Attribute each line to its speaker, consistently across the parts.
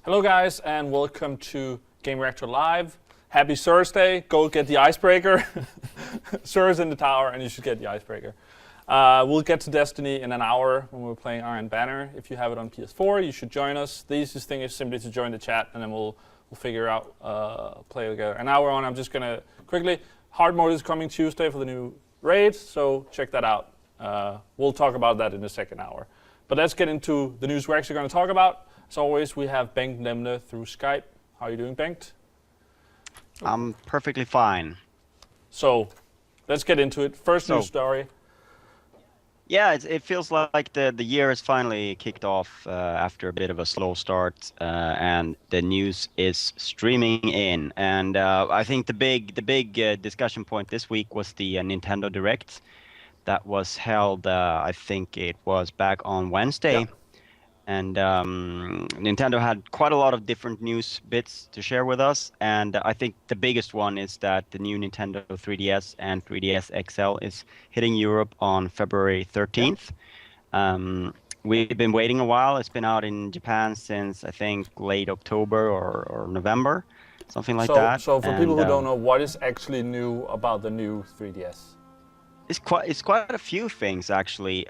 Speaker 1: Hello guys and welcome to Game Reactor Live. Happy Thursday, go get the icebreaker. Sur's in the tower and you should get the icebreaker. We'll get to Destiny in an hour when we're playing Iron Banner. If you have it on PS4, you should join us. The easiest thing is simply to join the chat and then we'll figure out play together. And now we're on, I'm just gonna quickly, hard mode is coming Tuesday for the new raid, so check that out. We'll talk about that in the second hour. But let's get into the news we're actually gonna talk about. As always, we have Bengt Lemne through Skype. How are you doing, Bengt?
Speaker 2: I'm perfectly fine.
Speaker 1: So, let's get into it. First news story.
Speaker 2: Yeah, it feels like the year has finally kicked off after a bit of a slow start, and the news is streaming in. And I think the big discussion point this week was the Nintendo Direct that was held. I think it was back on Wednesday.
Speaker 1: Yeah.
Speaker 2: And Nintendo had quite a lot of different news bits to share with us, and I think the biggest one is that the new Nintendo 3DS and 3DS XL is hitting Europe on February 13th. We've been waiting a while. It's been out in Japan since I think late October or November, something like that.
Speaker 1: So for people who don't know, what is actually new about the new 3DS?
Speaker 2: It's quite a few things actually.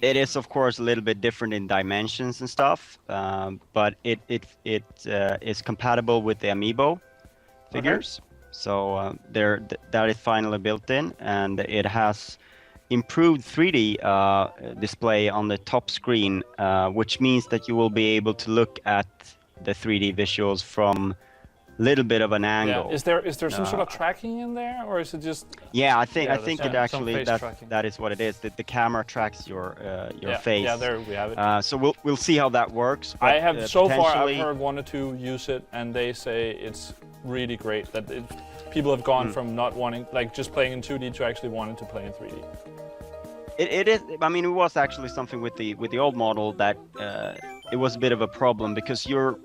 Speaker 2: It is, of course, a little bit different in dimensions and stuff, but it is compatible with the Amiibo figures. Okay. So that is finally built in, and it has improved 3D display on the top screen, which means that you will be able to look at the 3D visuals from little bit of an angle.
Speaker 1: Yeah. Is there some sort of tracking in there, or is it just?
Speaker 2: Yeah, I think it actually that is what it is. That the camera tracks your face.
Speaker 1: Yeah, there we have it.
Speaker 2: So we'll see how that works.
Speaker 1: I have so far I've heard one or two use it, and they say it's really great. That people have gone from not wanting, like just playing in 2D to actually wanting to play in 3D.
Speaker 2: It is. I mean, it was actually something with the old model that it was a bit of a problem because you're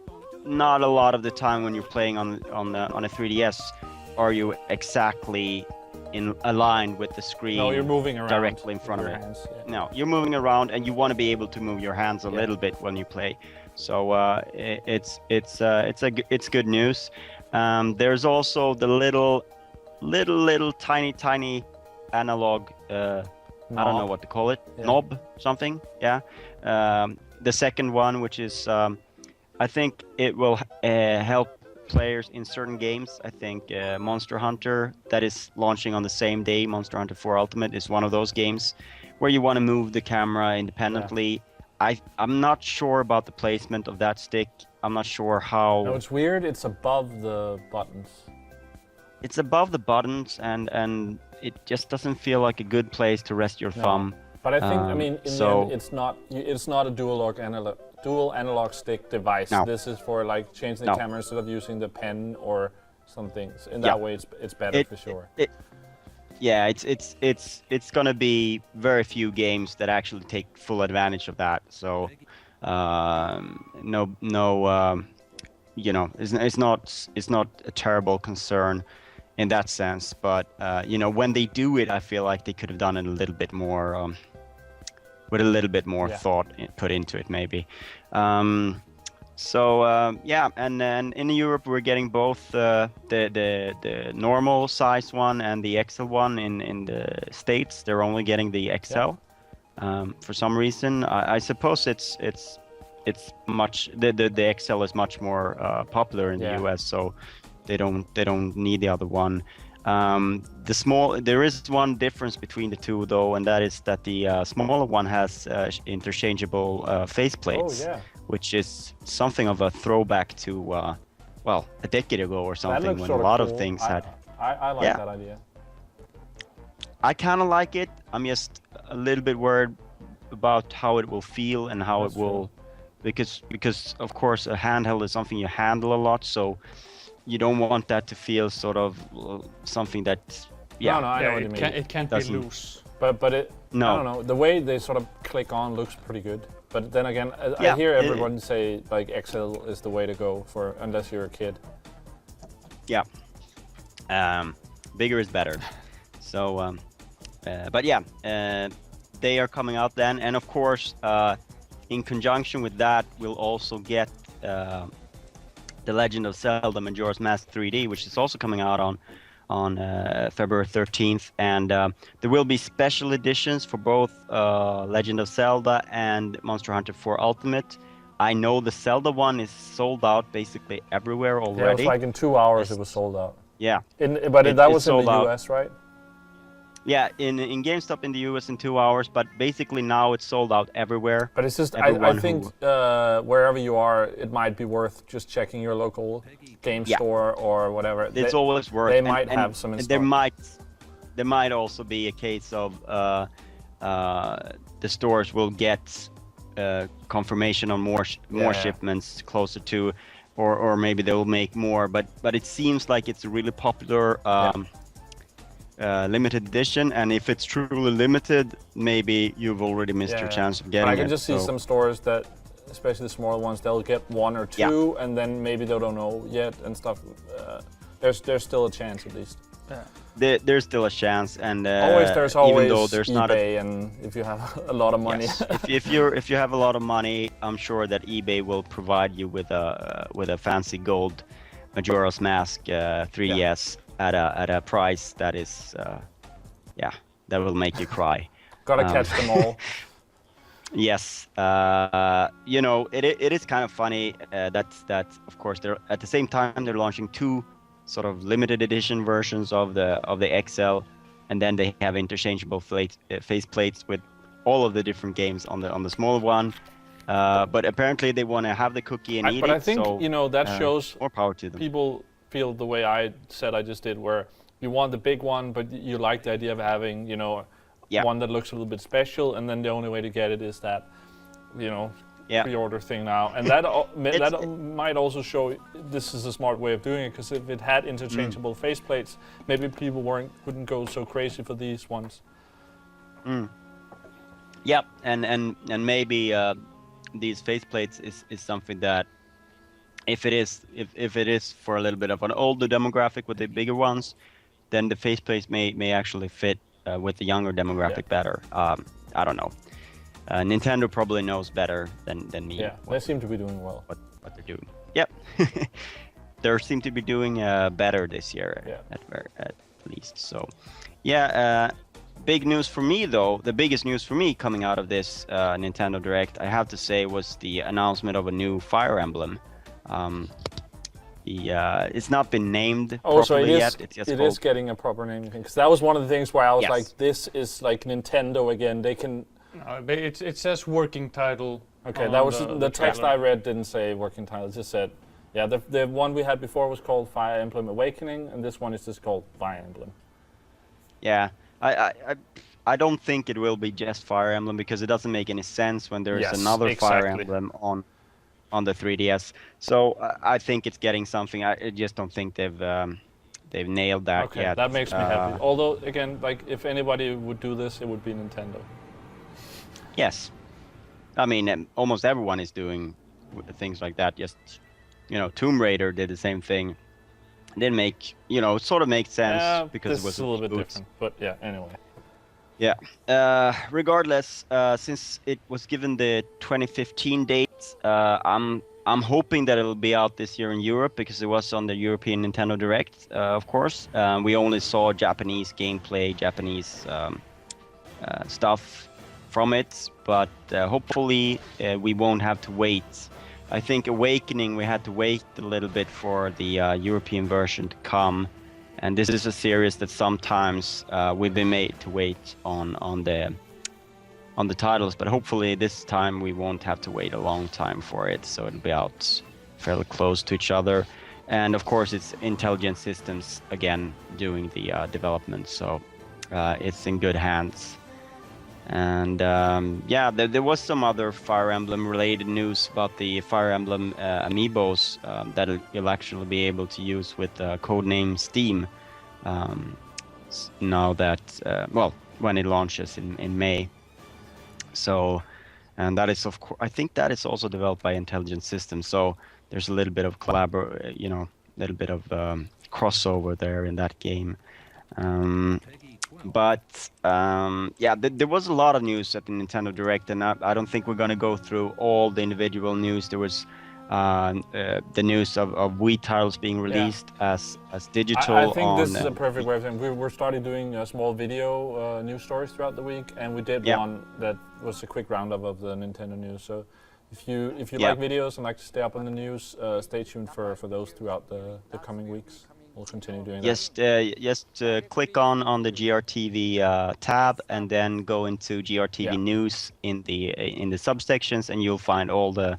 Speaker 2: not a lot of the time when you're playing on a 3DS are you exactly aligned with the screen.
Speaker 1: No, you're moving around
Speaker 2: directly in front of it.
Speaker 1: Hands, yeah.
Speaker 2: No, you're moving around and you want to be able to move your hands a little bit when you play. So it's good news. There's also the little tiny analog. I don't know what to call it. Yeah. Knob something. Yeah. The second one, which is I think it will help players in certain games. I think Monster Hunter, that is launching on the same day, Monster Hunter 4 Ultimate, is one of those games where you want to move the camera independently. Yeah. I'm not sure about the placement of that stick. I'm not sure how...
Speaker 1: No, it's weird. It's above the buttons.
Speaker 2: It's above the buttons, and it just doesn't feel like a good place to rest your thumb.
Speaker 1: But I think, I mean, in the end, it's not a dual analog stick device.
Speaker 2: No.
Speaker 1: This is for like changing the camera instead of using the pen or something. In that way, it's better for sure.
Speaker 2: It's gonna be very few games that actually take full advantage of that. So you know, it's not a terrible concern in that sense. But you know, when they do it, I feel like they could have done it a little bit more. With a little bit more thought put into it, maybe. And then in Europe we're getting both the normal size one and the XL one. In the States, they're only getting the XL for some reason. I suppose it's much the XL is much more popular in the US, so they don't need the other one. There is one difference between the two though, and that is that the smaller one has interchangeable faceplates, which is something of a throwback to well, a decade ago or something, when a lot of things had.
Speaker 1: I like that idea.
Speaker 2: I kind of like it. I'm just a little bit worried about how it will feel and how it will, because of course a handheld is something you handle a lot, so you don't want that to feel sort of something that,
Speaker 1: No, I know what you mean.
Speaker 3: It can't be loose.
Speaker 1: But it,
Speaker 2: no.
Speaker 1: I don't know, the way they sort of click on looks pretty good. But then again, I hear everyone say like XL is the way to go for, unless you're a kid.
Speaker 2: Yeah. Bigger is better. So, but yeah, they are coming out then, and of course, in conjunction with that, we'll also get The Legend of Zelda Majora's Mask 3D, which is also coming out on February 13th, and there will be special editions for both Legend of Zelda and Monster Hunter 4 Ultimate. I know the Zelda one is sold out basically everywhere
Speaker 1: Yeah, it was
Speaker 2: already.
Speaker 1: like in 2 hours it was sold out.
Speaker 2: Yeah.
Speaker 1: But that
Speaker 2: it's
Speaker 1: was in
Speaker 2: sold
Speaker 1: the
Speaker 2: out.
Speaker 1: US, right?
Speaker 2: Yeah, in GameStop in the US in 2 hours, but basically now it's sold out everywhere.
Speaker 1: But it's just, I
Speaker 2: Everyone
Speaker 1: think wherever you are, it might be worth just checking your local game
Speaker 2: Yeah.
Speaker 1: store or whatever.
Speaker 2: It's always worth.
Speaker 1: They
Speaker 2: and-
Speaker 1: might
Speaker 2: and-
Speaker 1: have some in
Speaker 2: and
Speaker 1: stock.
Speaker 2: there might also be a case of the stores will get confirmation on more
Speaker 1: Yeah.
Speaker 2: shipments closer to, or maybe they'll make more. But it seems like it's a really popular limited edition, and if it's truly limited, maybe you've already missed your chance of getting
Speaker 1: I
Speaker 2: it.
Speaker 1: can just see
Speaker 2: so-
Speaker 1: some stores that, especially the smaller ones, they'll get one or two, and then maybe they don't know yet and stuff. There's still a chance at least.
Speaker 2: There's still a chance, and
Speaker 1: There's always
Speaker 2: even though there's
Speaker 1: eBay,
Speaker 2: not a
Speaker 1: and if you have a lot of money.
Speaker 2: Yes. if you have a lot of money, I'm sure that eBay will provide you with a fancy gold Majora's Mask 3DS at a price that is that will make you cry.
Speaker 1: Gotta catch them all.
Speaker 2: Yes, it is kind of funny that of course they're at the same time they're launching two sort of limited edition versions of the XL, and then they have interchangeable face plates with all of the different games on the smaller one. But apparently they want to have the cookie and eat
Speaker 1: But
Speaker 2: it.
Speaker 1: I think
Speaker 2: so,
Speaker 1: that shows
Speaker 2: more power to them.
Speaker 1: people feel the way I said I just did, where you want the big one, but you like the idea of having one that looks a little bit special, and then the only way to get it is that pre-order thing now, and that might also show this is a smart way of doing it, because if it had interchangeable faceplates, maybe people wouldn't go so crazy for these ones.
Speaker 2: Yep, and maybe these faceplates is something that if it is for a little bit of an older demographic with the bigger ones, then the faceplates may actually fit with the younger demographic better. I don't know. Nintendo probably knows better than me.
Speaker 1: Yeah, they seem to be doing well.
Speaker 2: What they're doing. Yep. They seem to be doing better this year at least. So, big news for me though. The biggest news for me coming out of this Nintendo Direct, I have to say, was the announcement of a new Fire Emblem. It's not been named properly yet.
Speaker 1: It is getting a proper name, because that was one of the things where I was
Speaker 2: Yes.
Speaker 1: like, this is like Nintendo again. They can.
Speaker 3: It says working title.
Speaker 1: Okay,
Speaker 3: on
Speaker 1: that was the text
Speaker 3: trailer.
Speaker 1: I read didn't say working title. It just said, the one we had before was called Fire Emblem Awakening, and this one is just called Fire Emblem.
Speaker 2: Yeah, I don't think it will be just Fire Emblem, because it doesn't make any sense when there is
Speaker 1: Yes,
Speaker 2: another Fire
Speaker 1: exactly.
Speaker 2: Emblem on the 3DS. So I think it's getting something. I just don't think they've nailed that
Speaker 1: Okay,
Speaker 2: yet.
Speaker 1: that makes me happy. Although, again, like if anybody would do this, it would be Nintendo.
Speaker 2: Yes, I mean almost everyone is doing things like that. Just Tomb Raider did the same thing. It didn't make it sort of makes sense because
Speaker 1: this
Speaker 2: it was
Speaker 1: is a little bit
Speaker 2: boots.
Speaker 1: different. But yeah, anyway.
Speaker 2: Yeah. Regardless, since it was given the 2015 date, I'm hoping that it'll be out this year in Europe, because it was on the European Nintendo Direct, of course. We only saw Japanese gameplay, Japanese stuff from it, but hopefully we won't have to wait. I think Awakening, we had to wait a little bit for the European version to come. And this is a series that sometimes we've been made to wait on the titles, but hopefully this time we won't have to wait a long time for it, so it'll be out fairly close to each other. And of course it's Intelligent Systems again doing the development, so it's in good hands. And there was some other Fire Emblem related news about the Fire Emblem amiibos that you'll actually be able to use with codename Steam now that when it launches in May. So, and that is I think that is also developed by Intelligent Systems, so there's a little bit of little bit of crossover there in that game. There was a lot of news at the Nintendo Direct, and I don't think we're going to go through all the individual news. There was the news of Wii titles being released as digital.
Speaker 1: I think this
Speaker 2: on,
Speaker 1: is a perfect way of saying we're starting doing small video news stories throughout the week, and we did
Speaker 2: Yeah.
Speaker 1: one that was a quick roundup of the Nintendo news. So if you
Speaker 2: Yeah.
Speaker 1: like videos and like to stay up on the news, stay tuned for those throughout the coming weeks. We'll continue doing
Speaker 2: Just click on the GRTV tab and then go into GRTV
Speaker 1: Yeah.
Speaker 2: News in the subsections, and you'll find all the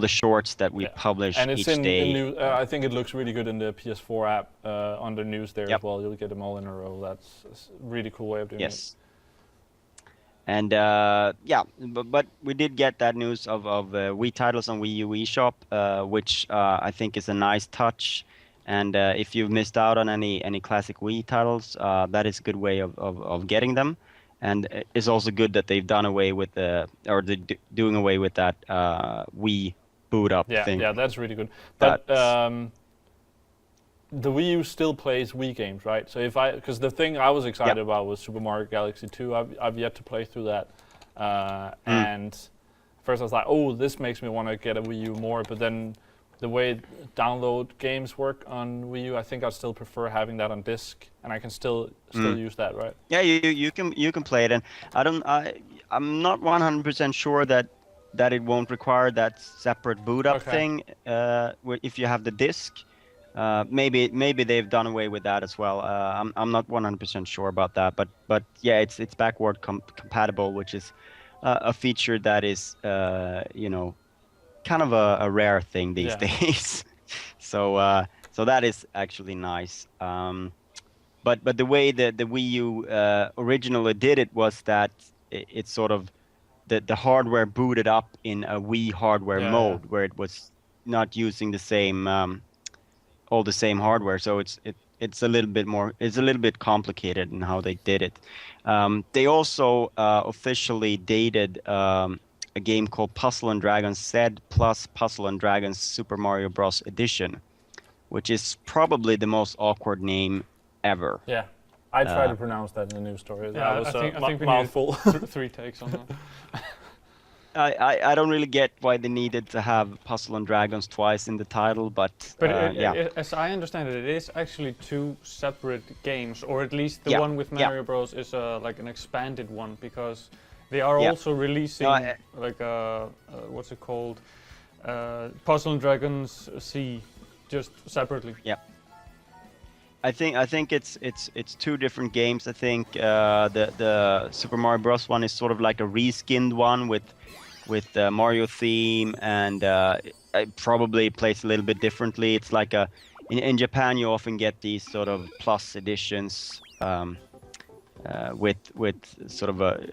Speaker 2: shorts that we
Speaker 1: Yeah.
Speaker 2: publish
Speaker 1: And it's
Speaker 2: each day.
Speaker 1: in new. I think it looks really good in the PS4 app under news there
Speaker 2: Yep.
Speaker 1: as well. You'll get them all in a row. That's a really cool way of doing it.
Speaker 2: Yes. And but we did get that news of Wii titles on Wii U eShop, which I think is a nice touch. And if you've missed out on any classic Wii titles, that is a good way of getting them. And it's also good that they've done away with doing away with that Wii boot up
Speaker 1: Yeah,
Speaker 2: thing.
Speaker 1: yeah, that's really good. But
Speaker 2: That's-
Speaker 1: the Wii U still plays Wii games, right? So because the thing I was excited about was Super Mario Galaxy 2. I've yet to play through that, and first I was like, oh, this makes me want to get a Wii U more. But then the way download games work on Wii U, I think I'd still prefer having that on disc, and I can still use that, right?
Speaker 2: Yeah, you can play it, and I'm not 100% sure that it won't require that separate boot up
Speaker 1: Okay.
Speaker 2: thing if you have the disc. Maybe they've done away with that as well. I'm not 100% sure about that, but yeah, it's backward compatible, which is a feature that is kind of a rare thing these
Speaker 1: Yeah.
Speaker 2: days. So that is actually nice. But the way that the Wii U originally did it was that it's sort of the hardware booted up in a Wii hardware
Speaker 1: Yeah,
Speaker 2: mode where it was not using the same all the same hardware. So it's a little bit complicated in how they did it. They also officially dated a game called Puzzle and Dragons Z plus Puzzle and Dragons Super Mario Bros. Edition, which is probably the most awkward name ever.
Speaker 1: Yeah. I tried to pronounce that in the news story.
Speaker 3: Yeah,
Speaker 1: That was
Speaker 3: I think we need
Speaker 1: mouthful.
Speaker 3: three takes on that.
Speaker 2: I don't really get why they needed to have Puzzle and Dragons twice in the title, but yeah.
Speaker 3: As I understand it, it is actually two separate games, or at least the
Speaker 2: Yeah,
Speaker 3: one with
Speaker 2: yeah.
Speaker 3: Mario Bros is like an expanded one, because they are
Speaker 2: Yeah.
Speaker 3: also releasing like what's it called, Puzzle and Dragons C, just separately.
Speaker 2: I think it's two different games. I think the Super Mario Bros. One is sort of like a reskinned one with the Mario theme, and it probably plays a little bit differently. It's like in Japan you often get these sort of plus editions with sort of a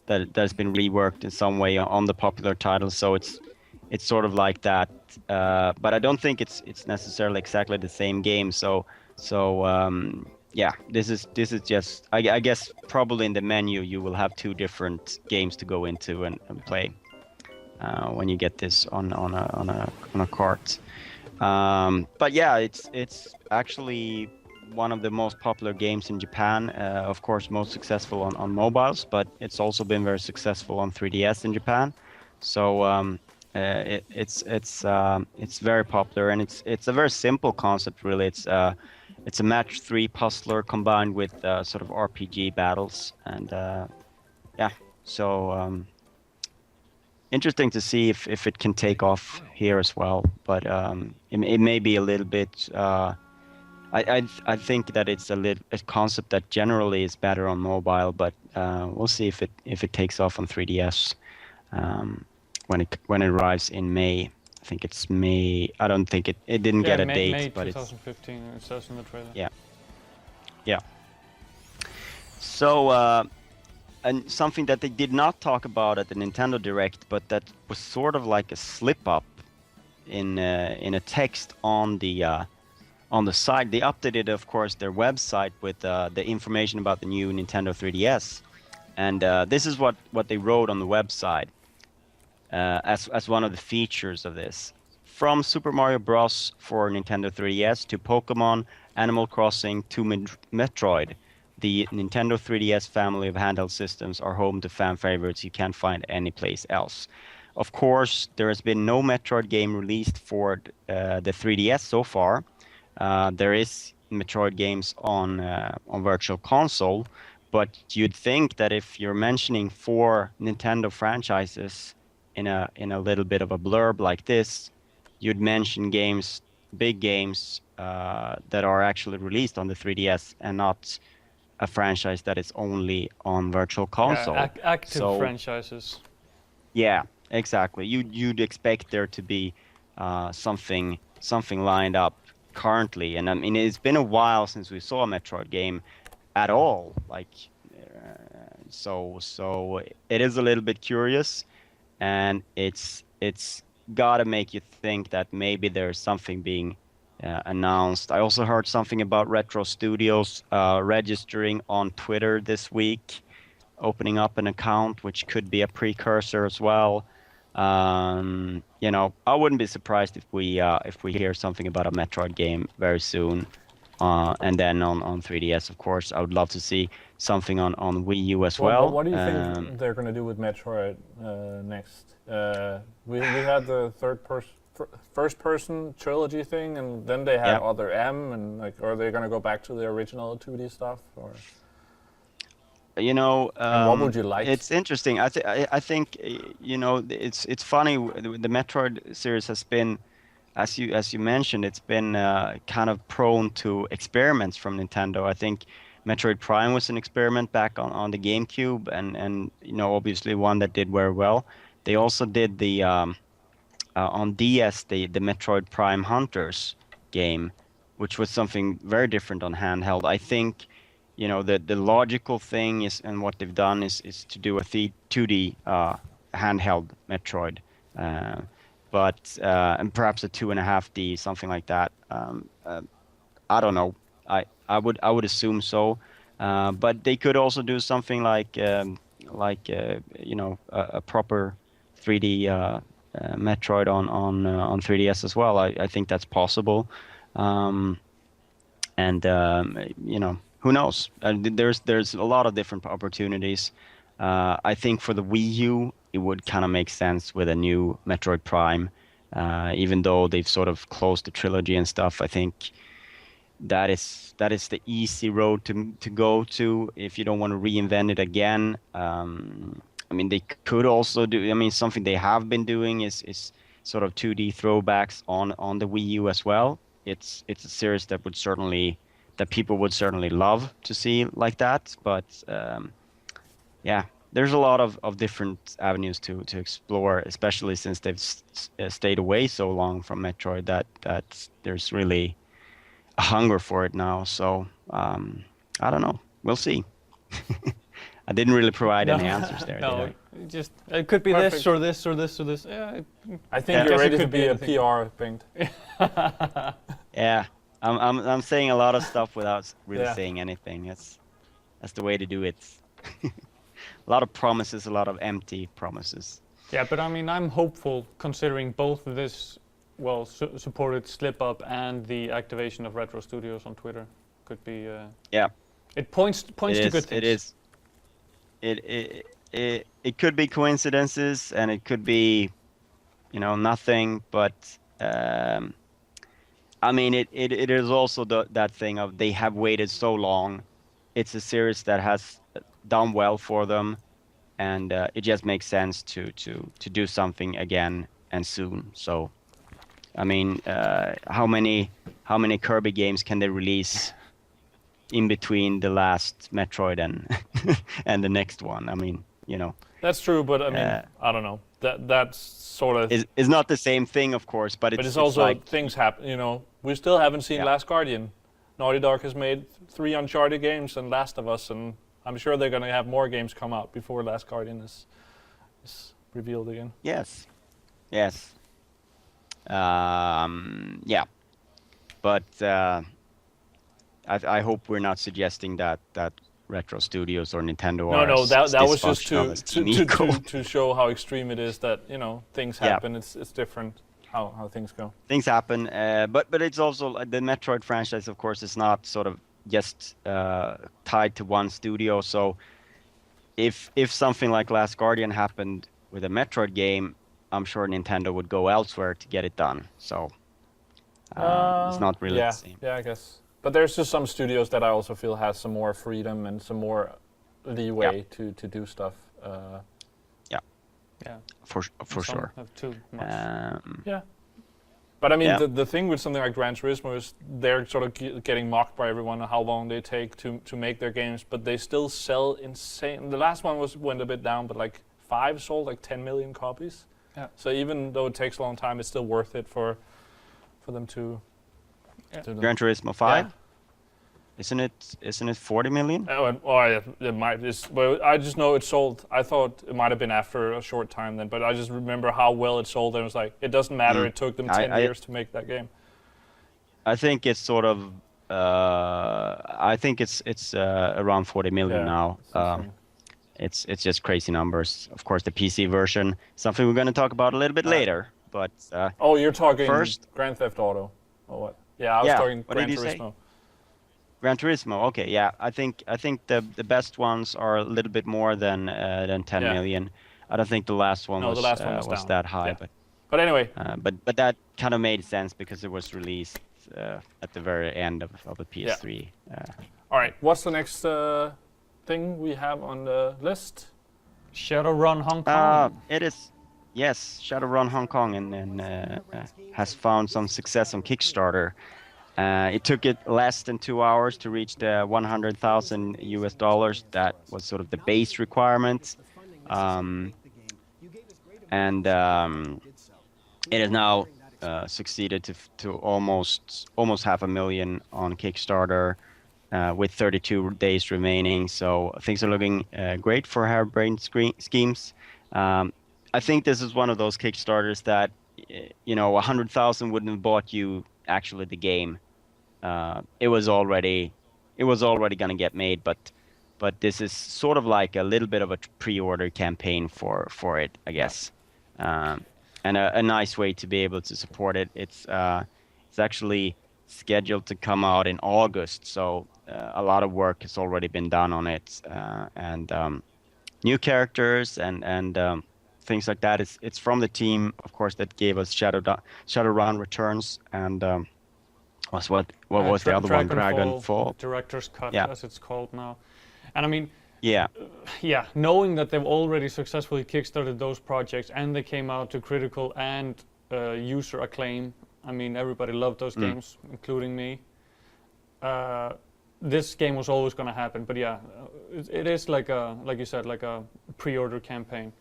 Speaker 2: that's been reworked in some way on the popular titles. So it's sort of like that, but I don't think it's necessarily exactly the same game. So yeah, this is just I guess probably in the menu you will have two different games to go into and play when you get this on a cart. But yeah, it's actually one of the most popular games in Japan. Of course, most successful on mobiles, but it's also been very successful on 3DS in Japan. So it's very popular, and it's a very simple concept really. It's a match 3 puzzler combined with sort of RPG battles, and yeah, so interesting to see if it can take off here as well. But it may be a little bit. I think that it's a concept that generally is better on mobile, but we'll see if it takes off on 3DS when it arrives in May. I think it's May. I don't think it didn't get a date,
Speaker 3: May
Speaker 2: but
Speaker 3: 2015, it says in the trailer.
Speaker 2: Yeah. So and something that they did not talk about at the Nintendo Direct, but that was sort of like a slip up in a text on the site. They updated, of course, their website with the information about the new Nintendo 3DS, and this is what they wrote on the website as one of the features of this. From Super Mario Bros. For Nintendo 3DS to Pokemon, Animal Crossing to Metroid, the Nintendo 3DS family of handheld systems are home to fan favorites you can't find anyplace else. Of course, there has been no Metroid game released for the 3DS so far. There is Metroid games on Virtual Console, but you'd think that if you're mentioning 4 Nintendo franchises in a little bit of a blurb like this, you'd mention games, big games that are actually released on the 3DS and not a franchise that is only on Virtual Console.
Speaker 3: Yeah, active
Speaker 2: So-
Speaker 3: franchises.
Speaker 2: Yeah, exactly. You'd expect there to be something lined up currently, and I mean it's been a while since we saw a Metroid game at all. Like, so it is a little bit curious, and it's gotta make you think that maybe there's something being announced. I also heard something about Retro Studios registering on Twitter this week, opening up an account, which could be a precursor as well. You know, I wouldn't be surprised if we hear something about a Metroid game very soon. And then on 3DS, of course, I would love to see something on Wii U as well.
Speaker 1: What do you think they're going to do with Metroid next? We had the first-person trilogy thing, and then they had
Speaker 2: Yep.
Speaker 1: Other M, and like, are they going to go back to the original 2D stuff? Or
Speaker 2: You know,
Speaker 1: and what would you like?
Speaker 2: it's interesting. I think you know it's funny. The Metroid series has been, as you mentioned, it's been kind of prone to experiments from Nintendo. I think Metroid Prime was an experiment back on the GameCube, and you know, obviously one that did very well. They also did the on DS the Metroid Prime Hunters game, which was something very different on handheld. I think, you know, the logical thing is, and what they've done is to do a 2D handheld Metroid, but and perhaps a 2.5D, something like that. I don't know. I would assume so, but they could also do something like you know, a proper 3D Metroid on 3DS as well. I think that's possible, and you know, who knows? There's a lot of different opportunities. I think for the Wii U, it would kind of make sense with a new Metroid Prime, even though they've sort of closed the trilogy and stuff. I think that is the easy road to go to if you don't want to reinvent it again. I mean, they could also do. I mean, something they have been doing is sort of 2D throwbacks on the Wii U as well. It's a series that people would certainly love to see like that. But yeah, there's a lot of different avenues to explore, especially since they've stayed away so long from Metroid that there's really a hunger for it now. So I don't know. We'll see. I didn't really provide any answers there,
Speaker 3: No,
Speaker 2: did
Speaker 3: just it could be
Speaker 1: Perfect.
Speaker 3: this or this or this or this. Yeah,
Speaker 1: I think
Speaker 2: Yeah.
Speaker 1: you're
Speaker 3: Guess it
Speaker 1: ready to
Speaker 3: could
Speaker 1: be
Speaker 3: be
Speaker 1: a
Speaker 3: anything.
Speaker 1: PR Bengt.
Speaker 2: I? Yeah, I'm saying a lot of stuff without really
Speaker 1: Yeah.
Speaker 2: saying anything. That's the way to do it. A lot of promises, a lot of empty promises.
Speaker 3: yeah, but I mean, I'm hopeful considering both this supported slip up and the activation of Retro Studios on Twitter. Could be.
Speaker 2: Yeah.
Speaker 3: It points to good things.
Speaker 2: It is. It could be coincidences, and it could be, you know, nothing. But I mean, it is also that thing of they have waited so long. It's a series that has done well for them, and it just makes sense to do something again and soon. So, I mean, how many Kirby games can they release in between the last Metroid and and the next one? I mean, you know,
Speaker 1: That's true, but I mean, I don't know. That's sort of.
Speaker 2: it's not the same thing, of course, but
Speaker 1: But it's also
Speaker 2: like,
Speaker 1: things happen. You know, we still haven't seen
Speaker 2: Yeah.
Speaker 1: Last Guardian. Naughty Dog has made 3 Uncharted games and Last of Us, and I'm sure they're going to have more games come out before Last Guardian is revealed again.
Speaker 2: yes, yeah, but I hope we're not suggesting that Retro Studios or Nintendo are
Speaker 1: No, that was just
Speaker 2: dysfunctional as Team Ico.
Speaker 1: to show how extreme it is that, you know, things
Speaker 2: Yeah.
Speaker 1: happen. It's different how things go.
Speaker 2: Things happen, but it's also the Metroid franchise, of course, is not sort of just tied to one studio. So if something like Last Guardian happened with a Metroid game, I'm sure Nintendo would go elsewhere to get it done. So it's not really
Speaker 1: yeah,
Speaker 2: the same.
Speaker 1: Yeah, I guess. But there's just some studios that I also feel has some more freedom and some more leeway to do stuff.
Speaker 3: Yeah.
Speaker 2: For
Speaker 3: Some
Speaker 2: sure.
Speaker 3: have too much.
Speaker 1: Yeah. But I mean,
Speaker 2: Yeah.
Speaker 1: the thing with something like Gran Turismo is they're sort of getting mocked by everyone on how long they take to make their games, but they still sell insane. The last one went a bit down, but like 5 sold like 10 million copies.
Speaker 3: Yeah.
Speaker 1: So even though it takes a long time, it's still worth it for them to.
Speaker 3: Yeah.
Speaker 1: do them.
Speaker 2: Gran Turismo 5,
Speaker 1: Yeah.
Speaker 2: isn't it 40 million?
Speaker 1: Yeah, it might. But I just know it sold. I thought it might have been after a short time then, but I just remember how well it sold. And it was like, it doesn't matter. It took them 10 years to make that game.
Speaker 2: I think it's sort of. I think it's around 40 million now. It's just crazy numbers. Of course, the PC version, something we're going to talk about a little bit later. But
Speaker 1: Oh, you're talking
Speaker 2: first-
Speaker 1: Grand Theft Auto, or what? Yeah, I was
Speaker 2: Yeah,
Speaker 1: talking
Speaker 2: what
Speaker 1: Gran
Speaker 2: did you say?
Speaker 1: Turismo.
Speaker 2: Gran Turismo. Okay, yeah. I think the best ones are a little bit more than 10
Speaker 1: Yeah.
Speaker 2: million. I don't think the last one
Speaker 1: No,
Speaker 2: was
Speaker 1: the last one was down.
Speaker 2: that high,
Speaker 1: Yeah. But anyway,
Speaker 2: but that kind of made sense because it was released at the very end of the PS3.
Speaker 1: all right. What's the next thing we have on the list?
Speaker 3: Shadowrun Hong Kong.
Speaker 2: It is, yes, Shadowrun Hong Kong and has found some success on Kickstarter. It took it less than 2 hours to reach the 100,000 US dollars. That was sort of the base requirement. It has now succeeded to almost 500,000 on Kickstarter with 32 days remaining. So things are looking great for Harebrained Schemes. I think this is one of those Kickstarters that 100,000 wouldn't have bought you actually the game. It was already going to get made, but this is sort of like a little bit of a pre-order campaign for it, I guess, and a nice way to be able to support it. It's actually scheduled to come out in August, so a lot of work has already been done on it, and new characters and things like that. It's from the team, of course, that gave us Shadowrun Returns and what was the other one? Dragonfall.
Speaker 3: Director's Cut,
Speaker 2: Yeah.
Speaker 3: as it's called now. And I mean,
Speaker 2: Yeah,
Speaker 3: knowing that they've already successfully kickstarted those projects and they came out to critical and user acclaim. I mean, everybody loved those games, including me. This game was always going to happen, but yeah, it is like you said, like a pre-order campaign.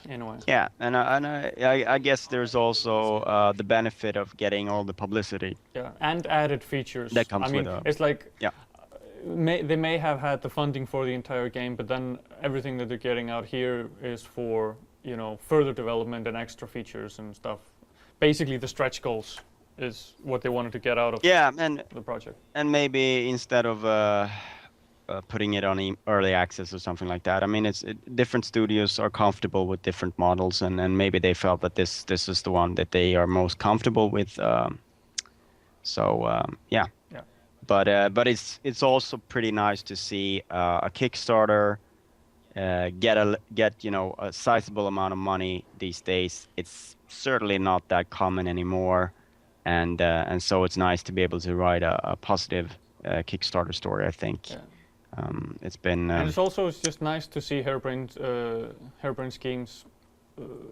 Speaker 3: Anyway.
Speaker 2: yeah, and I guess there's also the benefit of getting all the publicity.
Speaker 3: Yeah, and added features.
Speaker 2: That comes
Speaker 3: I mean,
Speaker 2: with a-
Speaker 3: it's like
Speaker 2: Yeah.
Speaker 3: they may have had the funding for the entire game, but then everything that they're getting out here is for further development and extra features and stuff. Basically, the stretch goals is what they wanted to get out of
Speaker 2: Yeah, and
Speaker 3: the project.
Speaker 2: maybe instead of putting it on early access or something like that. I mean, different studios are comfortable with different models, and maybe they felt that this is the one that they are most comfortable with. Yeah. But it's also pretty nice to see a Kickstarter get a sizable amount of money these days. It's certainly not that common anymore, and so it's nice to be able to write a positive Kickstarter story, I think.
Speaker 3: Yeah.
Speaker 2: It's been
Speaker 3: And it's just nice to see Harebrained Schemes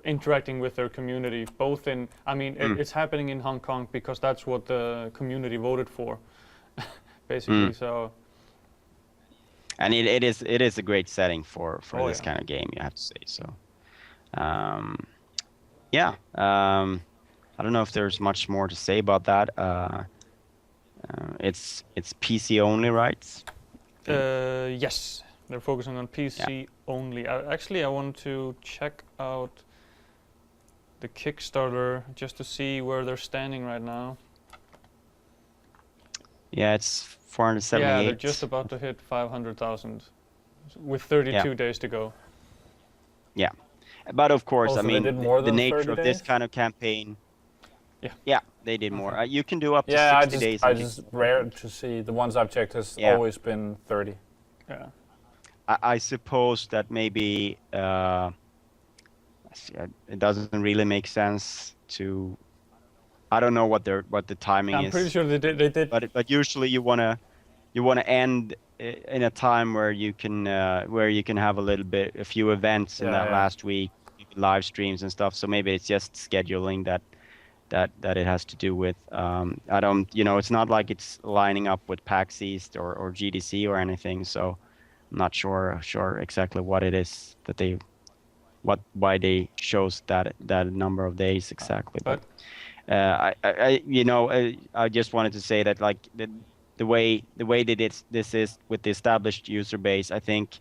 Speaker 3: interacting with their community, both in, I mean, it's happening in Hong Kong because that's what the community voted for, basically. So.
Speaker 2: And it is a great setting for this
Speaker 3: Yeah.
Speaker 2: kind of game, you have to say. So, I don't know if there's much more to say about that. It's PC only, right?
Speaker 3: Yes, they're focusing on PC only. Actually, I want to check out the Kickstarter just to see where they're standing right now.
Speaker 2: Yeah, it's 478.
Speaker 3: Yeah, they're just about to hit 500,000 with 32 days to go.
Speaker 2: Yeah, but of course,
Speaker 1: Oh,
Speaker 2: I
Speaker 1: so they
Speaker 2: mean,
Speaker 1: did more
Speaker 2: the
Speaker 1: than
Speaker 2: nature
Speaker 1: 30
Speaker 2: of this
Speaker 1: days?
Speaker 2: kind of campaign.
Speaker 3: Yeah.
Speaker 2: Yeah, they did more. You can do up to
Speaker 1: Yeah,
Speaker 2: 60 days.
Speaker 1: I
Speaker 2: on
Speaker 1: just
Speaker 2: Kickstarter.
Speaker 1: rare to see. The ones I've checked has
Speaker 2: Yeah.
Speaker 1: always been 30.
Speaker 3: Yeah.
Speaker 2: I suppose that maybe it doesn't really make sense to. I don't know what the timing
Speaker 3: I'm
Speaker 2: is.
Speaker 3: pretty sure they did.
Speaker 2: But usually you wanna end in a time where you can have a few events in
Speaker 1: Yeah,
Speaker 2: that
Speaker 1: yeah.
Speaker 2: last week, live streams and stuff. So maybe it's just scheduling that it has to do with. I don't, it's not like it's lining up with PAX East or GDC or anything. So I'm not sure exactly what it is that why they chose that number of days exactly.
Speaker 3: But
Speaker 2: I just wanted to say that like the way that this is with the established user base, I think,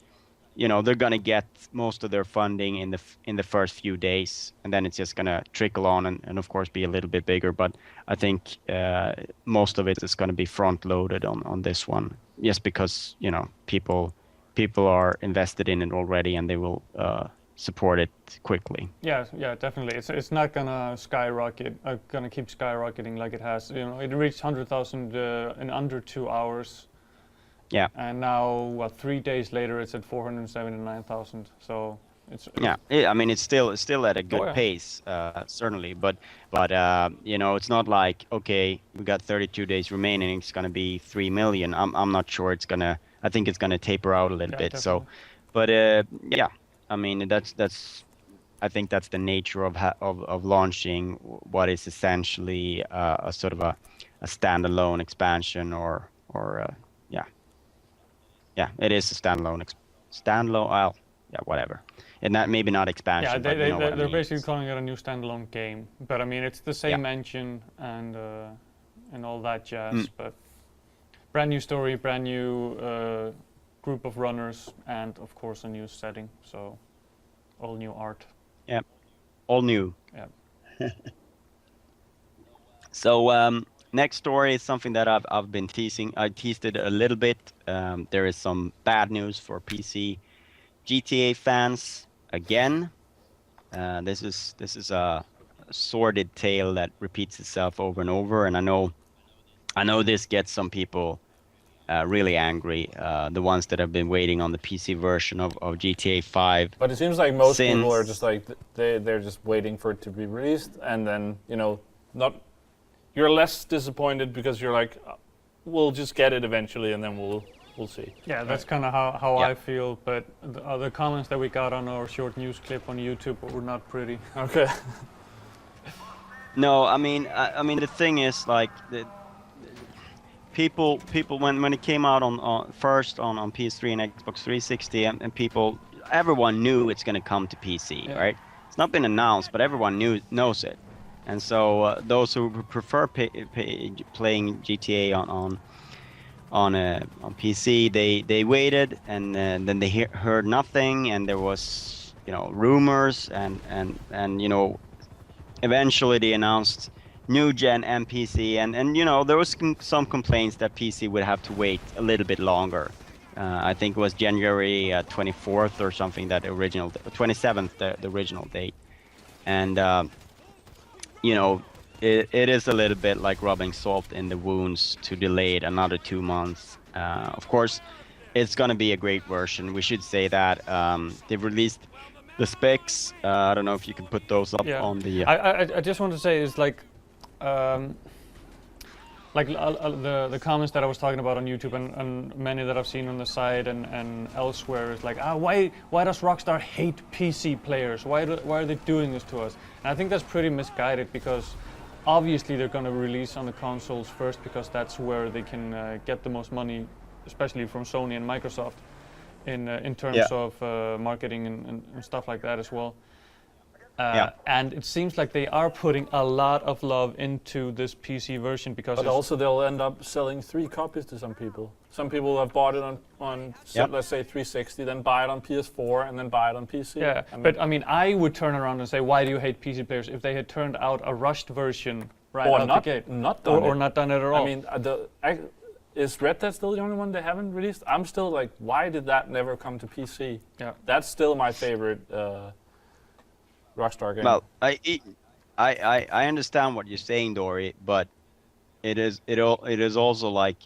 Speaker 2: they're gonna get most of their funding in the first few days, and then it's just gonna trickle on and of course be a little bit bigger. But I think most of it is gonna be front loaded on this one, just because people are invested in it already and they will support it quickly.
Speaker 3: yeah, definitely. It's not gonna skyrocket. Gonna keep skyrocketing like it has. It reached 100,000 in under 2 hours.
Speaker 2: Yeah.
Speaker 3: And now, 3 days later, it's at 479,000. So it's
Speaker 2: I mean, it's still at a good
Speaker 3: yeah.
Speaker 2: pace, certainly. But it's not like, okay, we got 32 days remaining. It's gonna be 3 million. I'm not sure it's gonna. I think it's gonna taper out a little bit.
Speaker 3: Definitely.
Speaker 2: So, but yeah, I mean that's. I think that's the nature of launching what is essentially a sort of a standalone expansion yeah, it is a standalone. Well, yeah, whatever. And that maybe not expansion.
Speaker 3: Yeah,
Speaker 2: but you know what I
Speaker 3: they're
Speaker 2: mean.
Speaker 3: basically calling it a new standalone game. But I mean, it's the same engine and all that jazz. But brand new story, brand new group of runners, and of course a new setting. So all new art.
Speaker 2: Yeah, all new.
Speaker 3: Yeah.
Speaker 2: So next story is something that I've been teasing. I teased it a little bit. There is some bad news for PC GTA fans again. This is a sordid tale that repeats itself over and over, and I know this gets some people really angry. The ones that have been waiting on the PC version of GTA 5.
Speaker 1: But it seems like most people are
Speaker 2: Since-
Speaker 1: just like they're just waiting for it to be released, and then not you're less disappointed because you're like, we'll just get it eventually, and then we'll see.
Speaker 3: Yeah, that's kind of how
Speaker 2: Yeah.
Speaker 3: I feel. But the comments that we got on our short news clip on YouTube were not pretty.
Speaker 1: Okay.
Speaker 2: No, I mean the thing is like people when it came out on first on PS3 and Xbox 360 and everyone knew it's going to come to PC,
Speaker 3: Yeah.
Speaker 2: right? It's not been announced, but everyone knows it. And so those who prefer playing GTA on PC, they waited, and then they heard nothing, and there was rumors, and eventually they announced new gen and PC, and there was some complaints that PC would have to wait a little bit longer. I think it was January 24th or something, that original 27th, the original date, and it is a little bit like rubbing salt in the wounds to delay it another 2 months. Of course, it's going to be a great version. We should say that they've released the specs. I don't know if you can put those up
Speaker 3: Yeah.
Speaker 2: on the.
Speaker 3: I just want to say is the comments that I was talking about on YouTube and many that I've seen on the site and elsewhere is like, why does Rockstar hate PC players? Why are they doing this to us? And I think that's pretty misguided, because obviously they're going to release on the consoles first, because that's where they can get the most money, especially from Sony and Microsoft, in terms of marketing and stuff like that as well. And it seems like they are putting a lot of love into this PC version, because
Speaker 1: But also they'll end up selling 3 copies to some people. Some people have bought it on let's say 360, then buy it on PS4, and then buy it on PC.
Speaker 3: yeah. But I mean, I would turn around and say, why do you hate PC players if they had turned out a rushed version right
Speaker 1: or
Speaker 3: out
Speaker 1: not,
Speaker 3: the gate,
Speaker 1: not done
Speaker 3: or
Speaker 1: it.
Speaker 3: not done it at all?
Speaker 1: I mean, is Red Dead still the only one they haven't released? I'm still like, why did that never come to PC?
Speaker 3: Yeah.
Speaker 1: That's still my favorite Rockstar game.
Speaker 2: Well, I understand what you're saying, Dory, but it is also like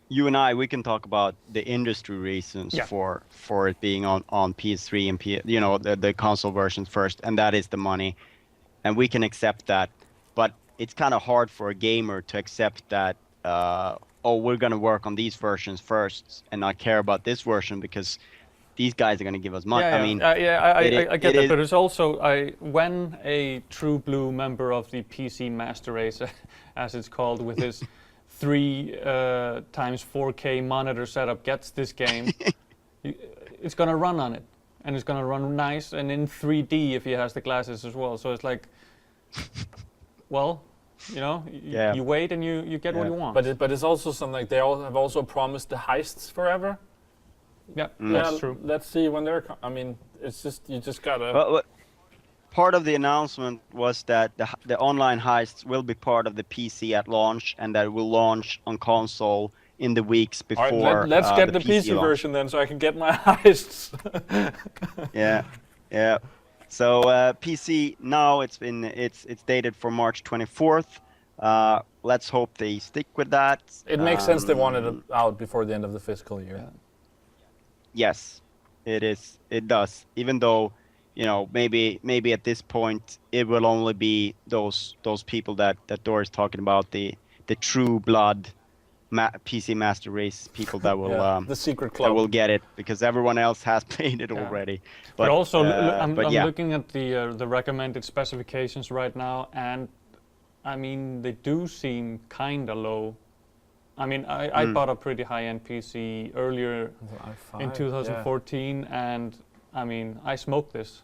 Speaker 2: you and I, we can talk about the industry reasons
Speaker 3: Yeah.
Speaker 2: for it being on PS3 and you know, the console versions first, and that is the money, and we can accept that. But it's kind of hard for a gamer to accept that. Oh, we're gonna work on these versions first and not care about this version because these guys are gonna give us money.
Speaker 3: Yeah,
Speaker 2: I mean,
Speaker 3: I get
Speaker 2: it
Speaker 3: that,
Speaker 2: is-
Speaker 3: but it's also when a true blue member of the PC Master Race, as it's called, with his 3 times 4K monitor setup gets this game, it's gonna run on it, and it's gonna run nice and in 3D if he has the glasses as well. So it's like, well, you know,
Speaker 2: Yeah.
Speaker 3: you wait and you get what
Speaker 2: Yeah.
Speaker 3: you want.
Speaker 1: But it's also something like they all have also promised the heists forever.
Speaker 3: yeah,
Speaker 2: Mm.
Speaker 3: that's
Speaker 1: Yeah,
Speaker 3: true.
Speaker 1: Let's see when they're. I mean, it's just you just gotta.
Speaker 2: But part of the announcement was that the online heists will be part of the PC at launch, and that it will launch on console in the weeks
Speaker 1: All right,
Speaker 2: before.
Speaker 1: let's get the PC
Speaker 2: launch.
Speaker 1: version then, so I can get my heists.
Speaker 2: Yeah, yeah. So PC now it's dated for March 24th. Let's hope they stick with that.
Speaker 1: It makes sense they wanted
Speaker 2: Um,
Speaker 1: it out before the end of the fiscal year.
Speaker 3: Yeah.
Speaker 2: Yes, it is. It does. Even though, you know, maybe at this point it will only be those people that Doris talking about, the true blood PC Master Race people that will
Speaker 1: Yeah, the secret
Speaker 2: that
Speaker 1: club.
Speaker 2: will get it, because everyone else has played it
Speaker 3: Yeah.
Speaker 2: already.
Speaker 3: But also, I'm
Speaker 2: yeah.
Speaker 3: looking at the recommended specifications right now, and I mean they do seem kinda low. I mean, I bought a pretty high-end PC earlier in 2014, and I mean I smoked this.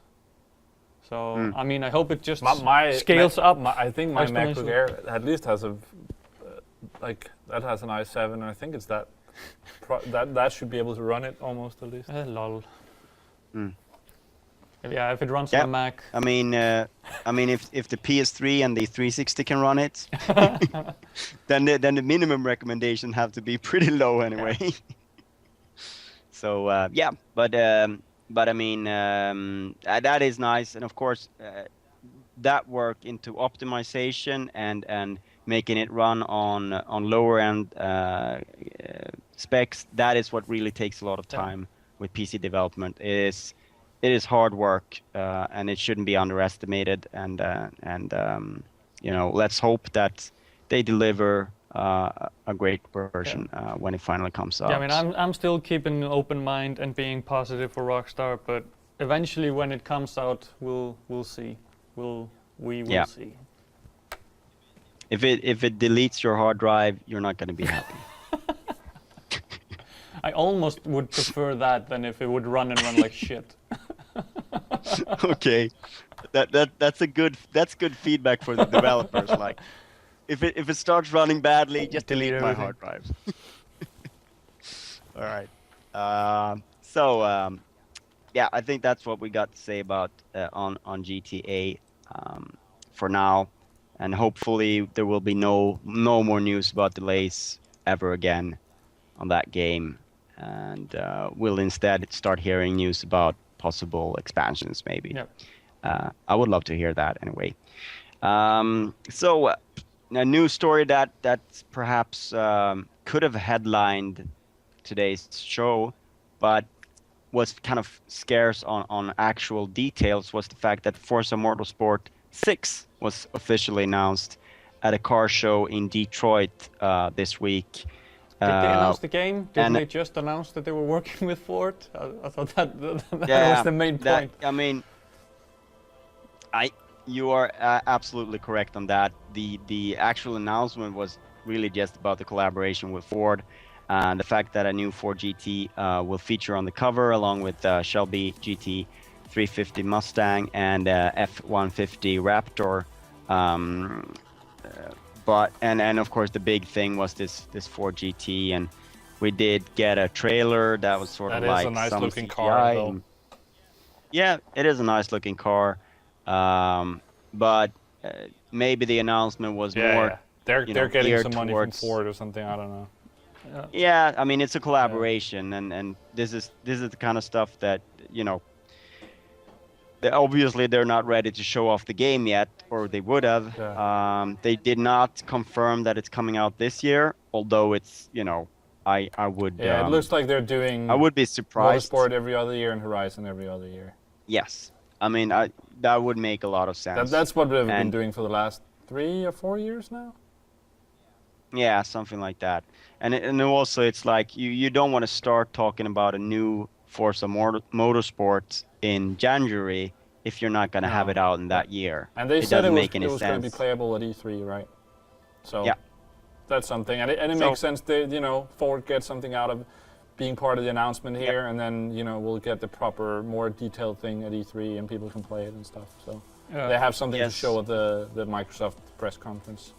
Speaker 3: So I mean I hope it just scales up.
Speaker 1: I think my MacBook
Speaker 3: exponentially.
Speaker 1: Air at least has a like that has an i7, and I think it's that that should be able to run it almost at least.
Speaker 3: Lol.
Speaker 2: Mm.
Speaker 3: Yeah, if it runs
Speaker 2: Yeah.
Speaker 3: on a Mac.
Speaker 2: I mean, if the PS3 and the 360 can run it, then the minimum recommendation have to be pretty low anyway. So yeah, but I mean that is nice, and of course that work into optimization and making it run on lower end specs. That is what really takes a lot of time with PC development. It is hard work, and it shouldn't be underestimated. And you know, let's hope that they deliver a great version when it finally comes out.
Speaker 3: Yeah, I mean, I'm still keeping an open mind and being positive for Rockstar, but eventually, when it comes out, we'll see. We will see.
Speaker 2: If it deletes your hard drive, you're not going to be happy.
Speaker 3: I almost would prefer that than if it would run like shit.
Speaker 2: Okay, that's good feedback for the developers. Like, if it starts running badly, just delete my
Speaker 3: everything.
Speaker 2: hard drive. All right. Yeah, I think that's what we got to say about on GTA for now, and hopefully there will be no more news about delays ever again on that game, and we'll instead start hearing news about possible expansions maybe.
Speaker 3: Yep.
Speaker 2: I would love to hear that anyway. So a new story that perhaps could have headlined today's show, but was kind of scarce on actual details, was the fact that Forza Motorsport 6 was officially announced at a car show in Detroit this week.
Speaker 3: Did they announce the game? Didn't
Speaker 2: and-
Speaker 3: they just announce that they were working with Ford? I thought that
Speaker 2: Yeah,
Speaker 3: was the main point.
Speaker 2: I mean, you are absolutely correct on that. The actual announcement was really just about the collaboration with Ford, and the fact that a new Ford GT will feature on the cover along with Shelby GT 350 Mustang and F-150 Raptor. But of course the big thing was this Ford GT, and we did get a trailer that was sort
Speaker 1: That
Speaker 2: of
Speaker 1: is
Speaker 2: like
Speaker 1: a nice
Speaker 2: some
Speaker 1: looking
Speaker 2: CGI
Speaker 1: car, though.
Speaker 2: and- Yeah, it is a nice looking car, but maybe the announcement was more.
Speaker 1: They're getting
Speaker 2: geared
Speaker 1: some money
Speaker 2: towards-
Speaker 1: from Ford or something. I don't know.
Speaker 2: Yeah, I mean it's a collaboration, and this is the kind of stuff that, you know, obviously they're not ready to show off the game yet, or they would have.
Speaker 1: Yeah.
Speaker 2: They did not confirm that it's coming out this year, although it's, you know, I would.
Speaker 1: Yeah, it looks like they're doing
Speaker 2: I would be surprised.
Speaker 1: Motorsport every other year and Horizon every other year.
Speaker 2: Yes, I mean that would make a lot of sense.
Speaker 1: That's what they've been
Speaker 2: And-
Speaker 1: doing for the last 3 or 4 years now.
Speaker 2: Yeah, something like that. And also it's like you don't want to start talking about a new Forza Motorsport in January if you're not going to have
Speaker 1: No.
Speaker 2: it out in that year.
Speaker 1: And they
Speaker 2: It
Speaker 1: said
Speaker 2: doesn't
Speaker 1: it was,
Speaker 2: make any
Speaker 1: it was going to be
Speaker 2: sense.
Speaker 1: playable at E3, right? So
Speaker 2: Yeah.
Speaker 1: that's something, and it
Speaker 2: So-
Speaker 1: makes sense that Ford gets something out of being part of the announcement here, and then we'll get the proper, more detailed thing at E3, and people can play it and stuff. So they have something to
Speaker 2: Yes.
Speaker 1: show at the Microsoft press conference.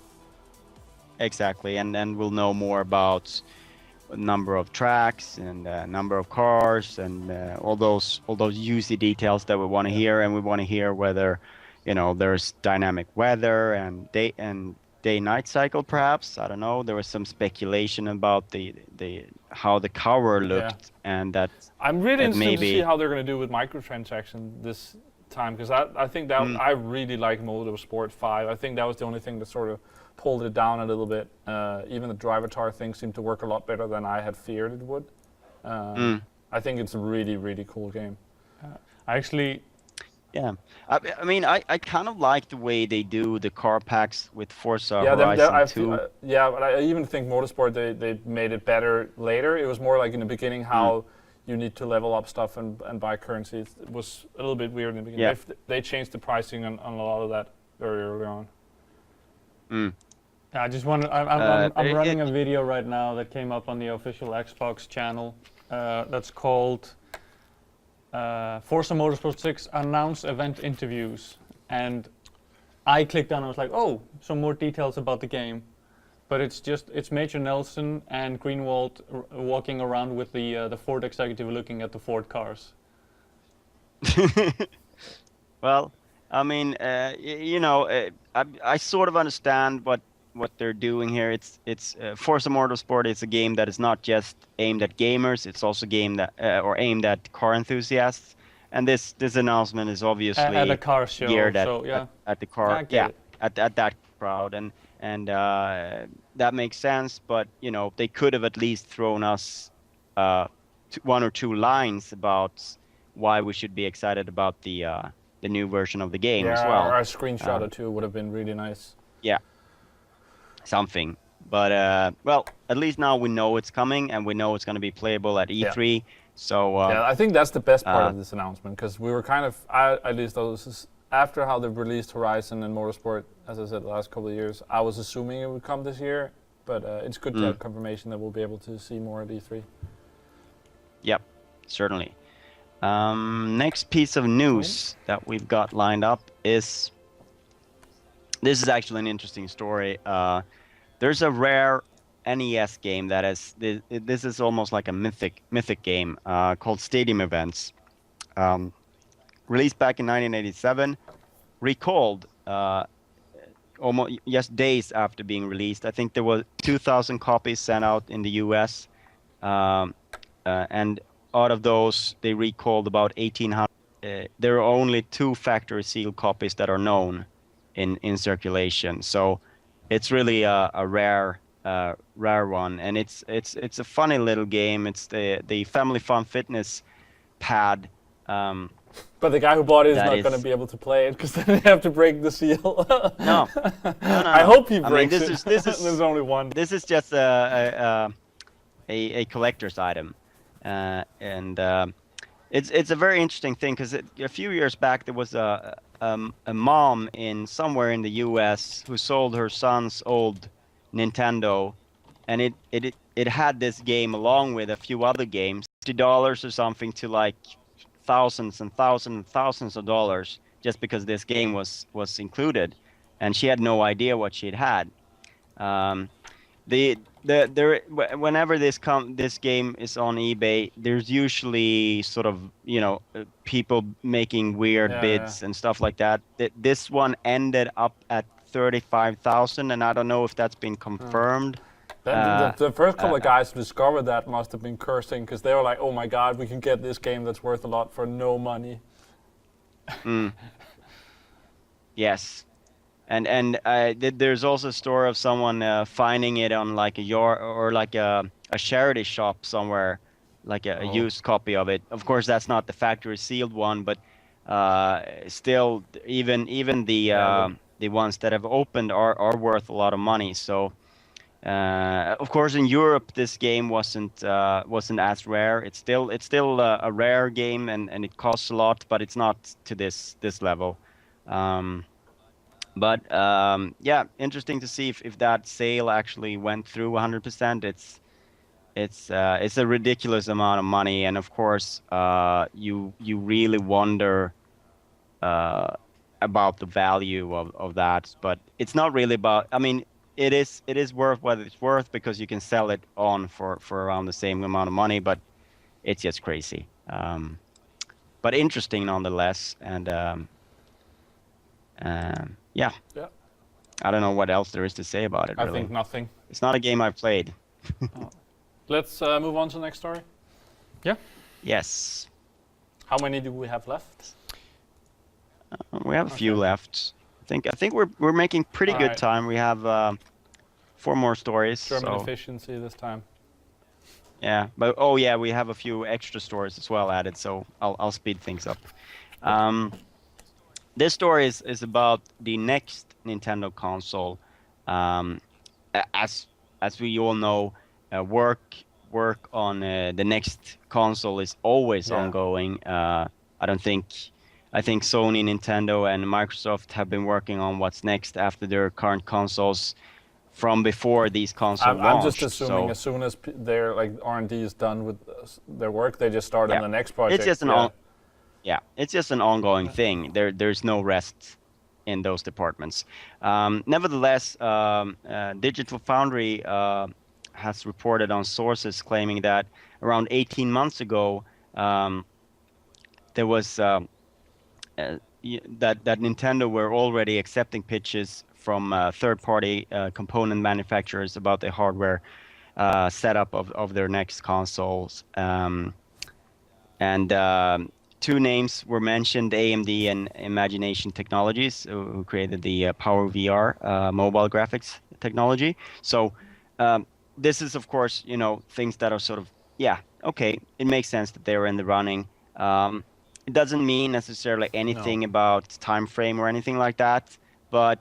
Speaker 2: Exactly, and then we'll know more about number of tracks and number of cars and all those juicy details that we want to hear, and we want to hear whether there's dynamic weather and day night cycle, perhaps. I don't know. There was some speculation about the how the cover looked, and that
Speaker 1: I'm really
Speaker 2: that
Speaker 1: interested to
Speaker 2: maybe-
Speaker 1: see how they're going to do with microtransaction this time, because I think that I really like Motorsport 5. I think that was the only thing that sort of pulled it down a little bit. Even the Drivatar thing seemed to work a lot better than I had feared it would. I think it's a really, really cool game.
Speaker 3: Actually,
Speaker 2: yeah. I mean, I kind of like the way they do the car packs with Forza
Speaker 1: Yeah,
Speaker 2: Horizon 2.
Speaker 1: yeah, but I even think Motorsport they made it better later. It was more like in the beginning how you need to level up stuff and buy currency. It was a little bit weird in the beginning.
Speaker 2: Yeah.
Speaker 1: They changed the pricing on a lot of that very early on.
Speaker 3: I just want to. I'm
Speaker 2: it-
Speaker 3: running a video right now that came up on the official Xbox channel. That's called Forza Motorsport 6 Announce Event Interviews, and I clicked on. I was like, oh, some more details about the game, but it's Major Nelson and Greenwald walking around with the Ford executive looking at the Ford cars.
Speaker 2: Well, I mean, I sort of understand what they're doing here. It's Forza Motorsport is a game that is not just aimed at gamers. It's also aimed at car enthusiasts. And this announcement is obviously
Speaker 3: At a car show,
Speaker 2: geared
Speaker 3: so yeah.
Speaker 2: at the car.
Speaker 3: I get it.
Speaker 2: At that crowd, and that makes sense. But they could have at least thrown us one or two lines about why we should be excited about the new version of the game as well.
Speaker 1: Or a screenshot or two would have been really nice.
Speaker 2: Yeah, something. But well, at least now we know it's coming, and we know it's going to be playable at E3. So
Speaker 1: Yeah, I think that's the best part of this announcement, because we were kind of, at least after how they've released Horizon and Motorsport, as I said, the last couple of years, I was assuming it would come this year, but it's good to have confirmation that we'll be able to see more at E3.
Speaker 2: Yep, certainly. Next piece of news that we've got lined up is, this is actually an interesting story. There's a rare NES game that is, this is almost like a mythic game called Stadium Events. Released back in 1987, recalled almost just days after being released. I think there were 2,000 copies sent out in the US, and out of those, they recalled about 1,800. There are only 2 factory sealed copies that are known in circulation. So it's really a rare one, and it's a funny little game. It's the Family Fun Fitness pad.
Speaker 1: But the guy who bought it is
Speaker 2: That
Speaker 1: not
Speaker 2: is-
Speaker 1: going to be able to play it, because then they have to break the seal.
Speaker 2: No.
Speaker 1: I hope he
Speaker 2: I mean,
Speaker 1: breaks
Speaker 2: this
Speaker 1: it.
Speaker 2: is- this is-
Speaker 1: There's only one.
Speaker 2: This is just a collector's item, and it's a very interesting thing, because a few years back there was a mom in somewhere in the U.S. who sold her son's old Nintendo, and it had this game along with a few other games, $50 or something, to like thousands and thousands and thousands of dollars, just because this game was included, and she had no idea what she'd had. Whenever this game is on eBay, there's usually sort of people making weird
Speaker 1: Yeah,
Speaker 2: bids and stuff like that. This one ended up at 35,000, and I don't know if that's been confirmed.
Speaker 1: The first couple of guys who discovered that must have been cursing, because they were like, oh my god, we can get this game that's worth a lot for no money.
Speaker 2: Yes, and there's also a story of someone finding it on like a yard or like a a charity shop somewhere, like a
Speaker 1: Oh.
Speaker 2: used copy of it. Of course, that's not the factory sealed one, but still, even
Speaker 1: Yeah,
Speaker 2: the ones that have opened are worth a lot of money. So. Of course, in Europe, this game wasn't as rare. It's still a rare game, and it costs a lot, but it's not to this level. Um, but yeah, interesting to see if that sale actually went through 100%. It's a ridiculous amount of money, and of course, you really wonder uh, about the value of that. But it's not really about. I mean, it is worth what it's worth because you can sell it on for around the same amount of money. But it's just crazy. But interesting nonetheless. And yeah,
Speaker 1: yeah.
Speaker 2: I don't know what else there is to say about it.
Speaker 1: I
Speaker 2: Really,
Speaker 1: think nothing.
Speaker 2: it's not a game I've played.
Speaker 1: Let's move on to the next story.
Speaker 2: Yes,
Speaker 1: How many do we have left?
Speaker 2: we have a few
Speaker 1: Okay.
Speaker 2: left. I think we're making pretty good
Speaker 1: Alright.
Speaker 2: time. We have 4 more stories.
Speaker 1: German
Speaker 2: so.
Speaker 1: efficiency this time.
Speaker 2: Yeah, but oh yeah, we have a few extra stories as well added, so I'll speed things up. Um, this story is about the next Nintendo console. Um, as we all know, work on the next console is always
Speaker 1: Yeah.
Speaker 2: ongoing. I think Sony, Nintendo, and Microsoft have been working on what's next after their current consoles from before these consoles
Speaker 1: I'm
Speaker 2: launched.
Speaker 1: just assuming
Speaker 2: so.
Speaker 1: as soon as their like R&D is done with their work, they just start on
Speaker 2: Yeah.
Speaker 1: the next project.
Speaker 2: It's just an
Speaker 1: yeah.
Speaker 2: it's just an ongoing thing. There's no rest in those departments. Nevertheless, Digital Foundry has reported on sources claiming that around 18 months ago, there was that Nintendo were already accepting pitches from third-party component manufacturers about the hardware setup of their next consoles. And 2 names were mentioned: AMD and Imagination Technologies, who created the Power VR mobile graphics technology. So this is, of course, things that are sort of, yeah, okay, it makes sense that they were in the running. It doesn't mean necessarily anything about time frame or anything like that, but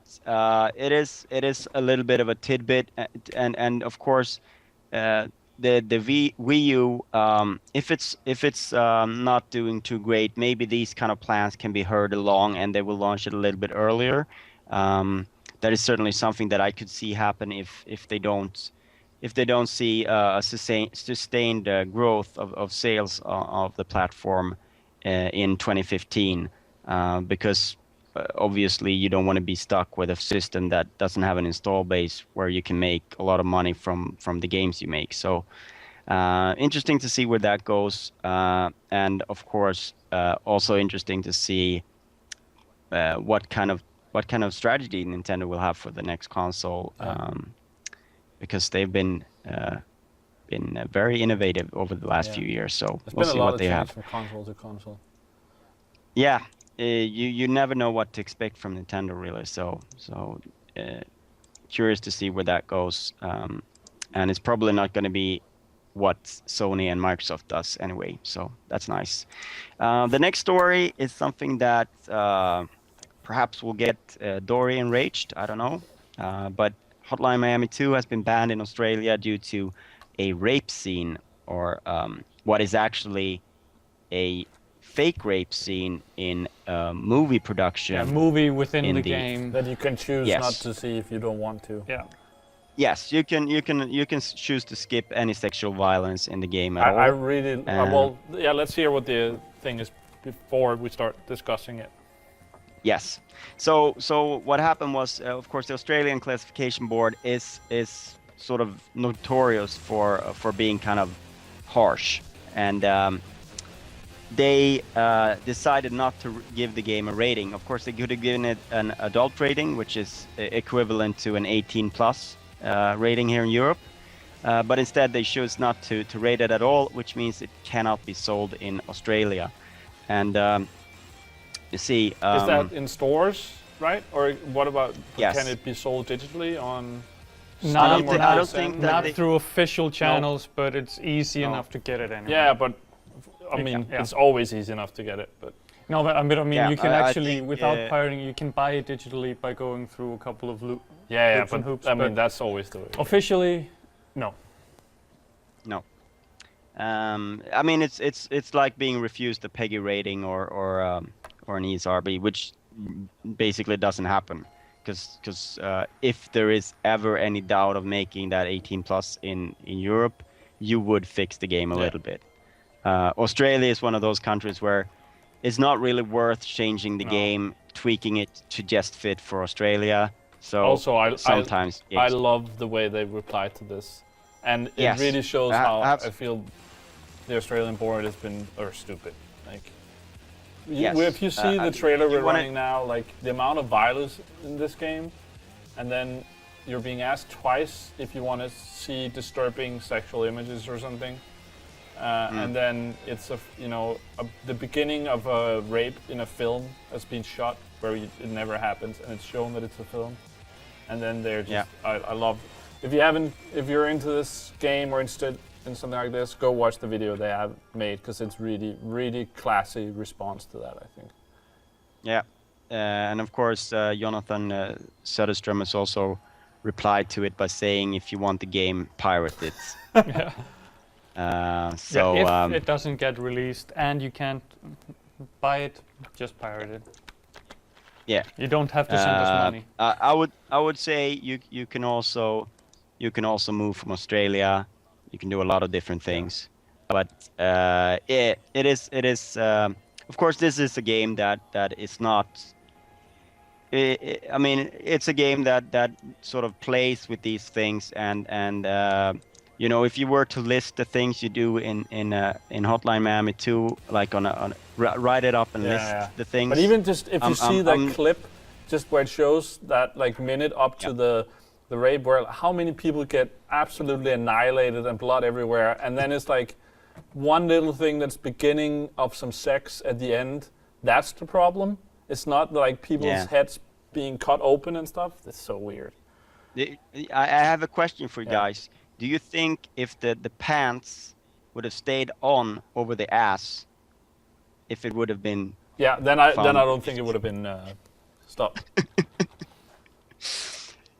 Speaker 2: it is a little bit of a tidbit, and of course, the Wii U, if it's not doing too great, maybe these kind of plans can be heard along, and they will launch it a little bit earlier. That is certainly something that I could see happen if they don't see a sustained growth of sales of the platform in 2015, because obviously you don't want to be stuck with a system that doesn't have an install base where you can make a lot of money from the games you make. So interesting to see where that goes, and of course also interesting to see what kind of strategy Nintendo will have for the next console, because they've been very innovative over the last few years. So
Speaker 1: There's
Speaker 2: we'll
Speaker 1: been
Speaker 2: see
Speaker 1: a lot
Speaker 2: what
Speaker 1: of
Speaker 2: they
Speaker 1: change
Speaker 2: have.
Speaker 1: from console to console.
Speaker 2: Yeah, you never know what to expect from Nintendo, really. So curious to see where that goes. And it's probably not going to be what Sony and Microsoft does anyway. So that's nice. The next story is something that perhaps will get Dory enraged. I don't know. But Hotline Miami 2 has been banned in Australia due to a rape scene, or what is actually a fake rape scene in movie production.
Speaker 3: Yeah, movie within
Speaker 2: In
Speaker 3: the
Speaker 2: the-
Speaker 3: game.
Speaker 1: That you can choose
Speaker 2: Yes.
Speaker 1: not to see if you don't want to.
Speaker 3: Yeah.
Speaker 2: Yes, you can choose to skip any sexual violence in the game at
Speaker 1: I
Speaker 2: all.
Speaker 1: really well, yeah. Let's hear what the thing is before we start discussing it.
Speaker 2: Yes. So what happened was, of course, the Australian Classification Board is sort of notorious for being kind of harsh, and they decided not to give the game a rating. Of course, they could have given it an adult rating, which is equivalent to an 18 plus rating here in Europe, but instead they chose not to rate it at all, which means it cannot be sold in Australia. And you see,
Speaker 1: Is that in stores, right? Or what about?
Speaker 2: Yes.
Speaker 1: Can it be sold digitally on
Speaker 3: Not,
Speaker 1: Steam or
Speaker 2: I don't
Speaker 1: PSN.
Speaker 2: think that
Speaker 3: not
Speaker 2: they-
Speaker 3: through official channels, but it's easy
Speaker 2: No.
Speaker 3: enough to get it anyway.
Speaker 1: Yeah, but I
Speaker 3: You
Speaker 1: mean,
Speaker 3: can- yeah.
Speaker 1: it's always easy enough to get it. But
Speaker 3: No, but I mean,
Speaker 2: Yeah,
Speaker 3: you can
Speaker 2: I
Speaker 3: actually,
Speaker 2: think,
Speaker 3: without pirating, you can buy it digitally by going through a couple of
Speaker 1: yeah,
Speaker 3: Hoops and
Speaker 1: but
Speaker 3: hoops,
Speaker 1: I mean,
Speaker 3: but-
Speaker 1: that's always the way.
Speaker 3: officially, no.
Speaker 2: No. I mean, it's like being refused a PEGI rating or an ESRB, which basically doesn't happen, because if there is ever any doubt of making that 18 plus in Europe, you would fix the game a
Speaker 1: Yeah.
Speaker 2: little bit. Australia is one of those countries where it's not really worth changing the
Speaker 1: No.
Speaker 2: game, tweaking it to just fit for Australia. So
Speaker 1: Also,
Speaker 2: sometimes
Speaker 1: I
Speaker 2: it's-
Speaker 1: love the way they replied to this, and it
Speaker 2: Yes.
Speaker 1: really shows
Speaker 2: I
Speaker 1: how
Speaker 2: have-
Speaker 1: I feel the Australian board has been stupid. Like,
Speaker 2: Yes.
Speaker 1: if you see the trailer
Speaker 2: you
Speaker 1: we're
Speaker 2: wanna-
Speaker 1: running now, like the amount of violence in this game, and then you're being asked twice if you want to see disturbing sexual images or something, and then it's the beginning of a rape in a film that's been shot where it never happens, and it's shown that it's a film, and then they're just I love. If you're into this game or interested in something like this, go watch the video they have made, because it's really, really classy response to that, I think.
Speaker 2: Yeah, and of course, Jonathan Söderström has also replied to it by saying, "If you want the game, pirate it."
Speaker 3: Yeah.
Speaker 2: So
Speaker 3: if it doesn't get released and you can't buy it, just pirate it.
Speaker 2: yeah,
Speaker 3: You don't have to send us money.
Speaker 2: I would say you can also move from Australia. You can do a lot of different things, but it is. Of course, this is a game that is not. I mean, it's a game that sort of plays with these things, and if you were to list the things you do in Hotline Miami 2, like write it up and list the things.
Speaker 1: But even just if you see that
Speaker 2: I'm-
Speaker 1: clip, just where it shows that like minute up to the rape, where how many people get absolutely annihilated and blood everywhere, and then it's like one little thing that's beginning of some sex at the end. That's the problem. It's not like people's heads being cut open and stuff. It's so weird.
Speaker 2: I have a question for you guys. Do you think if the pants would have stayed on over the ass, if it would have been?
Speaker 1: Yeah, then I
Speaker 2: Found-
Speaker 1: don't think it would have been stopped.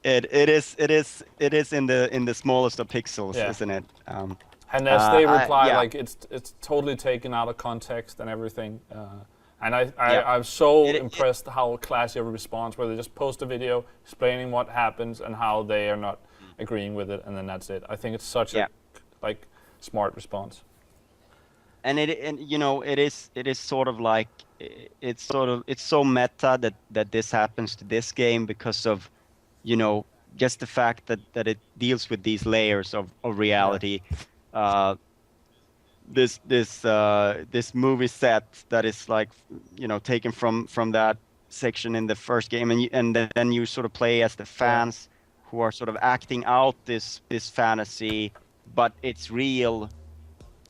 Speaker 2: It is in the smallest of pixels,
Speaker 1: Yeah.
Speaker 2: isn't it?
Speaker 1: And as they reply,
Speaker 2: yeah.
Speaker 1: like it's totally taken out of context and everything. And
Speaker 2: Yeah.
Speaker 1: I'm so
Speaker 2: It-
Speaker 1: impressed how classy of a response, where they just post a video explaining what happens and how they are not agreeing with it, and then that's it. I think it's such
Speaker 2: Yeah.
Speaker 1: a like smart response.
Speaker 2: And it is sort of like it's so meta that this happens to this game because of just the fact that it deals with these layers of reality. This movie set that is like taken from that section in the first game, and then you sort of play as the fans who are sort of acting out this fantasy, but it's real.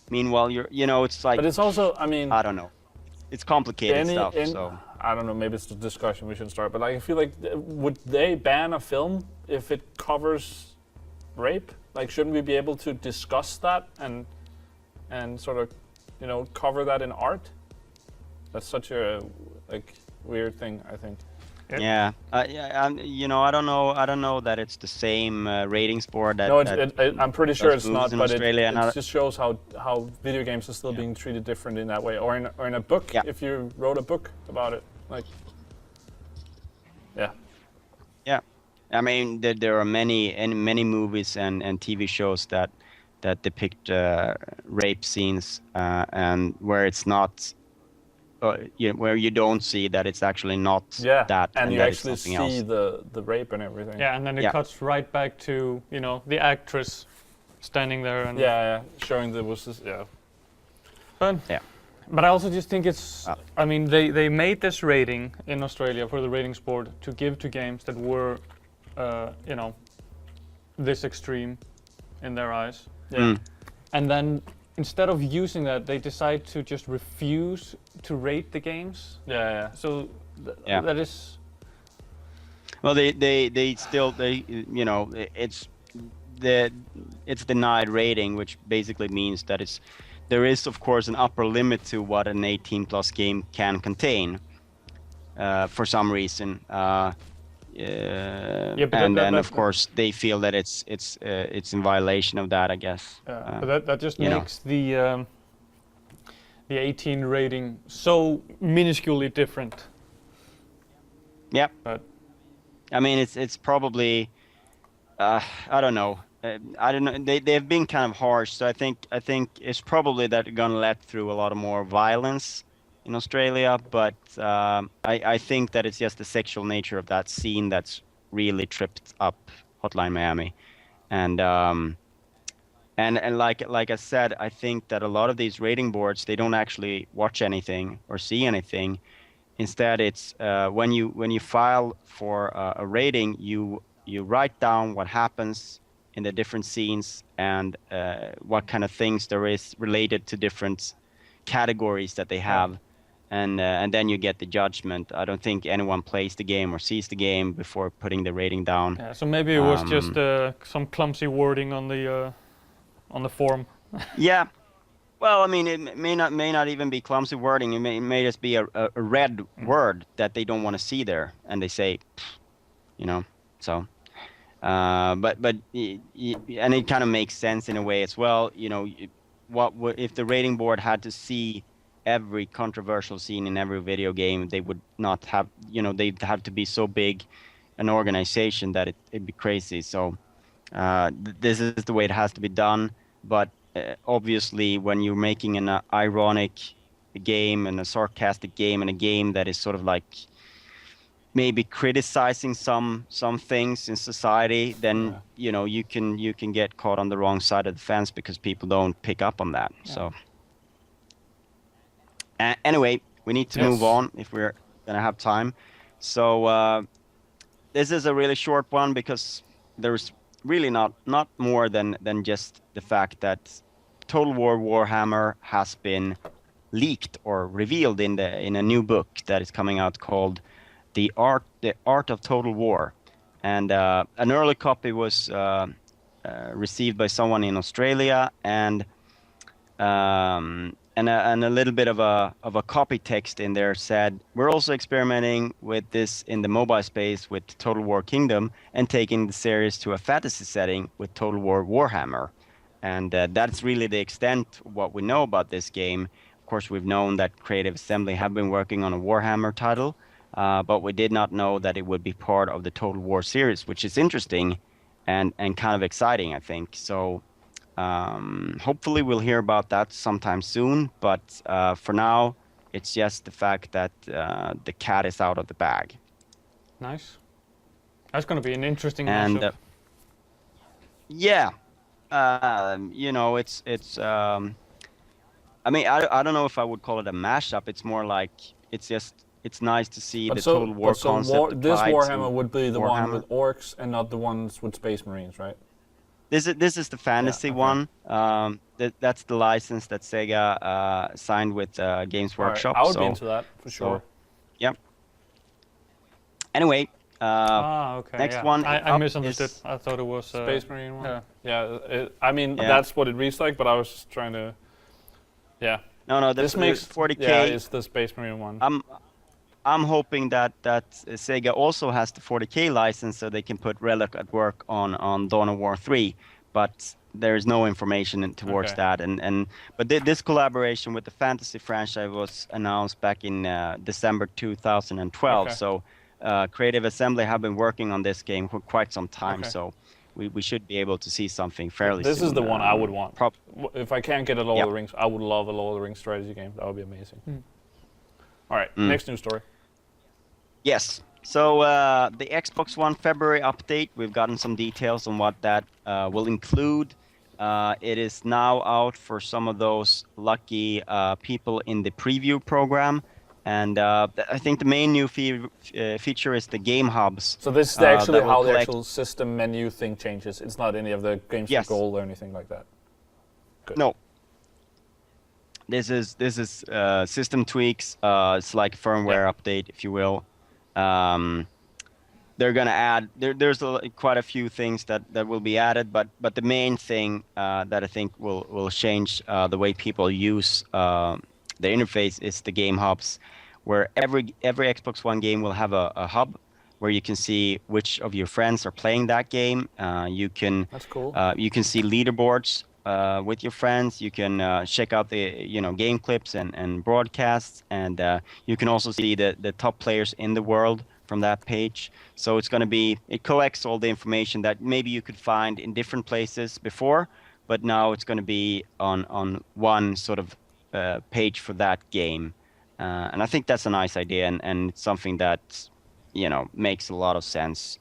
Speaker 2: Meanwhile, it's like,
Speaker 1: But it's also, I mean,
Speaker 2: I don't know, it's complicated stuff. So
Speaker 1: I don't know, maybe it's a discussion we should start, but like, I feel like, would they ban a film if it covers rape? Like, shouldn't we be able to discuss that and sort of, cover that in art? That's such a weird thing, I think.
Speaker 2: yeah, I don't know that it's the same ratings board that.
Speaker 1: No,
Speaker 2: that
Speaker 1: I'm pretty sure
Speaker 2: does
Speaker 1: it's
Speaker 2: movies
Speaker 1: not,
Speaker 2: in
Speaker 1: but
Speaker 2: Australia and
Speaker 1: it
Speaker 2: other-
Speaker 1: just shows how video games are still being treated different in that way, or in a book.
Speaker 2: Yeah.
Speaker 1: If you wrote a book about it, like, yeah.
Speaker 2: Yeah, I mean there are many movies and TV shows that depict rape scenes and where it's not. Where you don't see that it's actually not that,
Speaker 1: and you
Speaker 2: that it's
Speaker 1: actually
Speaker 2: something
Speaker 1: see
Speaker 2: else.
Speaker 1: the rape and everything.
Speaker 3: Yeah, and then it
Speaker 2: Yeah.
Speaker 3: cuts right back to the actress standing there and
Speaker 1: Yeah, showing the was
Speaker 3: But,
Speaker 2: Yeah.
Speaker 3: but I also just think it's. I mean, they made this rating in Australia for the ratings board to give to games that were, this extreme in their eyes.
Speaker 1: Yeah.
Speaker 3: And then instead of using that, they decide to just refuse to rate the games.
Speaker 1: Yeah.
Speaker 3: So
Speaker 2: Yeah.
Speaker 3: that is.
Speaker 2: Well, they still it's it's denied rating, which basically means that there is of course an upper limit to what an 18 plus game can contain for some reason.
Speaker 3: Yeah, but
Speaker 2: and of course they feel that it's in violation of that, I guess.
Speaker 3: but that just
Speaker 2: you know.
Speaker 3: makes the 18 rating so minusculely different.
Speaker 2: Yeah.
Speaker 3: But
Speaker 2: I mean, it's probably, I don't know. I don't know. They've been kind of harsh, so I think it's probably that they're gonna let through a lot of more violence in Australia. But I think that it's just the sexual nature of that scene that's really tripped up Hotline Miami, and like I said, I think that a lot of these rating boards, they don't actually watch anything or see anything. Instead, it's when you file for a rating, you write down what happens in the different scenes and what kind of things there is related to different categories that they have, and then you get the judgment. I don't think anyone plays the game or sees the game before putting the rating down.
Speaker 3: yeah, so maybe it was just some clumsy wording on the form.
Speaker 2: Yeah. Well, I mean, it may not even be clumsy wording. It may just be a red word that they don't want to see there, and they say, you know. So, but and it kind of makes sense in a way as well. You know, if the rating board had to see every controversial scene in every video game, they would not have. You know, they'd have to be so big an organization that it'd be crazy. So, this is the way it has to be done, but. Obviously, when you're making an ironic game and a sarcastic game and a game that is sort of like maybe criticizing some things in society, then you know you can get caught on the wrong side of the fence because people don't pick up on that. Yeah. So anyway, we need to move on if we're gonna have time. So this is a really short one because there's really not more than just the fact that Total War Warhammer has been leaked or revealed in a new book that is coming out called The Art of Total War, and an early copy was received by someone in Australia, and a little bit of a copy text in there said, we're also experimenting with this in the mobile space with Total War Kingdom and taking the series to a fantasy setting with Total War Warhammer. And that's really the extent of what we know about this game. Of course, we've known that Creative Assembly have been working on a Warhammer title, but we did not know that it would be part of the Total War series, which is interesting and kind of exciting, I think. So hopefully we'll hear about that sometime soon, but for now, it's just the fact that the cat is out of the bag.
Speaker 3: Nice. That's going to be an interesting matchup.
Speaker 2: Yeah. You know, it's I mean, I don't know if I would call it a mashup. It's more like it's nice to see the Total War concept.
Speaker 1: This Warhammer would be the one with orcs and not the ones with Space Marines, right?
Speaker 2: This is the fantasy one. That's the license that Sega signed with Games Workshop.
Speaker 1: Right. I would be into that for sure.
Speaker 2: Yeah. Anyway.
Speaker 3: Okay.
Speaker 2: Next one.
Speaker 3: I misunderstood. I thought it was
Speaker 1: Space Marine one.
Speaker 3: Yeah.
Speaker 1: I mean, that's what it reads like, but I was just trying to. Yeah.
Speaker 2: No. This makes 40K.
Speaker 1: Yeah, it's the Space Marine one.
Speaker 2: I'm hoping that Sega also has the 40K license so they can put Relic at work on Dawn of War 3, but there is no information towards that. But this collaboration with the fantasy franchise was announced back in December 2012. Okay. So Creative Assembly have been working on this game for quite some time. Okay. So we should be able to see something fairly soon.
Speaker 1: This is the one I would want. If I can't get a Lord of the Rings, I would love a Lord of the Rings strategy game. That would be amazing. All right, next news story.
Speaker 2: Yes. So the Xbox One February update, we've gotten some details on what that will include. It is now out for some of those lucky people in the preview program. And I think the main new feature is the game hubs.
Speaker 1: So this is actually how the actual system menu thing changes. It's not any of the games for gold or anything like that. Good.
Speaker 2: No. This is system tweaks. It's like a firmware update, if you will. they're gonna add there's quite a few things that will be added, but the main thing that I think will change the way people use the interface is the game hubs, where every Xbox One game will have a hub where you can see which of your friends are playing that game.
Speaker 1: That's cool.
Speaker 2: You can see leaderboards with your friends. You can check out the game clips and broadcasts, and you can also see the top players in the world from that page. So it collects all the information that maybe you could find in different places before, but now it's going to be on one sort of page for that game. And I think that's a nice idea, and it's something that makes a lot of sense.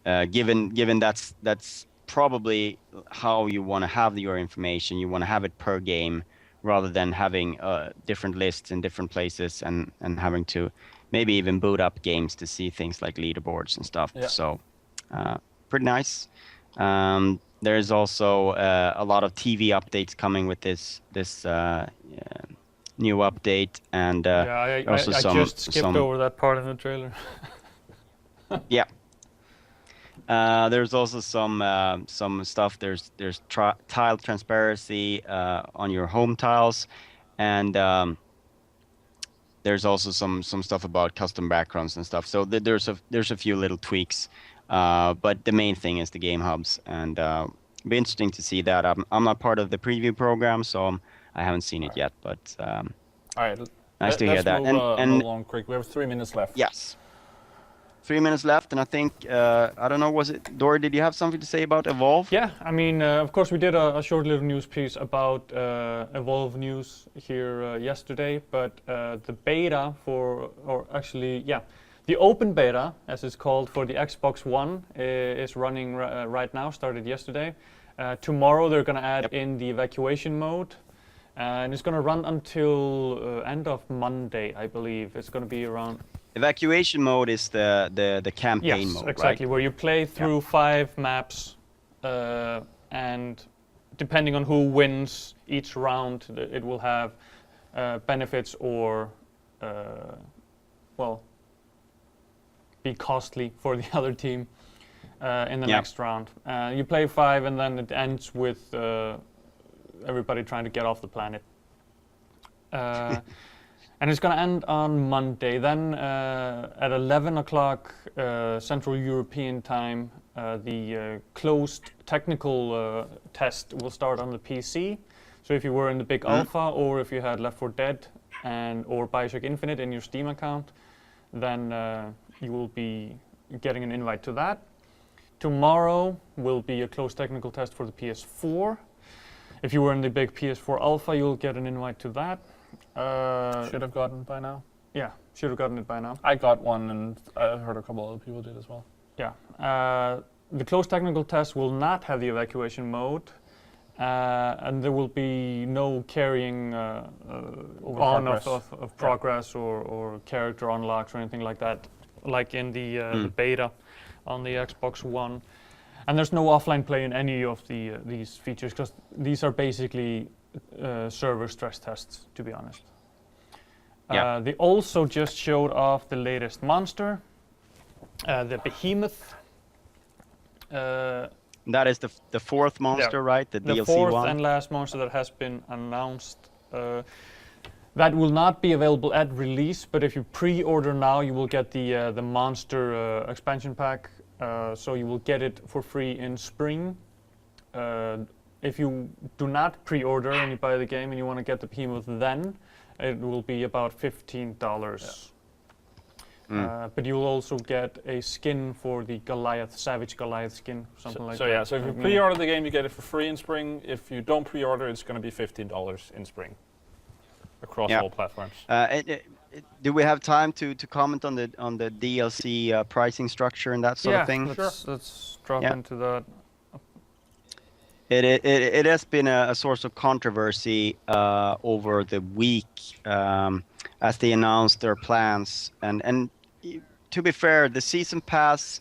Speaker 2: Given that's probably how you want to have your information. You want to have it per game rather than having different lists in different places and having to maybe even boot up games to see things like leaderboards and stuff.
Speaker 1: Yeah.
Speaker 2: So pretty nice. There's also a lot of TV updates coming with this new update, and
Speaker 3: I
Speaker 2: also
Speaker 3: just skipped over that part in the trailer.
Speaker 2: Yeah. There's also some stuff. There's tile transparency on your home tiles, and there's also some stuff about custom backgrounds and stuff. So there's a few little tweaks, but the main thing is the game hubs, and it'll be interesting to see that. I'm not part of the preview program, so I haven't seen it yet. But
Speaker 1: All right.
Speaker 2: nice to hear
Speaker 1: Let's
Speaker 2: that.
Speaker 1: move,
Speaker 2: And
Speaker 1: move along quick. We have 3 minutes left.
Speaker 2: yes. 3 minutes left, and I think I don't know. Was it Dory? Did you have something to say about Evolve?
Speaker 3: Yeah, I mean, of course, we did a short little news piece about Evolve news here yesterday, but the beta the open beta, as it's called, for the Xbox One is running right now. Started yesterday. Tomorrow they're going to add in the evacuation mode, and it's going to run until end of Monday, I believe. It's going to be around.
Speaker 2: Evacuation mode is the campaign
Speaker 3: Yes,
Speaker 2: mode,
Speaker 3: exactly,
Speaker 2: right?
Speaker 3: where you play through 5 maps, and depending on who wins each round, it will have benefits or, be costly for the other team in the next round. You play 5, and then it ends with everybody trying to get off the planet. And it's going to end on Monday. Then at 11 o'clock Central European time, the closed technical test will start on the PC. So if you were in the big alpha, or if you had Left 4 Dead or Bioshock Infinite in your Steam account, then you will be getting an invite to that. Tomorrow will be a closed technical test for the PS4. If you were in the big PS4 alpha, you'll get an invite to that.
Speaker 1: Should have gotten by now.
Speaker 3: Yeah, should have gotten it by now.
Speaker 1: I got one, and I heard a couple other people did as well.
Speaker 3: Yeah. The closed technical test will not have the evacuation mode, and there will be no carrying on of progress or character unlocks or anything like that, like in the beta on the Xbox One. And there's no offline play in any of these features, because these are basically server stress tests, to be honest.
Speaker 2: Yeah.
Speaker 3: They also just showed off the latest monster, the Behemoth.
Speaker 2: That is the fourth monster, right? The DLC
Speaker 3: fourth
Speaker 2: one.
Speaker 3: and last monster that has been announced. That will not be available at release, but if you pre-order now, you will get the monster expansion pack. So you will get it for free in spring. If you do not pre-order and you buy the game and you want to get the Behemoth, then it will be about $15. Yeah. But you will also get a skin for the Savage Goliath skin, something like that.
Speaker 1: So yeah, so if you pre-order the game, you get it for free in spring. If you don't pre-order, it's going to be $15 in spring across all platforms.
Speaker 2: Do we have time to comment on the DLC pricing structure and that sort of thing?
Speaker 3: Let's drop into that.
Speaker 2: It has been a source of controversy over the week as they announced their plans. And to be fair, the season pass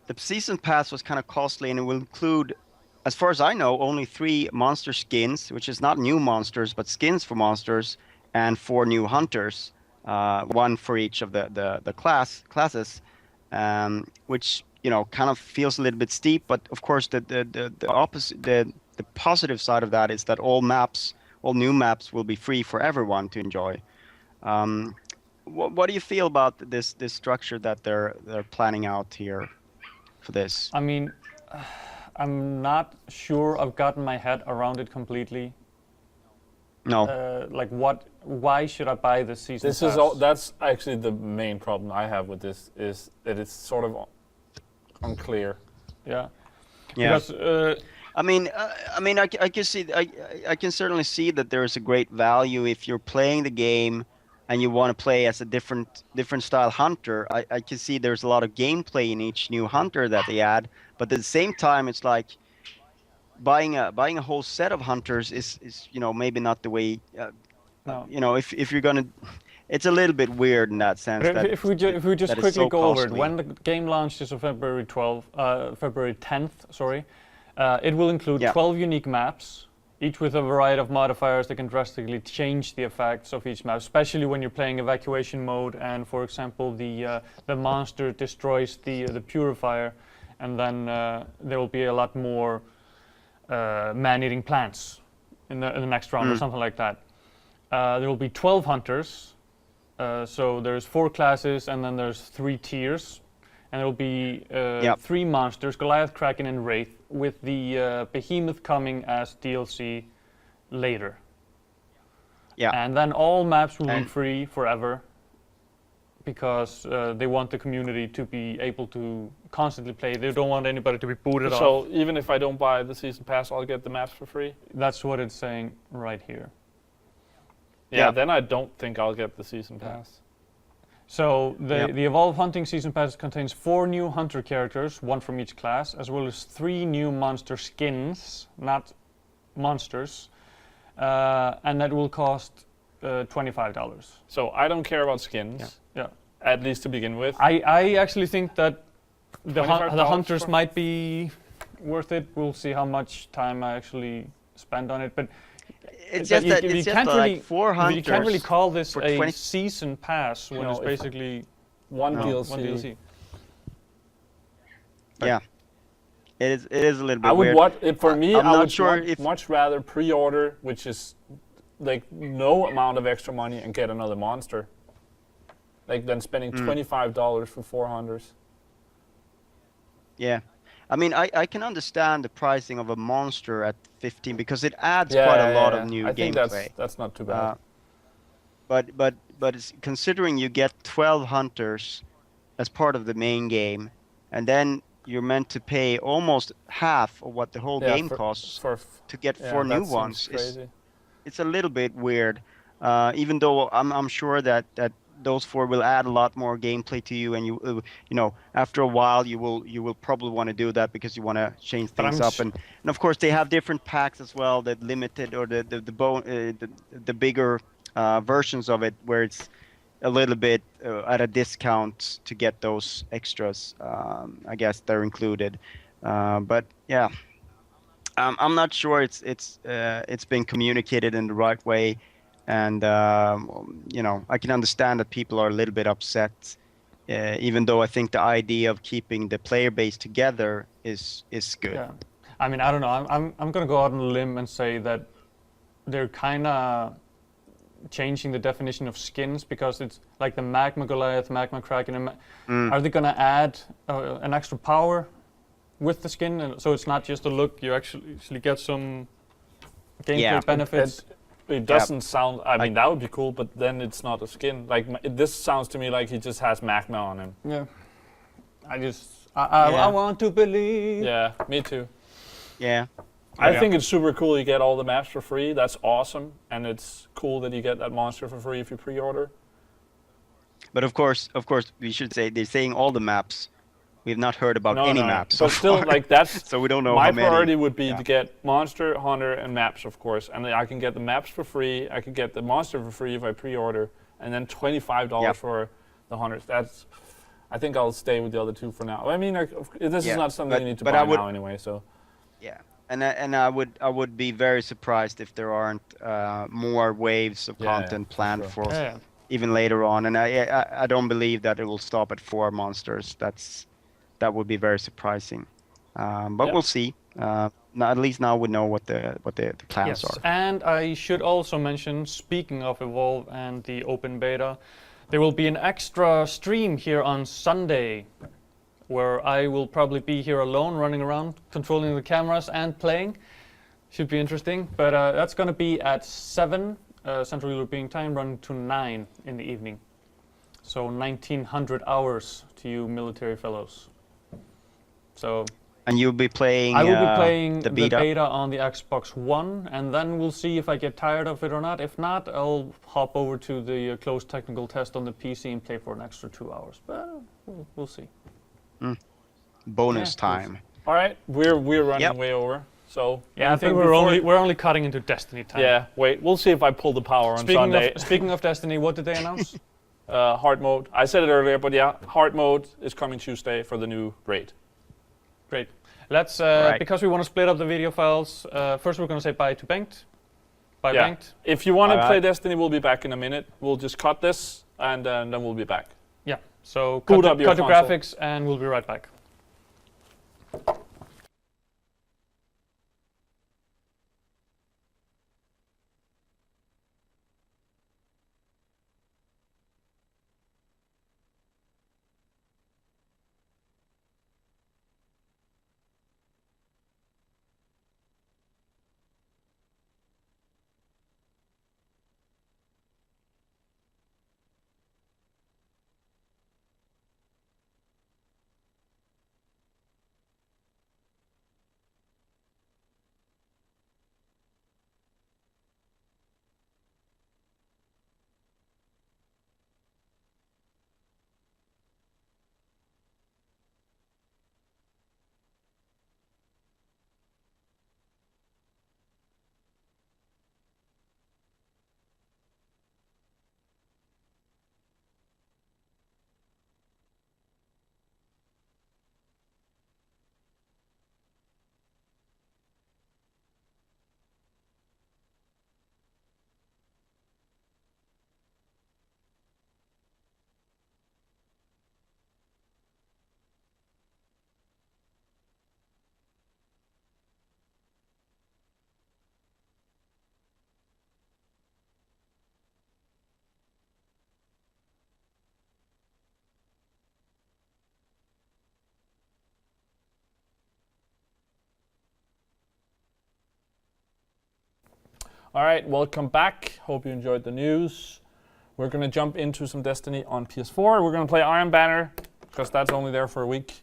Speaker 2: was kind of costly, and it will include, as far as I know, only 3 monster skins, which is not new monsters, but skins for monsters, and 4 new hunters. one for each of the classes, which kind of feels a little bit steep. But of course, the opposite, the positive side of that is that all new maps will be free for everyone to enjoy. What do you feel about this structure that they're planning out here for this?
Speaker 3: I mean, I'm not sure I've gotten my head around it completely.
Speaker 2: No.
Speaker 3: Like why should I buy this season
Speaker 1: This
Speaker 3: pass?
Speaker 1: is all. That's actually the main problem I have with this, is that it's sort of unclear.
Speaker 3: Yeah.
Speaker 2: Yeah.
Speaker 3: Because
Speaker 2: I can see. I can certainly see that there is a great value if you're playing the game, and you want to play as a different style hunter. I can see there's a lot of gameplay in each new hunter that they add, but at the same time, it's like buying a whole set of hunters is maybe not the way.
Speaker 3: No.
Speaker 2: If you're gonna, it's a little bit weird in that sense.
Speaker 3: But if we just
Speaker 2: that is
Speaker 3: quickly
Speaker 2: so
Speaker 3: go over it,
Speaker 2: costly.
Speaker 3: when the game launches on February 10th, sorry, it will include
Speaker 2: Yeah.
Speaker 3: 12 unique maps, each with a variety of modifiers that can drastically change the effects of each map, especially when you're playing evacuation mode and, for example, the monster destroys the purifier, and then there will be a lot more man-eating plants in the next round or something like that. There will be 12 hunters, so there's 4 classes and then there's 3 tiers, and there will be 3 monsters, Goliath, Kraken, and Wraith, with the Behemoth coming as DLC later.
Speaker 2: Yeah.
Speaker 3: And then all maps will be free forever, because they want the community to be able to constantly play. They don't want anybody to be booted off.
Speaker 1: So even if I don't buy the season pass, I'll get the maps for free?
Speaker 3: That's what it's saying right here.
Speaker 1: Yeah, then I don't think I'll get the season pass.
Speaker 3: So the Evolve Hunting Season Pass contains 4 new hunter characters, 1 from each class, as well as 3 new monster skins, not monsters, and that will cost $25.
Speaker 1: So I don't care about skins,
Speaker 3: Yeah.
Speaker 1: at least to begin with.
Speaker 3: I actually think that the
Speaker 1: $25
Speaker 3: hunters
Speaker 1: for-
Speaker 3: might be worth it. We'll see how much time I actually spend on it, but
Speaker 2: It's just that it's just like 4 hunters.
Speaker 3: you can't really call this
Speaker 2: for
Speaker 3: a
Speaker 2: 20
Speaker 3: season pass when
Speaker 1: No,
Speaker 3: it's
Speaker 1: if-
Speaker 3: basically
Speaker 1: One DLC.
Speaker 3: one DLC.
Speaker 2: Yeah. It is a little bit
Speaker 1: I would
Speaker 2: weird.
Speaker 1: for me,
Speaker 2: I'm
Speaker 1: I
Speaker 2: not
Speaker 1: would
Speaker 2: sure if-
Speaker 1: much rather pre-order, which is like no amount of extra money, and get another monster. Like than spending $25 for 4 hunters.
Speaker 2: Yeah. I mean, I can understand the pricing of a monster at 15 because it adds quite a lot of new
Speaker 1: I think
Speaker 2: gameplay.
Speaker 1: that's not too bad.
Speaker 2: But it's, considering you get 12 hunters as part of the main game, and then you're meant to pay almost half of what the whole game costs to get 4 new
Speaker 1: that seems
Speaker 2: ones.
Speaker 1: Crazy.
Speaker 2: It's a little bit weird. Even though I'm sure that those 4 will add a lot more gameplay to you, and you after a while you will probably want to do that because you want to change things up, and of course they have different packs as well, the limited or the bigger versions of it where it's a little bit at a discount to get those extras. I guess they're included, but yeah, I'm not sure it's been communicated in the right way. And I can understand that people are a little bit upset, even though I think the idea of keeping the player base together is good.
Speaker 3: Yeah, I mean, I don't know. I'm gonna go out on a limb and say that they're kind of changing the definition of skins, because it's like the Magma Goliath, Magma Kraken. And are they gonna add an extra power with the skin, and so it's not just a look? You actually get some gameplay benefits.
Speaker 1: It doesn't sound. I mean, that would be cool, but then it's not a skin. Like this sounds to me like he just has magma on him.
Speaker 3: Yeah. I want to believe.
Speaker 1: Yeah, me too.
Speaker 2: Yeah.
Speaker 1: I think it's super cool. You get all the maps for free. That's awesome, and it's cool that you get that monster for free if you pre-order.
Speaker 2: But of course, we should say they're saying all the maps. We've not heard about any maps.
Speaker 1: But
Speaker 2: so
Speaker 1: still,
Speaker 2: far.
Speaker 1: like that's
Speaker 2: so we don't know
Speaker 1: my
Speaker 2: how many.
Speaker 1: priority would be to get monster, hunter, and maps, of course. And I can get the maps for free. I could get the monster for free if I pre-order, and then $25 for the hunters. I think I'll stay with the other 2 for now. I mean, this is not something you need to buy now anyway. So.
Speaker 2: Yeah, and I would be very surprised if there aren't more waves of content planned even later on. And I don't believe that it will stop at 4 monsters. That would be very surprising. But
Speaker 1: Yep.
Speaker 2: we'll see. At least now we know what the plans
Speaker 3: Yes,
Speaker 2: are.
Speaker 3: and I should also mention, speaking of Evolve and the open beta, there will be an extra stream here on Sunday where I will probably be here alone running around, controlling the cameras and playing. Should be interesting, but that's going to be at 7 Central European Time, running to 9 in the evening. So 1900 hours to you military fellows. So
Speaker 2: And you'll be playing.
Speaker 3: I will be playing
Speaker 2: the
Speaker 3: the
Speaker 2: beta.
Speaker 3: beta on the Xbox One, and then we'll see if I get tired of it or not. If not, I'll hop over to the closed technical test on the PC and play for an extra 2 hours. But we'll see.
Speaker 2: Bonus
Speaker 3: Yeah.
Speaker 2: time.
Speaker 1: All right, we're running
Speaker 2: Yep.
Speaker 1: way over. So
Speaker 3: Yeah, I think
Speaker 1: before-
Speaker 3: we're only cutting into Destiny time.
Speaker 1: Yeah, wait. We'll see if I pull the power on
Speaker 3: Speaking
Speaker 1: Sunday.
Speaker 3: speaking of Destiny, what did they announce?
Speaker 1: Hard mode. I said it earlier, but yeah, hard mode is coming Tuesday for the new raid.
Speaker 3: Great. Let's
Speaker 2: Right.
Speaker 3: because we want to split up the video files. First, we're going to say bye to Bengt. Bye,
Speaker 1: Yeah.
Speaker 3: Bengt.
Speaker 1: If you want to
Speaker 2: Alright.
Speaker 1: play Destiny, we'll be back in a minute. We'll just cut this and then we'll be back.
Speaker 3: Yeah. So
Speaker 1: Boot
Speaker 3: cut
Speaker 1: up
Speaker 3: the
Speaker 1: your console.
Speaker 3: graphics, and we'll be right back.
Speaker 1: All right, welcome back. Hope you enjoyed the news. We're going to jump into some Destiny on PS4. We're going to play Iron Banner because that's only there for a week.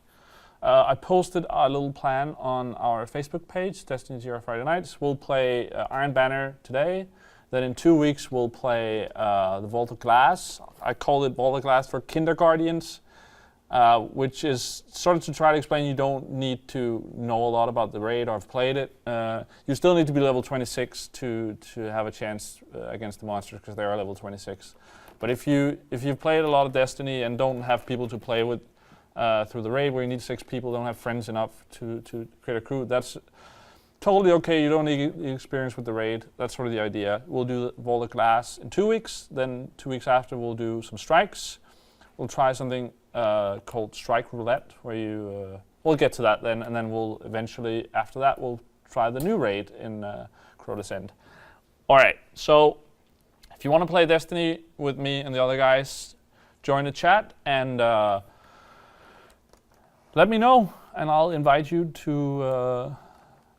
Speaker 1: I posted a little plan on our Facebook page, Destiny 0 Friday Nights. We'll play Iron Banner today. Then in 2 weeks, we'll play the Vault of Glass. I call it Vault of Glass for Kinderguardians, which is sort of to try to explain you don't need to know a lot about the raid or have played it. You still need to be level 26 to have a chance against the monsters because they are level 26. But if you've played a lot of Destiny and don't have people to play with through the raid where you need 6 people, don't have friends enough to create a crew, that's totally okay. You don't need the experience with the raid. That's sort of the idea. We'll do the Vault of Glass in 2 weeks. Then 2 weeks after, we'll do some strikes. We'll try something called Strike Roulette, where you... we'll get to that then, and then we'll eventually, after that, we'll try the new raid in Crota's End. All right, so if you want to play Destiny with me and the other guys, join the chat and let me know, and I'll invite you to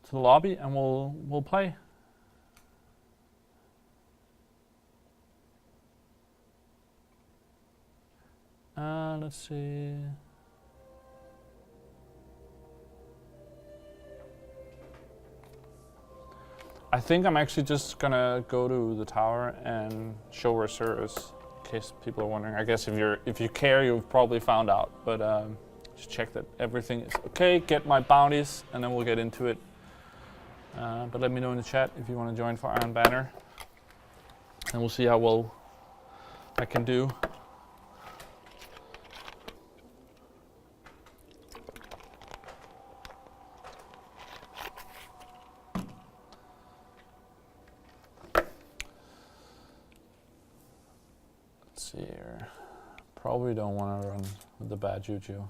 Speaker 1: the lobby, and we'll play. Let's see. I think I'm actually just gonna go to the tower and show where Sir is, in case people are wondering. I guess if you care, you've probably found out, but just check that everything is okay. Get my bounties, and then we'll get into it. But let me know in the chat if you want to join for Iron Banner, and we'll see how well I can do. Let's Let's see here. Probably don't want to run with the bad juju.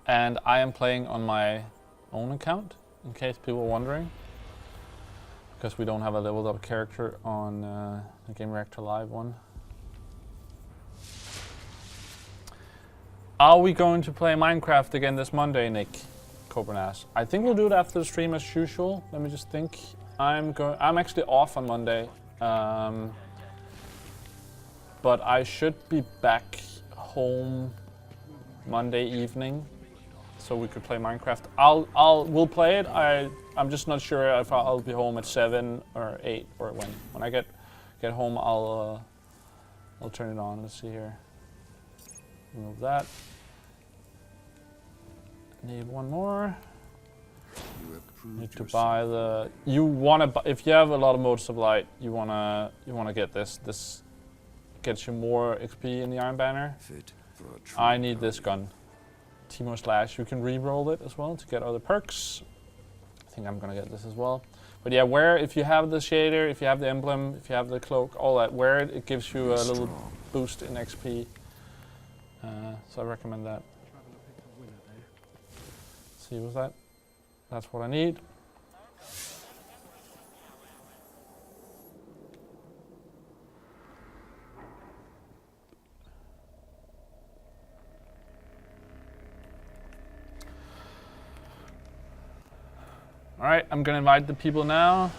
Speaker 1: And I am playing on my own account, in case people are wondering, because we don't have a leveled up character on the Game Reactor Live one. Are we going to play Minecraft again this Monday, Nick Copernas? I think we'll do it after the stream as usual. Let me just think. I'm actually off on Monday, but I should be back home Monday evening, so we could play Minecraft. We'll play it. I'm just not sure if I'll be home at 7 or 8 or when. When I get home, I'll turn it on. Let's see here. Remove that. Need one more. Need to buy the. You wanna buy, if you have a lot of Motes of Light, you wanna get this. This gets you more XP in the Iron Banner. I need this gun. Teemo Slash. You can re-roll it as well to get other perks. I think I'm gonna get this as well. But yeah, if you have the shader, if you have the emblem, if you have the cloak, all that, wear it. It gives you a little boost in XP. So I recommend that. See, was that? That's what I need. All right, I'm gonna invite the people now.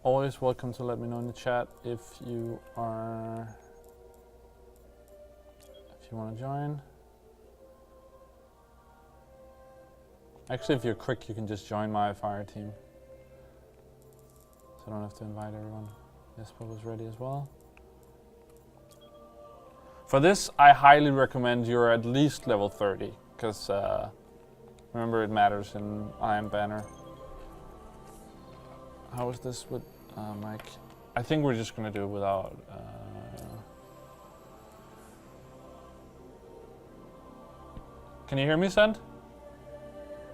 Speaker 1: Always welcome to let me know in the chat if you want to join. Actually, if you're quick, you can just join my fire team. So I don't have to invite everyone. Jesper was ready as well. For this, I highly recommend you're at least level 30, because remember it matters in Iron Banner. How is this with Mike? I think we're just gonna do it without. Can you hear me, Sand?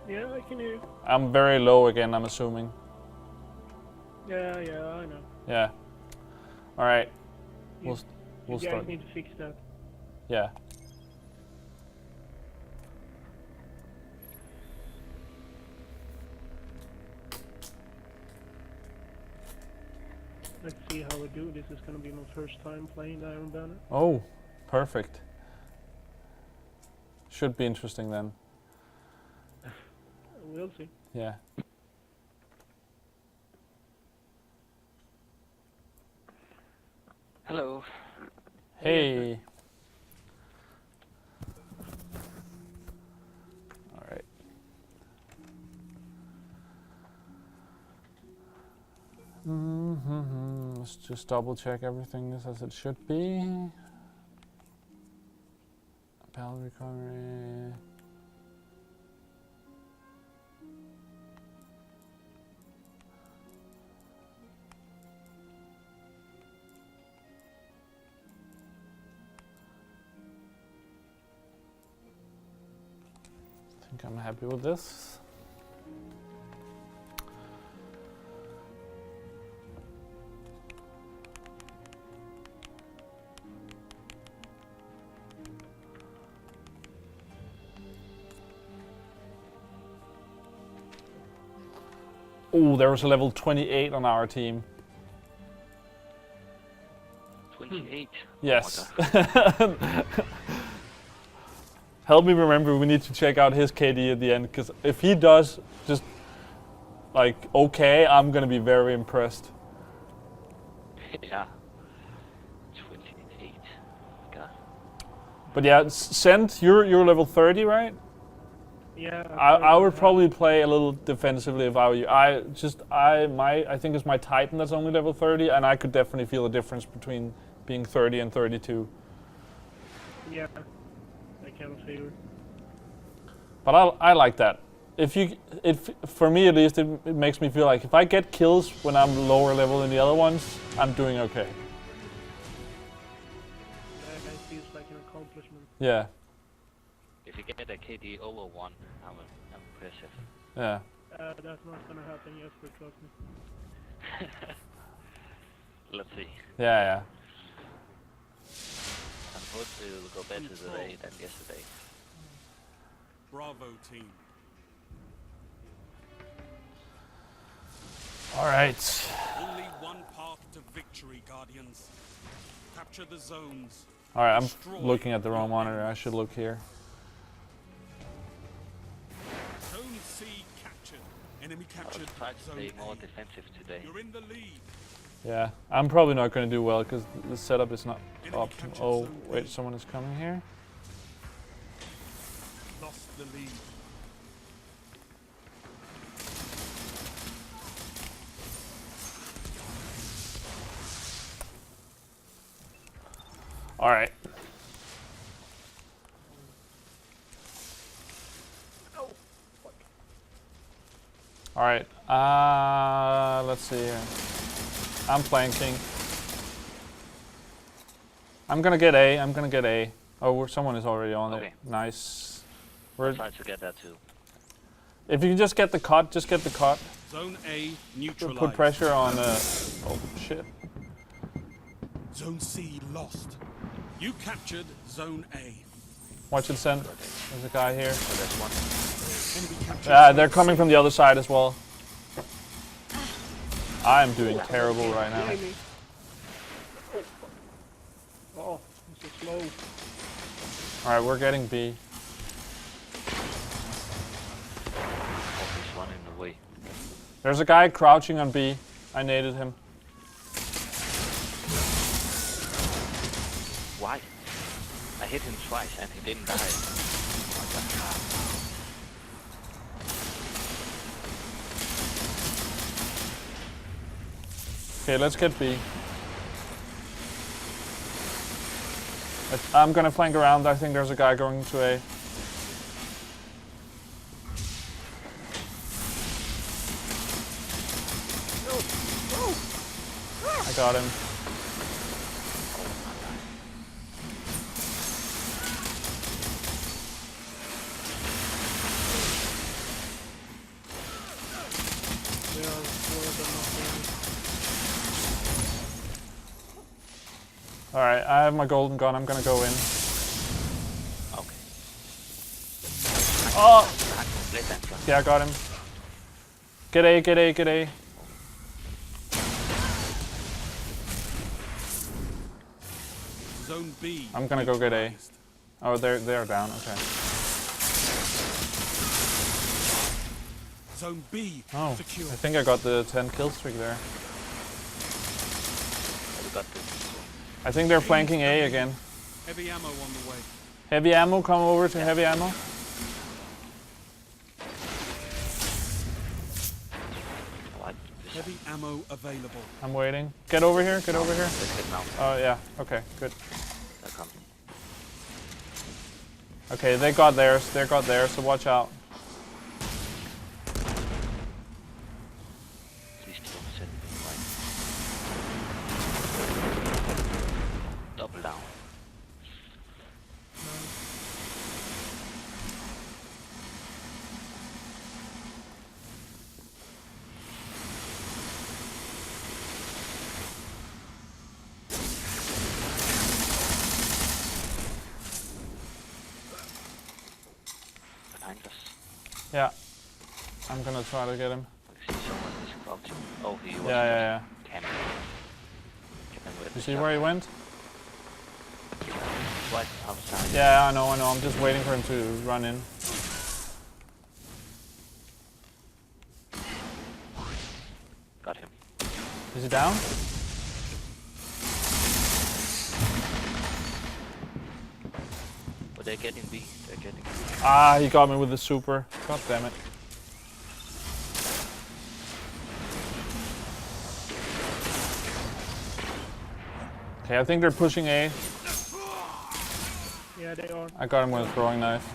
Speaker 4: Yeah, I can hear you.
Speaker 1: I'm very low again, I'm assuming.
Speaker 4: Yeah, I know.
Speaker 1: Yeah. All right.
Speaker 4: You
Speaker 1: We'll
Speaker 4: guys
Speaker 1: start.
Speaker 4: need to fix that.
Speaker 1: Yeah.
Speaker 4: Let's see how we do. This is gonna be my first time playing the Iron Banner.
Speaker 1: Oh, perfect. Should be interesting then.
Speaker 4: We'll see.
Speaker 1: Yeah.
Speaker 5: Hello.
Speaker 1: Hey. All right. Let's just double check everything is as it should be. Pal recovery. I think I'm happy with this. Oh, there was a level 28 on our team.
Speaker 5: 28.
Speaker 1: Yes. Help me remember, we need to check out his KD at the end, because if he does just like okay, I'm gonna be very impressed.
Speaker 5: Yeah. 28. God.
Speaker 1: But yeah, Send, you're level 30, right?
Speaker 4: Yeah.
Speaker 1: I would probably play a little defensively if I were you. I think it's my Titan that's only level 30, and I could definitely feel a difference between being 30 and 32.
Speaker 4: Yeah. I can feel it.
Speaker 1: But I like that. for me at least, it makes me feel like if I get kills when I'm lower level than the other ones, I'm doing okay.
Speaker 4: That feels like an accomplishment.
Speaker 1: Yeah,
Speaker 5: If you get a KD over 1, I'm impressive.
Speaker 1: yeah.
Speaker 4: That's not gonna happen, Jesper, trust me.
Speaker 5: Let's see.
Speaker 1: Yeah.
Speaker 5: I'm hoping it will go better today than yesterday.
Speaker 6: Bravo team.
Speaker 1: All right.
Speaker 6: Only one path to victory, Guardians. Capture the zones.
Speaker 1: All right, I'm looking at the wrong monitor. I should look here.
Speaker 6: Zone C captured. Enemy
Speaker 5: I will
Speaker 6: captured
Speaker 5: try to
Speaker 6: zone
Speaker 5: stay more
Speaker 6: A.
Speaker 5: defensive today.
Speaker 6: You're in the lead.
Speaker 1: Yeah, I'm probably not going to do well because the setup is not
Speaker 6: Enemy
Speaker 1: optimal.
Speaker 6: captured
Speaker 1: Oh,
Speaker 6: zone
Speaker 1: wait,
Speaker 6: B.
Speaker 1: someone is coming here.
Speaker 6: Lost the lead.
Speaker 1: All right. All right. Let's see here. I'm flanking. I'm gonna get A. I'm gonna get A. Oh, someone is already on it.
Speaker 5: Okay.
Speaker 1: Nice.
Speaker 5: I'll
Speaker 1: We're,
Speaker 5: try to get that too.
Speaker 1: if you can just get the cut, just get the cut.
Speaker 6: Zone A neutralized.
Speaker 1: Put pressure on. Oh shit.
Speaker 6: Zone C lost. You captured Zone A.
Speaker 1: Watch it, Sen. There's a guy here.
Speaker 5: So there's one.
Speaker 6: Enemy captured
Speaker 1: Yeah,
Speaker 6: zone
Speaker 1: they're
Speaker 6: C.
Speaker 1: coming from the other side as well. I'm doing terrible right now.
Speaker 4: Behind me. Oh, this is slow.
Speaker 1: All right, we're getting B.
Speaker 5: Oh, there's one in the way.
Speaker 1: There's a guy crouching on B. I naded him.
Speaker 5: Why? I hit him twice and he didn't die.
Speaker 1: Okay, let's get B. I'm gonna flank around. I think there's a guy going to A. I got him.
Speaker 4: They are more than nothing.
Speaker 1: All right, I have my golden gun. I'm gonna go in.
Speaker 5: Okay.
Speaker 1: Oh,
Speaker 5: Let that run.
Speaker 1: yeah, I got him. Get A, get A, get A.
Speaker 6: Zone B.
Speaker 1: I'm gonna go get A.
Speaker 6: neutralized.
Speaker 1: Oh, they're down. Okay.
Speaker 6: Zone B
Speaker 1: Oh,
Speaker 6: secure.
Speaker 1: I think I got the 10 kill streak there.
Speaker 5: We got this.
Speaker 1: I think they're flanking A again.
Speaker 6: Heavy ammo on the way.
Speaker 1: Heavy ammo, come over to heavy ammo.
Speaker 5: What?
Speaker 6: Heavy ammo available.
Speaker 1: I'm waiting. Get over here, get over here.
Speaker 5: Let's get now.
Speaker 1: Oh, yeah. Okay, good.
Speaker 5: They're coming.
Speaker 1: Okay, they got theirs, so watch out.
Speaker 5: Please don't send me right. Double down. Behind us.
Speaker 1: Yeah. I'm gonna try to get him.
Speaker 5: I see someone is crouching. Oh, he was
Speaker 1: Yeah.
Speaker 5: camping. Camping with
Speaker 1: You
Speaker 5: the
Speaker 1: see
Speaker 5: shot.
Speaker 1: where he went?
Speaker 5: Right outside.
Speaker 1: Yeah, I know. I'm just waiting for him to run in.
Speaker 5: Got him.
Speaker 1: Is he down?
Speaker 5: But they're getting B. They're getting B.
Speaker 1: Ah, he got me with the super. God damn it. Okay, I think they're pushing A.
Speaker 4: Yeah, they are.
Speaker 1: I got him with a throwing knife.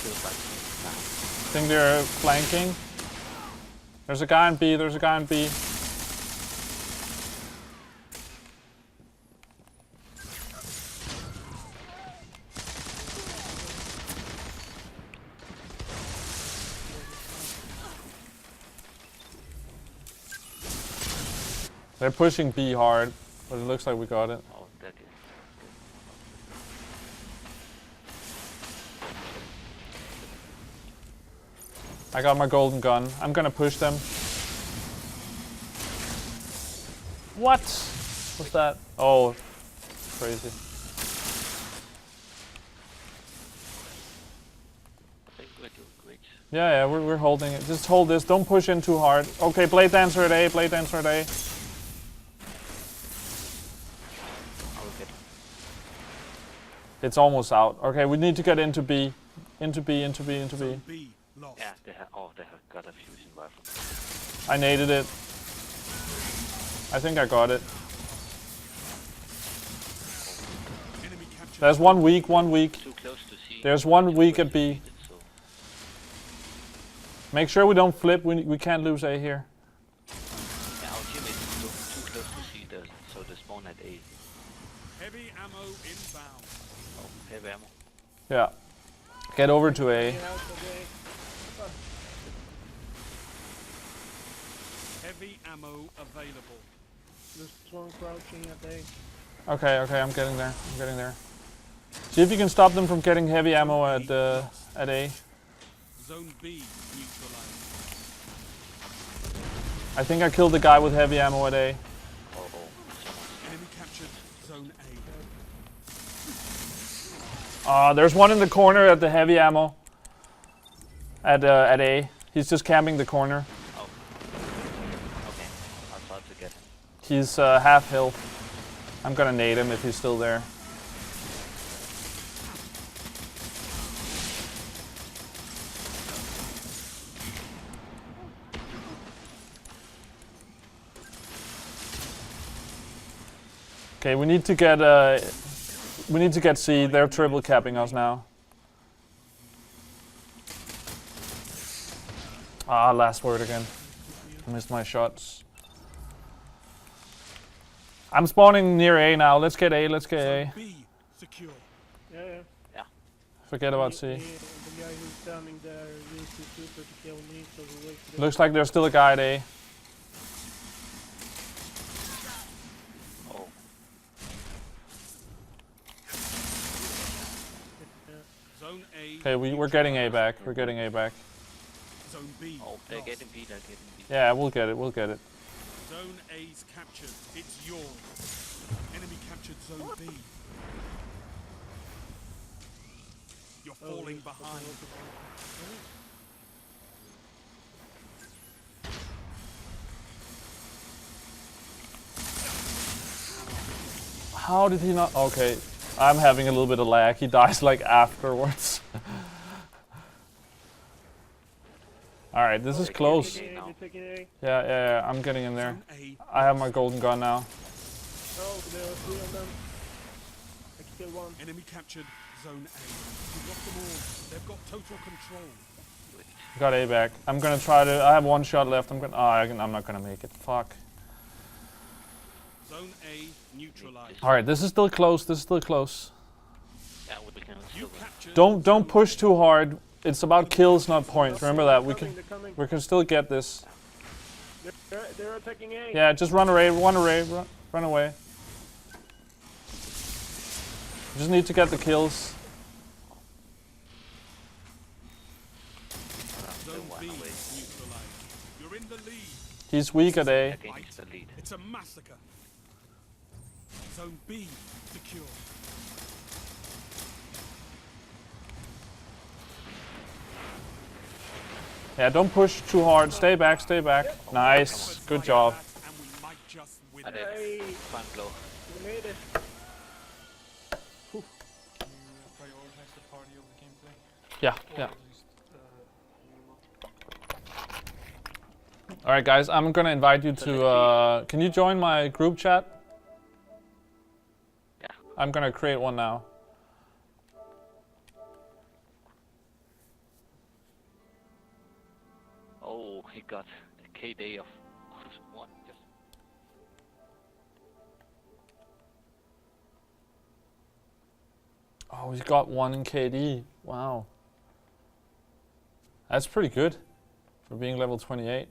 Speaker 5: feels like now.
Speaker 1: I think they're flanking. There's a guy in B, there's a guy in B. They're pushing B hard, but it looks like we got it.
Speaker 5: Oh, that is.
Speaker 1: I got my golden gun. I'm gonna push them. What was that? Oh, crazy.
Speaker 5: I think we're doing great.
Speaker 1: Yeah, we're holding it. Just hold this. Don't push in too hard. Okay, Blade Dancer at A. Blade Dancer at A.
Speaker 5: I will get.
Speaker 1: It's almost out. Okay, we need to get into B. Into B, into B, into B.
Speaker 6: Zone B lost.
Speaker 5: Yeah, they have. Oh, they have got a fusion rifle.
Speaker 1: I naded it. I think I got it.
Speaker 6: Enemy captured.
Speaker 1: There's one weak, one weak.
Speaker 5: Too close to see.
Speaker 1: There's one
Speaker 5: Too
Speaker 1: weak
Speaker 5: close
Speaker 1: at
Speaker 5: to
Speaker 1: B.
Speaker 5: see it, so
Speaker 1: Make sure we don't flip. We can't lose A here.
Speaker 5: yeah, our teammate is too close to see the so they spawn at A.
Speaker 6: Heavy ammo inbound.
Speaker 5: Oh, heavy ammo.
Speaker 1: Yeah. Get over to A.
Speaker 4: Get out of
Speaker 6: Heavy ammo available.
Speaker 4: There's one crouching at A.
Speaker 1: Okay, I'm getting there. I'm getting there. See if you can stop them from getting heavy ammo at A.
Speaker 6: Zone B neutralized.
Speaker 1: I think I killed the guy with heavy ammo at A.
Speaker 5: Oh, someone.
Speaker 6: Enemy captured zone A.
Speaker 1: There's one in the corner at the heavy ammo. At A. He's just camping the corner.
Speaker 5: Oh. Okay. I'll try to get him.
Speaker 1: He's half health. I'm gonna nade him if he's still there. Okay, we need to get C. They're triple capping us now. Last word again. I missed my shots. I'm spawning near A now. Let's get A. Let's get A.
Speaker 6: Zone B secure.
Speaker 4: Yeah.
Speaker 1: Forget about
Speaker 4: The
Speaker 1: C.
Speaker 4: guy who's standing there used his super to kill me, so we wait for the
Speaker 1: Looks like there's still a guy at A.
Speaker 5: Oh,
Speaker 6: Zone A.
Speaker 1: Okay, we're getting A back. We're getting A back.
Speaker 6: Zone B.
Speaker 5: oh, they're
Speaker 6: lost.
Speaker 5: getting B. They're getting B.
Speaker 1: Yeah, we'll get it. We'll get it.
Speaker 6: Zone A's captured. It's yours. Enemy captured zone B. You're falling behind.
Speaker 1: How did he not? Okay, I'm having a little bit of lag. He dies like afterwards. All right, this is close.
Speaker 4: A, they're taking A.
Speaker 1: Yeah. I'm getting in there.
Speaker 6: Zone A.
Speaker 1: I have my golden gun now.
Speaker 4: Oh, there are three of them. I killed one.
Speaker 6: Enemy captured zone A. You've got them all. They've got total control.
Speaker 1: Got A back. I'm gonna try to. I have one shot left. I'm not gonna make it. Fuck.
Speaker 6: Zone A neutralized.
Speaker 1: All right, this is still close. This is still close.
Speaker 5: Yeah, we can
Speaker 6: You
Speaker 5: still win.
Speaker 6: captured.
Speaker 1: Don't push too hard. It's about kills, not points. Remember that.
Speaker 4: They're coming.
Speaker 1: We can still get this.
Speaker 4: They're attacking A.
Speaker 1: Yeah, just run away. Run away. You just need to get the kills.
Speaker 6: Zone
Speaker 5: One
Speaker 6: B
Speaker 5: away.
Speaker 6: neutralized. You're in the lead.
Speaker 1: He's weak at A.
Speaker 5: Again, it's the lead.
Speaker 6: It's a massacre. Zone B secure.
Speaker 1: Yeah, don't push too hard. Stay back. Stay back. Nice. Good job.
Speaker 6: And we might just win.
Speaker 5: I did.
Speaker 4: Hey,
Speaker 5: Fun blow.
Speaker 4: we made it.
Speaker 3: Prioritize the party over gameplay.
Speaker 1: Yeah. All right, guys. I'm gonna invite you to. Can you join my group chat?
Speaker 5: Yeah.
Speaker 1: I'm gonna create one now.
Speaker 5: he got a KD of 1. Just
Speaker 1: Oh, he's got 1 in KD. Wow. That's pretty good for being level 28.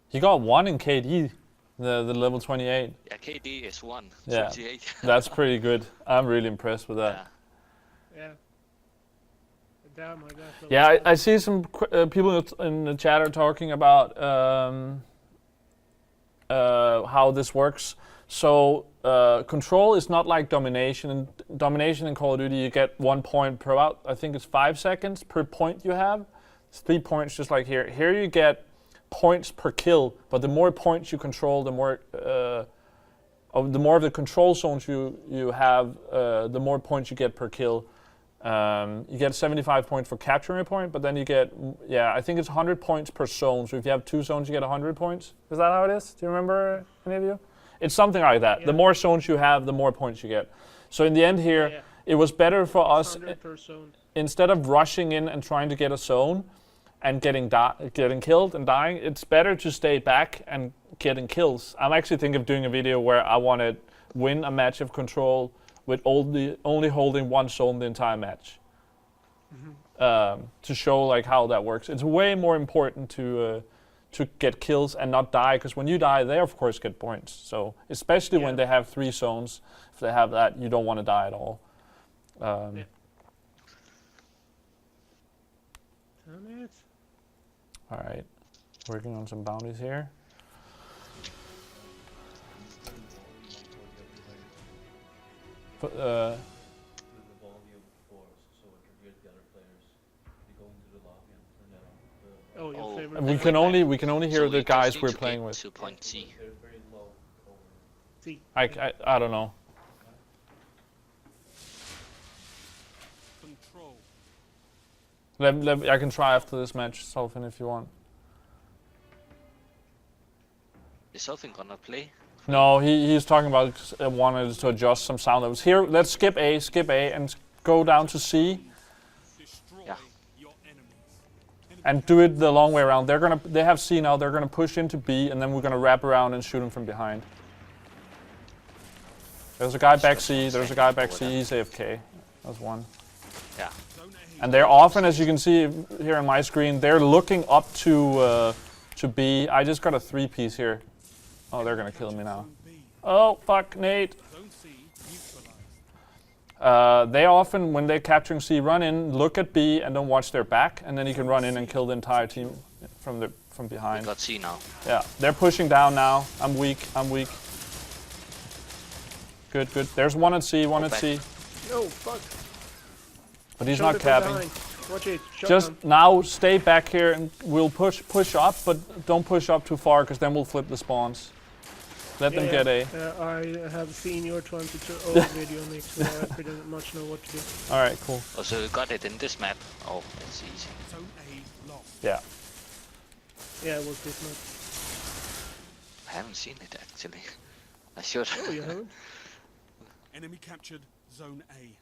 Speaker 1: He got 1 in KD, the level 28.
Speaker 5: yeah, KD is 1.
Speaker 1: Yeah.
Speaker 5: 28.
Speaker 1: That's pretty good. I'm really impressed with that.
Speaker 5: Yeah.
Speaker 4: Yeah. Damn, I got level
Speaker 1: Yeah,
Speaker 4: 12.
Speaker 1: I see some people in the chat are talking about how this works. So control is not like domination. In domination in Call of Duty, you get 1 point per about, I think it's 5 seconds per point you have. It's 3 points just like here. Here you get points per kill, but the more points you control, the more of the control zones you have, the more points you get per kill. You get 75 points for capturing a point, but then you get, I think it's 100 points per zone. So if you have 2 zones, you get 100 points. Is that how it is? Do you remember, any of you? It's something like that.
Speaker 4: Yeah.
Speaker 1: The more zones you have, the more points you get. So in the end here,
Speaker 4: Yeah.
Speaker 1: it was better for us,
Speaker 4: 100 per zone.
Speaker 1: instead of rushing in and trying to get a zone and getting killed and dying, it's better to stay back and getting kills. I'm actually thinking of doing a video where I want to win a match of control with only holding 1 zone the entire match. To show like how that works. It's way more important to get kills and not die, because when you die, they of course get points. So especially when they have 3 zones, if they have that, you don't want to die at all.
Speaker 4: Yeah. Damn it.
Speaker 1: All right, working on some bounties here. But,
Speaker 4: Oh, your
Speaker 5: Oh.
Speaker 4: favorite.
Speaker 1: we can only hear
Speaker 5: So
Speaker 1: the
Speaker 5: we just
Speaker 1: guys
Speaker 5: need
Speaker 1: we're
Speaker 5: to
Speaker 1: playing
Speaker 5: get
Speaker 1: with.
Speaker 5: to point C.
Speaker 4: See.
Speaker 1: I don't know.
Speaker 6: Control.
Speaker 1: I can try after this match, Solfin, if you want.
Speaker 5: Is something gonna play?
Speaker 1: No, he's talking about wanted to adjust some sound levels. Here, let's skip A, and go down to C,
Speaker 6: Destroy
Speaker 5: Yeah.
Speaker 6: your enemies.
Speaker 1: and do it the long way around. They have C now. They're gonna push into B, and then we're gonna wrap around and shoot him from behind. There's a guy back C. There's a guy back C. He's AFK. That's 1.
Speaker 5: Yeah.
Speaker 6: Zone A.
Speaker 1: And they're often, as you can see here on my screen, they're looking up to B. I just got a 3-piece here. Oh, they're gonna kill me now.
Speaker 6: Zone B.
Speaker 1: Oh, fuck, Nate.
Speaker 6: Zone C neutralized.
Speaker 1: They often, when they're capturing C, run in, look at B, and don't watch their back, and then you can run in and kill the entire team from
Speaker 5: We
Speaker 1: behind.
Speaker 5: got C now.
Speaker 1: Yeah, they're pushing down now. I'm weak. Good. There's 1 at C, 1 at
Speaker 5: back.
Speaker 1: C,
Speaker 4: Oh, fuck.
Speaker 1: but he's
Speaker 4: Shoulder
Speaker 1: not
Speaker 4: from
Speaker 1: capping.
Speaker 4: behind. Watch it.
Speaker 1: Just
Speaker 4: Shotgun.
Speaker 1: now, stay back here, and we'll push up, but don't push up too far, because then we'll flip the spawns. Let them get A.
Speaker 4: I have seen your 22 video, Nick, so I pretty much know what to do.
Speaker 1: All right, cool.
Speaker 5: Oh, so we got it in this map. Oh, it's easy.
Speaker 6: Zone A lost.
Speaker 1: Yeah.
Speaker 4: Yeah, it was this much.
Speaker 5: I haven't seen it actually. I should.
Speaker 4: Oh, you haven't?
Speaker 6: Enemy captured Zone A.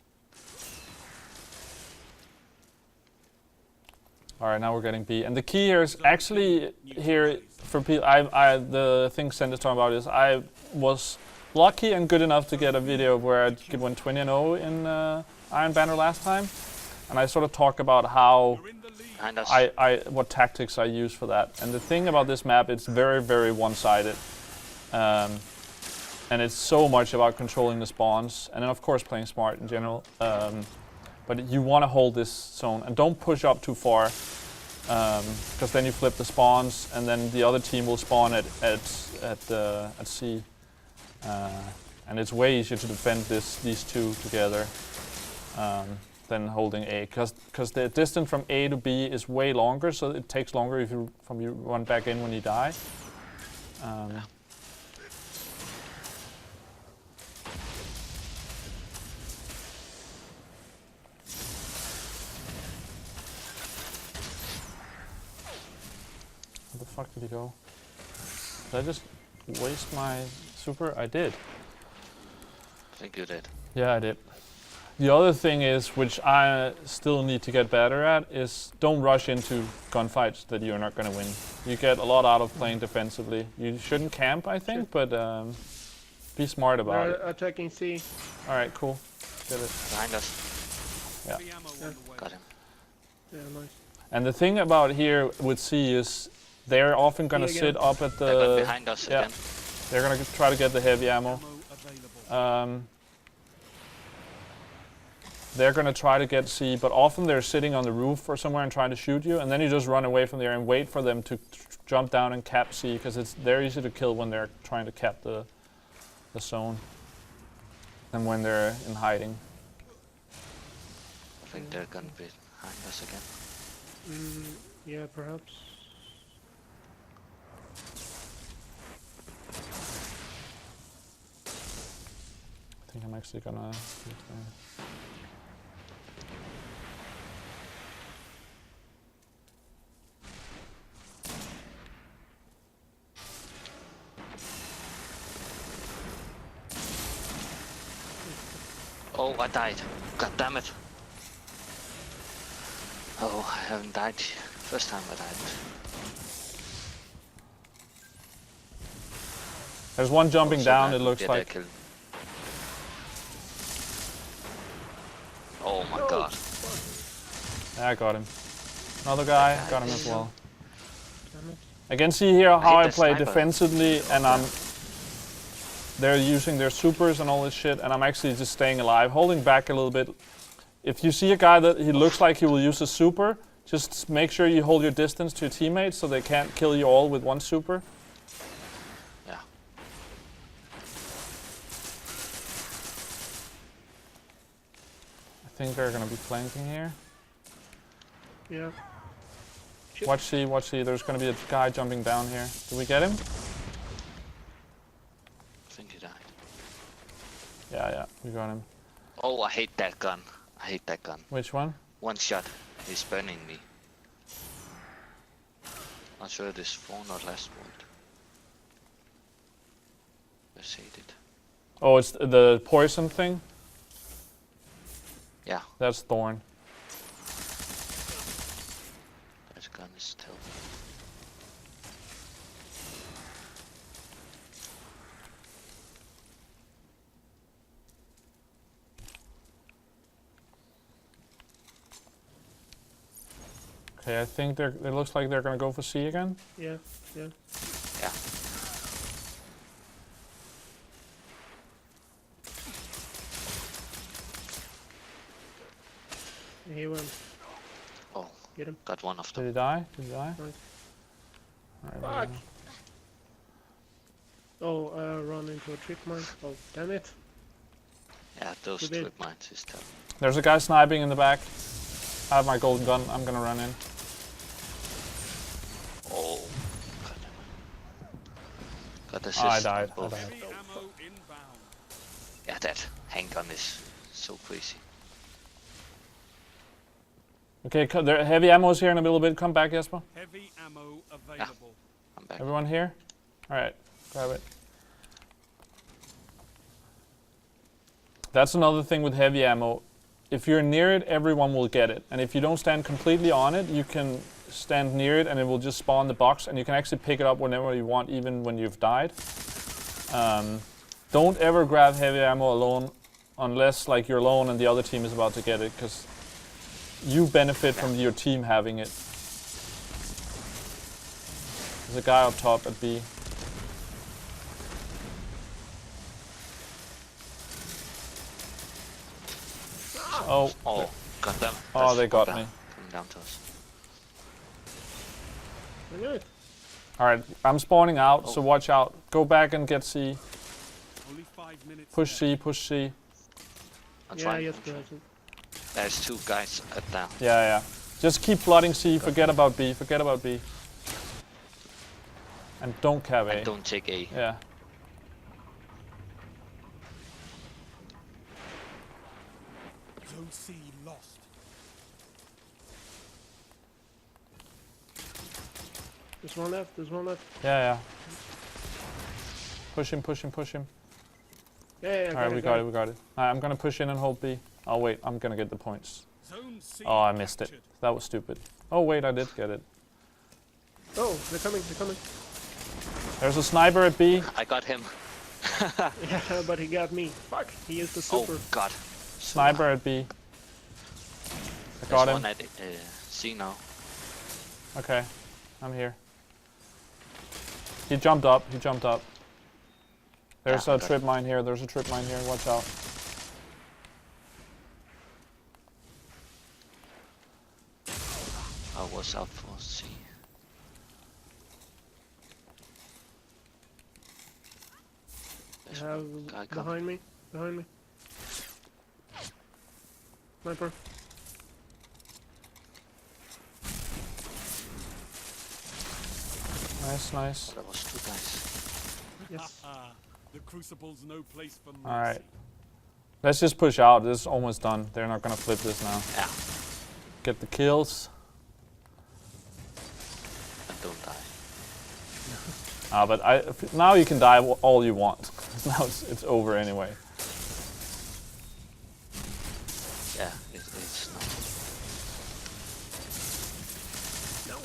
Speaker 1: All right, now we're getting B. And the key here is actually here for people. The thing Send is talking about is I was lucky and good enough to get a video where I went 20-0 in Iron Banner last time, and I sort of talk about how
Speaker 6: You're in the lead.
Speaker 5: Behind us.
Speaker 1: what tactics I use for that. And the thing about this map, it's very, very one-sided. And it's so much about controlling the spawns, and then of course playing smart in general. But you want to hold this zone, and don't push up too far, because then you flip the spawns, and then the other team will spawn at C. And it's way easier to defend these two together than holding A, because the distance from A to B is way longer, so it takes longer if you run back in when you die. Where the fuck did he go? Did I just waste my super? I did.
Speaker 5: I think you did.
Speaker 1: Yeah, I did. The other thing is, which I still need to get better at, is don't rush into gunfights that you're not going to win. You get a lot out of playing defensively. You shouldn't camp, I think, but be smart about it.
Speaker 4: They're attacking C.
Speaker 1: All right, cool. Get it.
Speaker 5: Behind us.
Speaker 6: Heavy ammo on the way.
Speaker 5: Got him.
Speaker 4: Yeah, nice.
Speaker 1: And the thing about here with C is they're often going to
Speaker 4: Again.
Speaker 1: sit up at
Speaker 5: They're got
Speaker 1: the...
Speaker 5: behind us
Speaker 1: yeah.
Speaker 5: again.
Speaker 1: They're going to try to get the heavy ammo.
Speaker 6: Ammo available.
Speaker 1: They're going to try to get C, but often they're sitting on the roof or somewhere and trying to shoot you, and then you just run away from there and wait for them to jump down and cap C, because they're easy to kill when they're trying to cap the zone and when they're in hiding.
Speaker 5: I think they're gonna be behind us again.
Speaker 4: Yeah, perhaps.
Speaker 1: I think I'm actually gonna...
Speaker 5: Oh, I died. God damn it. Oh, I haven't died. First time I died.
Speaker 1: There's one jumping
Speaker 5: Also
Speaker 1: down,
Speaker 5: died.
Speaker 1: it looks
Speaker 5: Yeah, they
Speaker 1: like.
Speaker 5: killed. Oh my
Speaker 4: Oh.
Speaker 5: god.
Speaker 1: Yeah, I got him. Another guy, got him as well.
Speaker 4: Damn it.
Speaker 1: Again, see here how I
Speaker 5: hate the
Speaker 1: play
Speaker 5: sniper.
Speaker 1: defensively, and they're using their supers and all this shit, and I'm actually just staying alive, holding back a little bit. If you see a guy that he looks like he will use a super, just make sure you hold your distance to your teammates so they can't kill you all with one super.
Speaker 5: Yeah.
Speaker 1: I think they're gonna be flanking here.
Speaker 4: Yeah.
Speaker 1: Watch C, watch C. There's gonna be a guy jumping down here. Did we get him?
Speaker 5: I think he died.
Speaker 1: Yeah, we got him.
Speaker 5: Oh, I hate that gun. I hate that gun.
Speaker 1: Which one?
Speaker 5: One shot. He's burning me. Not sure it is phone or last word. Let's hate it.
Speaker 1: Oh, it's the poison thing?
Speaker 5: Yeah,
Speaker 1: That's Thorn.
Speaker 5: that gun is still.
Speaker 1: Okay, I think it looks like they're gonna go for C again.
Speaker 4: Yeah.
Speaker 5: Yeah.
Speaker 4: He went.
Speaker 5: Oh,
Speaker 4: Get him.
Speaker 5: got one of
Speaker 1: Did
Speaker 5: them.
Speaker 1: he die? Did he die?
Speaker 4: Nice.
Speaker 1: Alright,
Speaker 4: Fuck! Oh, run into a trip mine. Oh, damn it.
Speaker 5: Yeah, those
Speaker 4: Who did?
Speaker 5: trip mines is tough.
Speaker 1: There's a guy sniping in the back. I have my golden gun. I'm gonna run in.
Speaker 5: Oh, god damn it. Got assist.
Speaker 1: I died.
Speaker 5: Both.
Speaker 6: Heavy ammo inbound.
Speaker 5: Yeah, that handgun is so crazy.
Speaker 1: Okay, there, heavy ammo's here in a little bit. Come back, Jesper.
Speaker 6: Heavy ammo available.
Speaker 5: I'm back.
Speaker 1: Everyone here? Alright, grab it. That's another thing with heavy ammo. If you're near it, everyone will get it. And if you don't stand completely on it, you can stand near it and it will just spawn the box, and you can actually pick it up whenever you want, even when you've died. Don't ever grab heavy ammo alone unless like you're alone and the other team is about to get it, because you benefit from your team having it. There's a guy up top at B. Oh,
Speaker 5: Oh, god damn it.
Speaker 1: Oh, they got
Speaker 5: down,
Speaker 1: me.
Speaker 5: coming down to us.
Speaker 4: I knew it.
Speaker 1: alright, I'm spawning out, so watch out. Go back and get C.
Speaker 6: Only 5 minutes.
Speaker 1: Push
Speaker 6: left.
Speaker 1: C, push C.
Speaker 5: I'm
Speaker 4: Yeah,
Speaker 5: trying.
Speaker 4: yes,
Speaker 5: I'm trying.
Speaker 4: present.
Speaker 5: There's two guys at down.
Speaker 1: Yeah. Just keep flooding C, forget about B, forget about B. And don't cave A.
Speaker 5: And don't take A.
Speaker 1: Yeah.
Speaker 6: Zone C lost.
Speaker 4: There's one left, there's one left.
Speaker 1: Yeah. Push him, push him, push him.
Speaker 4: Yeah,
Speaker 1: Alright, we got it. Alright, I'm gonna push in and hold B. Oh wait, I'm gonna get the points.
Speaker 6: Zone C
Speaker 1: Oh, I missed it.
Speaker 6: captured.
Speaker 1: That was stupid. Oh wait, I did get it.
Speaker 4: Oh, they're coming, they're coming.
Speaker 1: There's a sniper at B.
Speaker 5: I got him.
Speaker 4: Yeah, but he got me. Fuck, he used the super.
Speaker 5: Oh god.
Speaker 1: Sniper at B. I
Speaker 5: There's
Speaker 1: got him.
Speaker 5: one at C now.
Speaker 1: Okay, I'm here. He jumped up. He jumped up. There's
Speaker 5: Yeah,
Speaker 1: a
Speaker 5: okay.
Speaker 1: trip mine here. There's a trip mine here. Watch out.
Speaker 5: I was out for C. There's
Speaker 4: Have
Speaker 5: one guy coming.
Speaker 4: behind me, behind me. Sniper.
Speaker 1: Nice, nice.
Speaker 5: Oh, that was two guys.
Speaker 4: Yes.
Speaker 6: The Crucible's no place for mercy.
Speaker 1: All right. Let's just push out. This is almost done. They're not gonna flip this now.
Speaker 5: Yeah,
Speaker 1: Get the kills.
Speaker 5: and don't die.
Speaker 1: But now you can die all you want. Now it's over anyway.
Speaker 5: Yeah, it's not.
Speaker 4: No.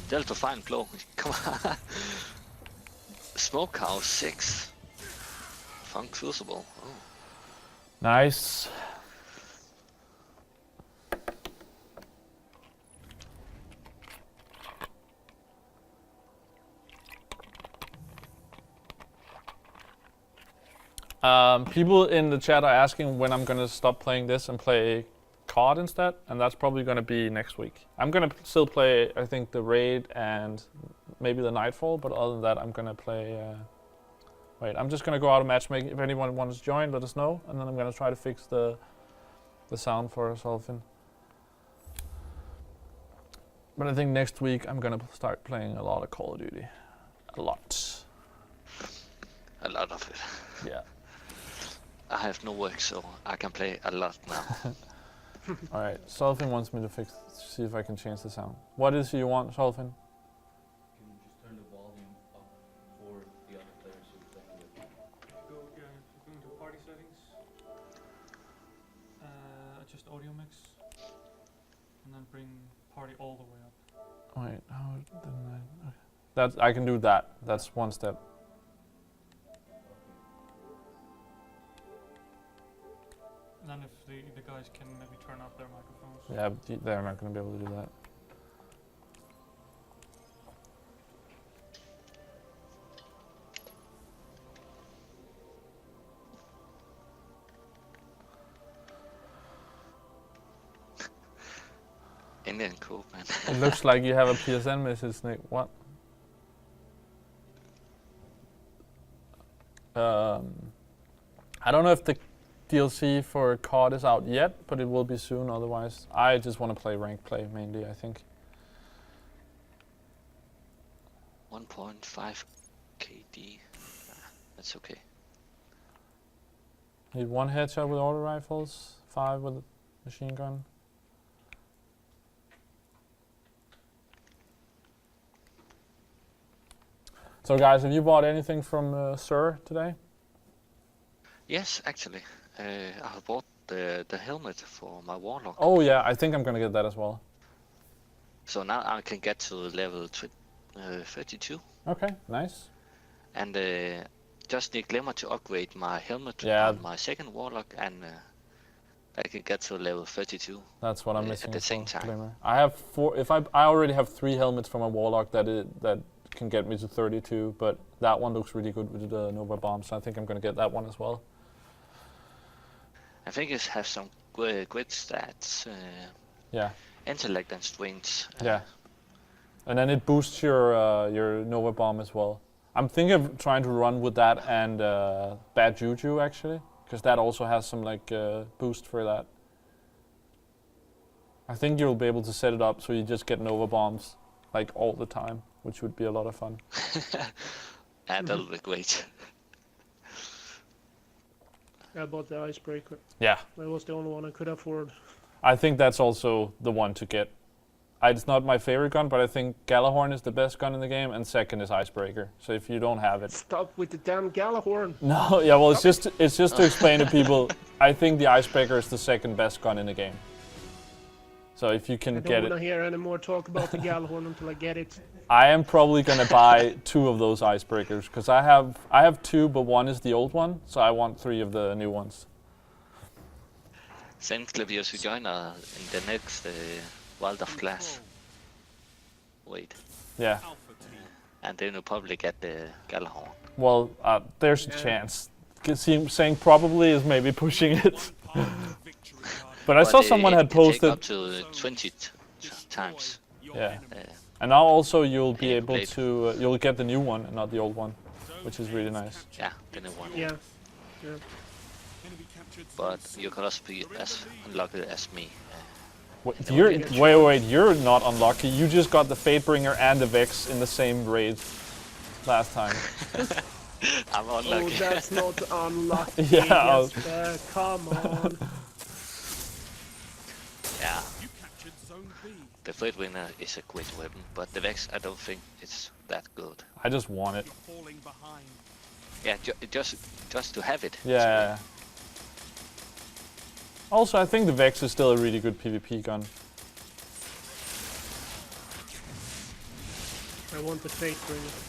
Speaker 5: Delta Fine Glow, come on. Smokehouse 6. Fun Crucible. Oh.
Speaker 1: Nice. People in the chat are asking when I'm gonna stop playing this and play COD instead, and that's probably gonna be next week. I'm gonna still play, I think, the Raid and maybe the Nightfall, but other than that, I'm gonna play. Wait, I'm just gonna go out of matchmaking. If anyone wants to join, let us know, and then I'm gonna try to fix the sound for Solfin. But I think next week I'm gonna start playing a lot of Call of Duty. A lot.
Speaker 5: A lot of it.
Speaker 1: Yeah.
Speaker 5: I have no work, so I can play a lot now.
Speaker 1: All right. Solfin wants me to see if I can change the sound. What is it you want, Solfin?
Speaker 7: Can you just turn the volume up for the other players you're playing with?
Speaker 3: Go into party settings, adjust audio mix, and then bring party all the way up.
Speaker 1: Wait, how didn't I? Okay. That's I can do that. That's one step.
Speaker 3: And then if the guys can maybe turn off their microphones.
Speaker 1: Yeah, they're not going to be able to do that.
Speaker 5: Indian cool, man.
Speaker 1: It looks like you have a PSN message, Nick. What? I don't know if the DLC for COD is out yet, but it will be soon. Otherwise, I just want to play ranked play mainly, I think.
Speaker 5: 1.5 KD. That's okay.
Speaker 1: Need 1 headshot with auto rifles, 5 with machine gun. So guys, have you bought anything from Sir today?
Speaker 5: Yes, actually. I bought the helmet for my Warlock.
Speaker 1: Oh yeah, I think I'm gonna get that as well.
Speaker 5: So now I can get to level 32.
Speaker 1: Okay, nice.
Speaker 5: And just need Glimmer to upgrade my helmet
Speaker 1: Yeah.
Speaker 5: on my second Warlock, and I can get to level 32.
Speaker 1: That's what I'm
Speaker 5: At
Speaker 1: missing.
Speaker 5: the
Speaker 1: as
Speaker 5: same
Speaker 1: well,
Speaker 5: time.
Speaker 1: Glimmer. I have 4. If I already have 3 helmets from a Warlock that can get me to 32, but that one looks really good with the Nova Bomb, so I think I'm gonna get that one as well.
Speaker 5: I think it has some great stats.
Speaker 1: Yeah,
Speaker 5: Intellect and strength.
Speaker 1: yeah. And then it boosts your Nova Bomb as well. I'm thinking of trying to run with that and Bad Juju actually, because that also has some like boost for that. I think you'll be able to set it up so you just get Nova Bombs like all the time, which would be a lot of fun.
Speaker 5: Yeah, that'll be great.
Speaker 4: I bought the icebreaker.
Speaker 1: Yeah,
Speaker 4: That was the only one I could afford.
Speaker 1: I think that's also the one to get. It's not my favorite gun, but I think Galahorn is the best gun in the game, and second is Icebreaker. So if you don't have it,
Speaker 4: Stop with the damn Galahorn.
Speaker 1: no, yeah, well, it's just to explain to people. I think the Icebreaker is the second best gun in the game. So if you
Speaker 4: I
Speaker 1: can
Speaker 4: don't
Speaker 1: get
Speaker 4: want to
Speaker 1: it,
Speaker 4: hear any more talk about the Galahorn until I get it.
Speaker 1: I am probably gonna buy 2 of those Icebreakers because I have 2, but 1 is the old one, so I want 3 of the new ones.
Speaker 5: Send Clavius to join in the next World of Class. Wait,
Speaker 1: Yeah.
Speaker 6: Alpha team.
Speaker 5: and then you'll probably get the Galahorn.
Speaker 1: Well, there's a
Speaker 4: Yeah.
Speaker 1: chance. Saying probably is maybe pushing it.
Speaker 6: One path to victory, Guardians.
Speaker 1: But I saw someone had
Speaker 5: it take
Speaker 1: posted.
Speaker 5: up to 20 times.
Speaker 6: Your
Speaker 1: Yeah.
Speaker 6: enemy.
Speaker 1: And now also you'll be
Speaker 5: Yeah,
Speaker 1: able
Speaker 5: great.
Speaker 1: to you'll get the new one and not the old one, which is really nice.
Speaker 5: Yeah, the new one.
Speaker 4: Yeah.
Speaker 6: Enemy captured
Speaker 5: But
Speaker 6: zone
Speaker 5: you
Speaker 6: C.
Speaker 5: could also be as unlucky as me.
Speaker 1: Wait,
Speaker 5: Yeah.
Speaker 1: wait, you're not unlucky. You just got the Fatebringer and the Vex in the same raid last time.
Speaker 5: I'm
Speaker 4: Oh,
Speaker 5: unlucky.
Speaker 4: that's not unlucky.
Speaker 1: Yeah.
Speaker 4: Jesper, come on.
Speaker 5: Yeah,
Speaker 6: You captured zone B.
Speaker 5: the Fate Winner is a great weapon, but the Vex I don't think it's that good.
Speaker 1: I just want it.
Speaker 6: You're falling behind.
Speaker 5: Yeah, just to have it.
Speaker 1: Yeah. Also, I think the Vex is still a really good PvP gun.
Speaker 4: I want the Fatebringer.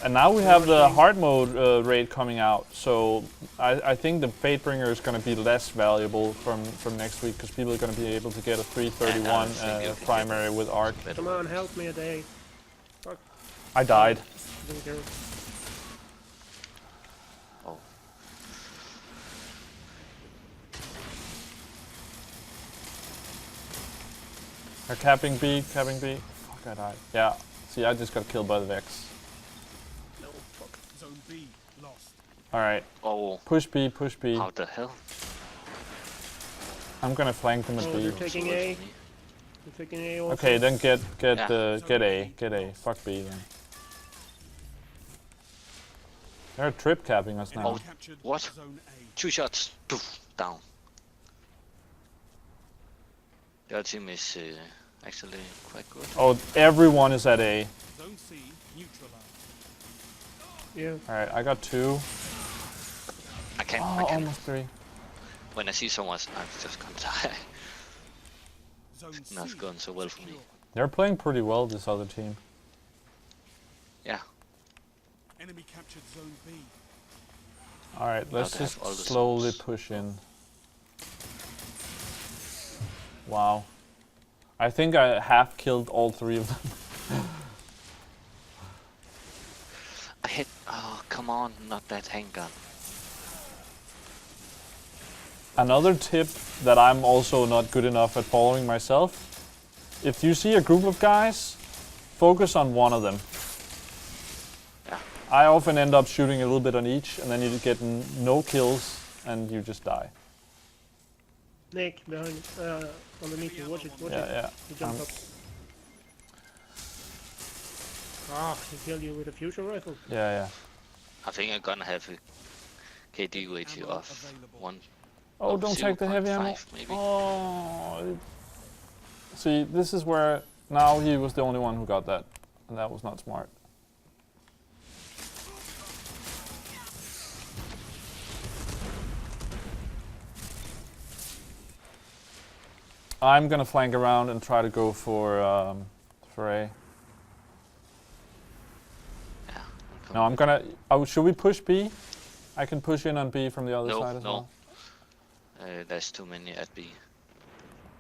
Speaker 1: And now we have the hard mode raid coming out, so I think the Fatebringer is going to be less valuable from next week because people are going to be able to get a 331
Speaker 5: Yeah, I think you can
Speaker 1: primary with arc.
Speaker 5: Better.
Speaker 4: Come on, help me a day.
Speaker 1: I died.
Speaker 4: Don't care.
Speaker 5: Oh,
Speaker 1: They're capping B, capping B. Fuck, I died. Yeah. See, I just got killed by the Vex.
Speaker 4: No, fuck.
Speaker 6: Zone B lost.
Speaker 1: Alright,
Speaker 5: oh,
Speaker 1: push B, push B.
Speaker 5: how the hell?
Speaker 1: I'm gonna flank them at
Speaker 4: Oh,
Speaker 1: B.
Speaker 4: they're taking
Speaker 5: So
Speaker 4: A.
Speaker 5: for me.
Speaker 4: You're taking A also.
Speaker 1: Okay, then get
Speaker 5: Yeah.
Speaker 1: get A. Fuck B then. They're trip capping us now.
Speaker 5: Oh,
Speaker 6: Captured
Speaker 5: what?
Speaker 6: zone A.
Speaker 5: 2 shots, poof, down. The other team is actually quite good.
Speaker 1: Oh, everyone is at A.
Speaker 6: Zone C neutralized.
Speaker 4: Yeah.
Speaker 1: Alright, I got 2.
Speaker 5: I can't.
Speaker 1: Oh,
Speaker 5: I can't.
Speaker 1: almost 3.
Speaker 5: When I see someone, I'm just gonna die.
Speaker 6: Zone C
Speaker 5: Not going so well for me.
Speaker 6: secure.
Speaker 1: They're playing pretty well, this other team.
Speaker 5: Yeah,
Speaker 6: Enemy captured zone B.
Speaker 1: Alright, let's
Speaker 5: they have
Speaker 1: just
Speaker 5: all the
Speaker 1: slowly
Speaker 5: souls.
Speaker 1: push in. Wow. I think I half killed all 3 of them.
Speaker 5: I hit. Oh, come on, not that handgun.
Speaker 1: Another tip that I'm also not good enough at following myself. If you see a group of guys, focus on one of them.
Speaker 5: Yeah.
Speaker 1: I often end up shooting a little bit on each, and then you get no kills, and you just die.
Speaker 4: Nick, behind, underneath you. Watch it, watch it.
Speaker 1: Yeah.
Speaker 4: He jumped
Speaker 1: Um,
Speaker 4: up. Ah, he killed you with a fusion rifle.
Speaker 1: Yeah.
Speaker 5: I think I'm gonna have a KD ratio
Speaker 6: Ammo
Speaker 5: of
Speaker 6: available.
Speaker 5: 1.
Speaker 1: Oh,
Speaker 5: of
Speaker 1: don't take the heavy ammo.
Speaker 5: 0.5 maybe.
Speaker 1: Oh. See, this is where now he was the only one who got that, and that was not smart. I'm gonna flank around and try to go for A.
Speaker 5: Yeah.
Speaker 1: No, I'm gonna. Oh, should we push B? I can push in on B from the other
Speaker 5: No,
Speaker 1: side as
Speaker 5: no.
Speaker 1: well.
Speaker 5: There's too many at B.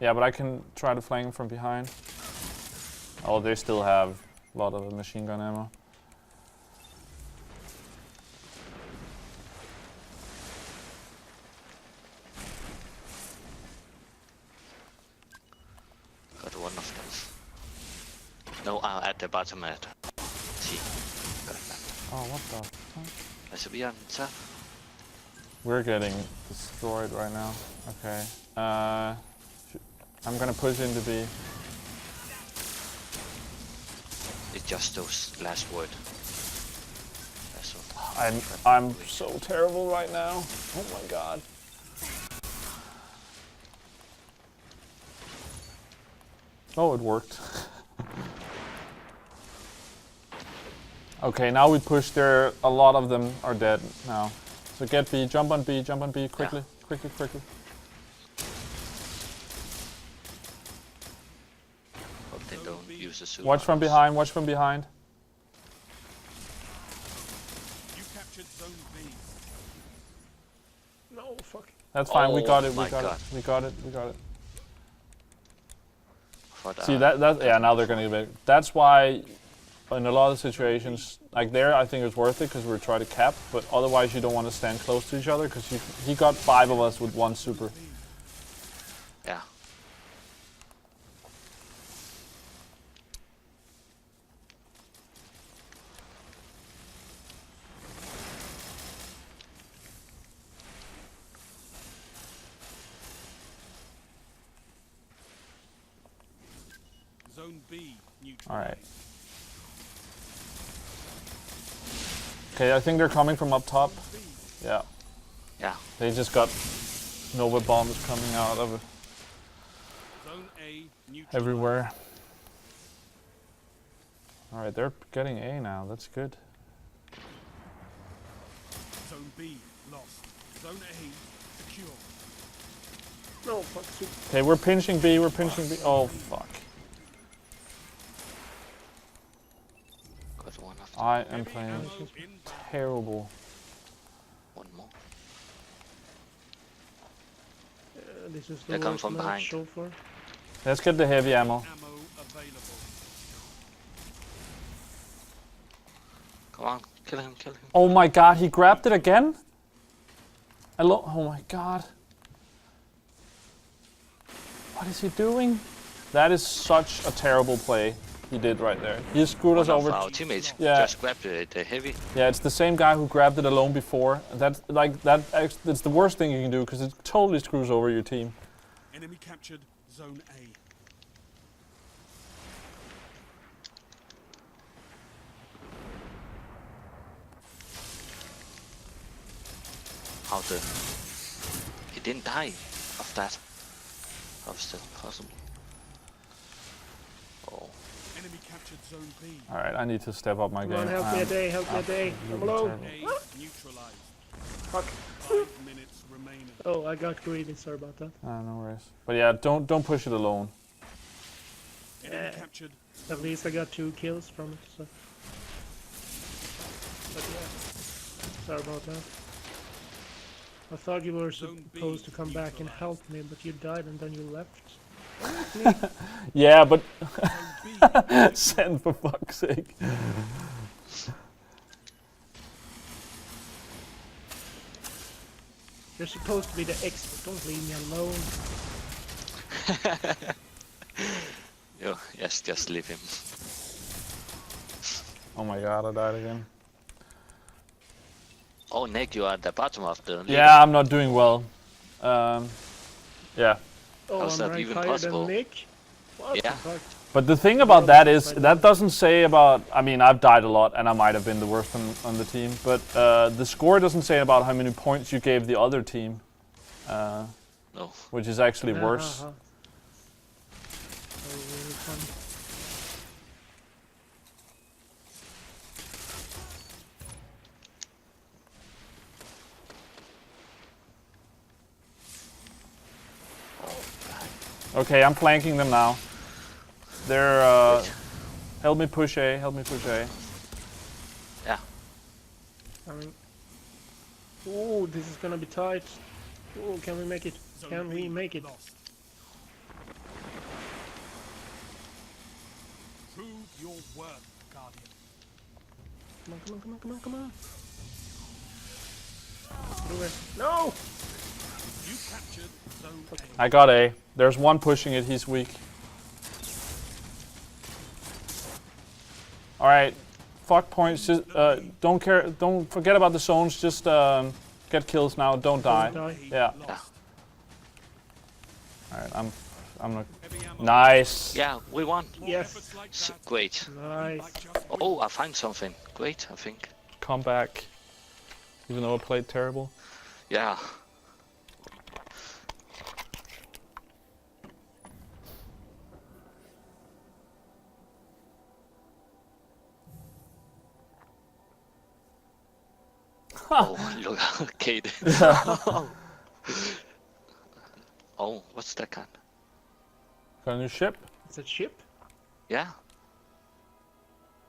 Speaker 1: Yeah, but I can try to flank from behind. Oh, they still have a lot of machine gun ammo.
Speaker 5: Got one of those. No, at the bottom at C. Got that.
Speaker 1: Oh, what the fuck?
Speaker 5: There's a B on top.
Speaker 1: We're getting destroyed right now. Okay. I'm gonna push into B.
Speaker 5: It's just those last word. That's what.
Speaker 1: I'm so terrible right now. Oh my god. Oh, it worked. Okay, now we push there. A lot of them are dead now. So get B, jump on B, quickly, quickly.
Speaker 5: Hope they don't use the super.
Speaker 1: Watch from behind, watch from behind.
Speaker 6: You captured Zone B.
Speaker 4: No, fuck.
Speaker 1: That's fine, we
Speaker 5: Oh
Speaker 1: got it,
Speaker 5: my God.
Speaker 1: we got it.
Speaker 5: But,
Speaker 1: See, yeah, now they're gonna get. That's why, in a lot of situations, like there, I think it's worth it because we're trying to cap. But otherwise, you don't want to stand close to each other because he got 5 of us with 1 super.
Speaker 5: Yeah.
Speaker 6: Zone B neutralized.
Speaker 1: All right. Okay, I think they're coming from up top. Yeah,
Speaker 5: Yeah.
Speaker 1: they just got Nova bombs coming out of
Speaker 6: Zone A neutralized.
Speaker 1: everywhere. All right, they're getting A now. That's good.
Speaker 6: Zone B lost. Zone A secure.
Speaker 4: No, fuck. Super.
Speaker 1: Okay, we're pinching B. Oh fuck!
Speaker 5: Got one of
Speaker 1: I am
Speaker 6: Heavy
Speaker 1: playing
Speaker 6: ammo inbound.
Speaker 1: terrible.
Speaker 5: one more.
Speaker 4: This is the
Speaker 5: They're coming
Speaker 4: worst
Speaker 5: from
Speaker 4: match
Speaker 5: behind.
Speaker 4: so far.
Speaker 1: Let's get the heavy ammo.
Speaker 6: Ammo available.
Speaker 5: Come on, kill him.
Speaker 1: Oh my god, he grabbed it again? Oh my god. What is he doing? That is such a terrible play he did right there. He screwed us
Speaker 5: One of
Speaker 1: over.
Speaker 5: our teammates
Speaker 1: Yeah.
Speaker 5: just grabbed the heavy.
Speaker 1: Yeah, it's the same guy who grabbed it alone before. That's the worst thing you can do because it totally screws over your team.
Speaker 6: Enemy captured Zone A.
Speaker 5: How the... He didn't die of that. How is that possible? Oh.
Speaker 6: Enemy captured Zone B.
Speaker 1: All right, I need to step up my
Speaker 4: Come
Speaker 1: game.
Speaker 4: on, help me a day, help me a day. I'm alone.
Speaker 1: terrible.
Speaker 6: A neutralized.
Speaker 4: Fuck.
Speaker 6: 5 minutes remaining.
Speaker 4: Oh, I got greedy. Sorry about that.
Speaker 1: No worries. But yeah, don't push it alone.
Speaker 6: Enemy
Speaker 4: Yeah.
Speaker 6: captured.
Speaker 4: At least I got 2 kills from it, so. But yeah. Sorry about that. I thought you were
Speaker 6: Zone B
Speaker 4: supposed to come back and
Speaker 6: neutralized.
Speaker 4: help me, but you died and then you left.
Speaker 1: Yeah, but
Speaker 6: Zone B.
Speaker 1: send for fuck's sake.
Speaker 4: You're supposed to be the expert. Don't leave me alone.
Speaker 5: Yo, yes, just leave him.
Speaker 1: Oh my god, I died again.
Speaker 5: Oh, Nick, you are at the bottom of the league.
Speaker 1: Yeah, I'm not doing well. Yeah.
Speaker 4: Oh,
Speaker 5: How's
Speaker 4: I'm
Speaker 5: that
Speaker 4: ranked
Speaker 5: even
Speaker 4: higher
Speaker 5: possible?
Speaker 4: than Nick? What
Speaker 5: Yeah.
Speaker 4: the fuck?
Speaker 1: But the thing about that is, that doesn't say about, I mean, I've died a lot and I might have been the worst on the team, but the score doesn't say about how many points you gave the other team,
Speaker 5: No.
Speaker 1: which is actually worse.
Speaker 4: Oh, really fun.
Speaker 1: Okay, I'm flanking them now. They're, help me push A, help me push A.
Speaker 5: Yeah.
Speaker 4: I mean, ooh, this is gonna be tight. Ooh, can we make it?
Speaker 6: Zone
Speaker 4: Can we
Speaker 6: B
Speaker 4: make it?
Speaker 6: lost. Prove your worth, Guardian.
Speaker 4: Come on, come on, come on, come on, come on. Do it. No!
Speaker 6: You captured Zone A.
Speaker 1: I got A. There's one pushing it, he's weak. Alright, fuck points, just, don't forget about the zones, just get kills now, don't die.
Speaker 4: die.
Speaker 1: Yeah.
Speaker 6: Lost.
Speaker 1: Alright, I'm not.
Speaker 6: Heavy ammo.
Speaker 1: Nice!
Speaker 5: Yeah, we won.
Speaker 6: More
Speaker 4: Yes.
Speaker 6: efforts like
Speaker 5: S-
Speaker 6: that,
Speaker 5: Great.
Speaker 4: Nice.
Speaker 6: like just
Speaker 5: Oh, I find something. Great, I think.
Speaker 1: Come back. Even though I played terrible.
Speaker 5: Yeah. Oh, look, Kate. Oh, what's that kind?
Speaker 1: Got a new ship?
Speaker 4: It's a ship?
Speaker 5: Yeah.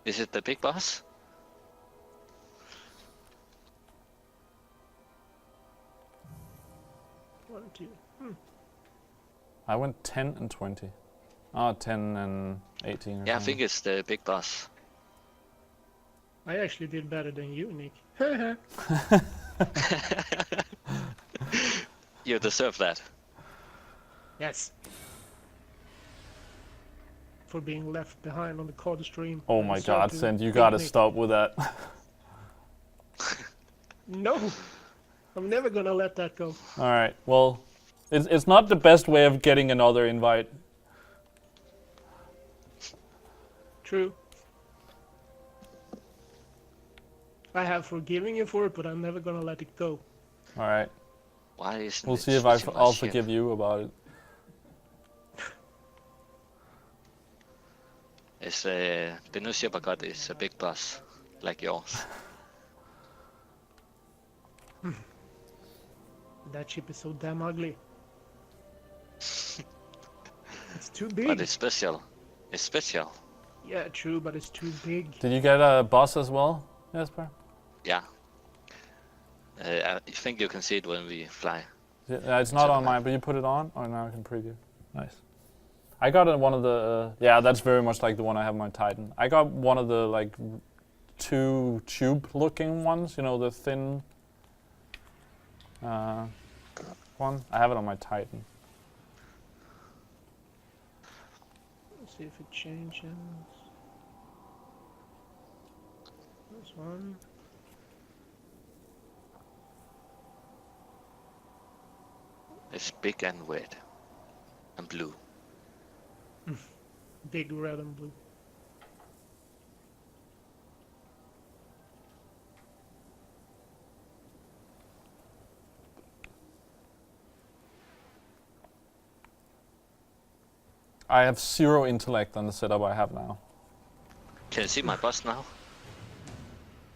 Speaker 5: Is it the big boss?
Speaker 4: One, two.
Speaker 1: I went 10 and 20. Oh, 10 and 18 or
Speaker 5: Yeah, I
Speaker 1: something.
Speaker 5: think it's the big boss.
Speaker 4: I actually did better than you, Nick.
Speaker 5: You deserve that.
Speaker 4: Yes. For being left behind on the COD stream.
Speaker 1: Oh
Speaker 4: I
Speaker 1: my
Speaker 4: deserve
Speaker 1: god,
Speaker 4: to
Speaker 1: Send, you
Speaker 4: beat
Speaker 1: gotta
Speaker 4: Nick.
Speaker 1: stop with that.
Speaker 4: No! I'm never gonna let that go.
Speaker 1: Alright, well, it's not the best way of getting another invite.
Speaker 4: True. I have forgiven you for it, but I'm never gonna let it go.
Speaker 1: Alright,
Speaker 5: Why isn't
Speaker 1: we'll
Speaker 5: it
Speaker 1: see if
Speaker 5: switching my
Speaker 1: I'll
Speaker 5: ship?
Speaker 1: forgive you about it.
Speaker 5: It's the new ship I got is a big boss, like yours.
Speaker 4: That ship is so damn ugly. It's too
Speaker 5: But
Speaker 4: big.
Speaker 5: it's special. It's special.
Speaker 4: Yeah, true, but it's too big.
Speaker 1: Did you get a boss as well, Jesper?
Speaker 5: Yeah. I think you can see it when we fly.
Speaker 1: Yeah, it's not
Speaker 5: So
Speaker 1: on mine, but you put it on? Oh, now I can preview. Nice. I got one of the, yeah, that's very much like the one I have on my Titan. I got one of the, like, 2 tube-looking ones, you know, the thin one. I have it on my Titan.
Speaker 4: Let's see if it changes. This one.
Speaker 5: It's big and red. And blue.
Speaker 4: Big red and blue.
Speaker 1: I have 0 intellect on the setup I have now.
Speaker 5: Can you see my boss now?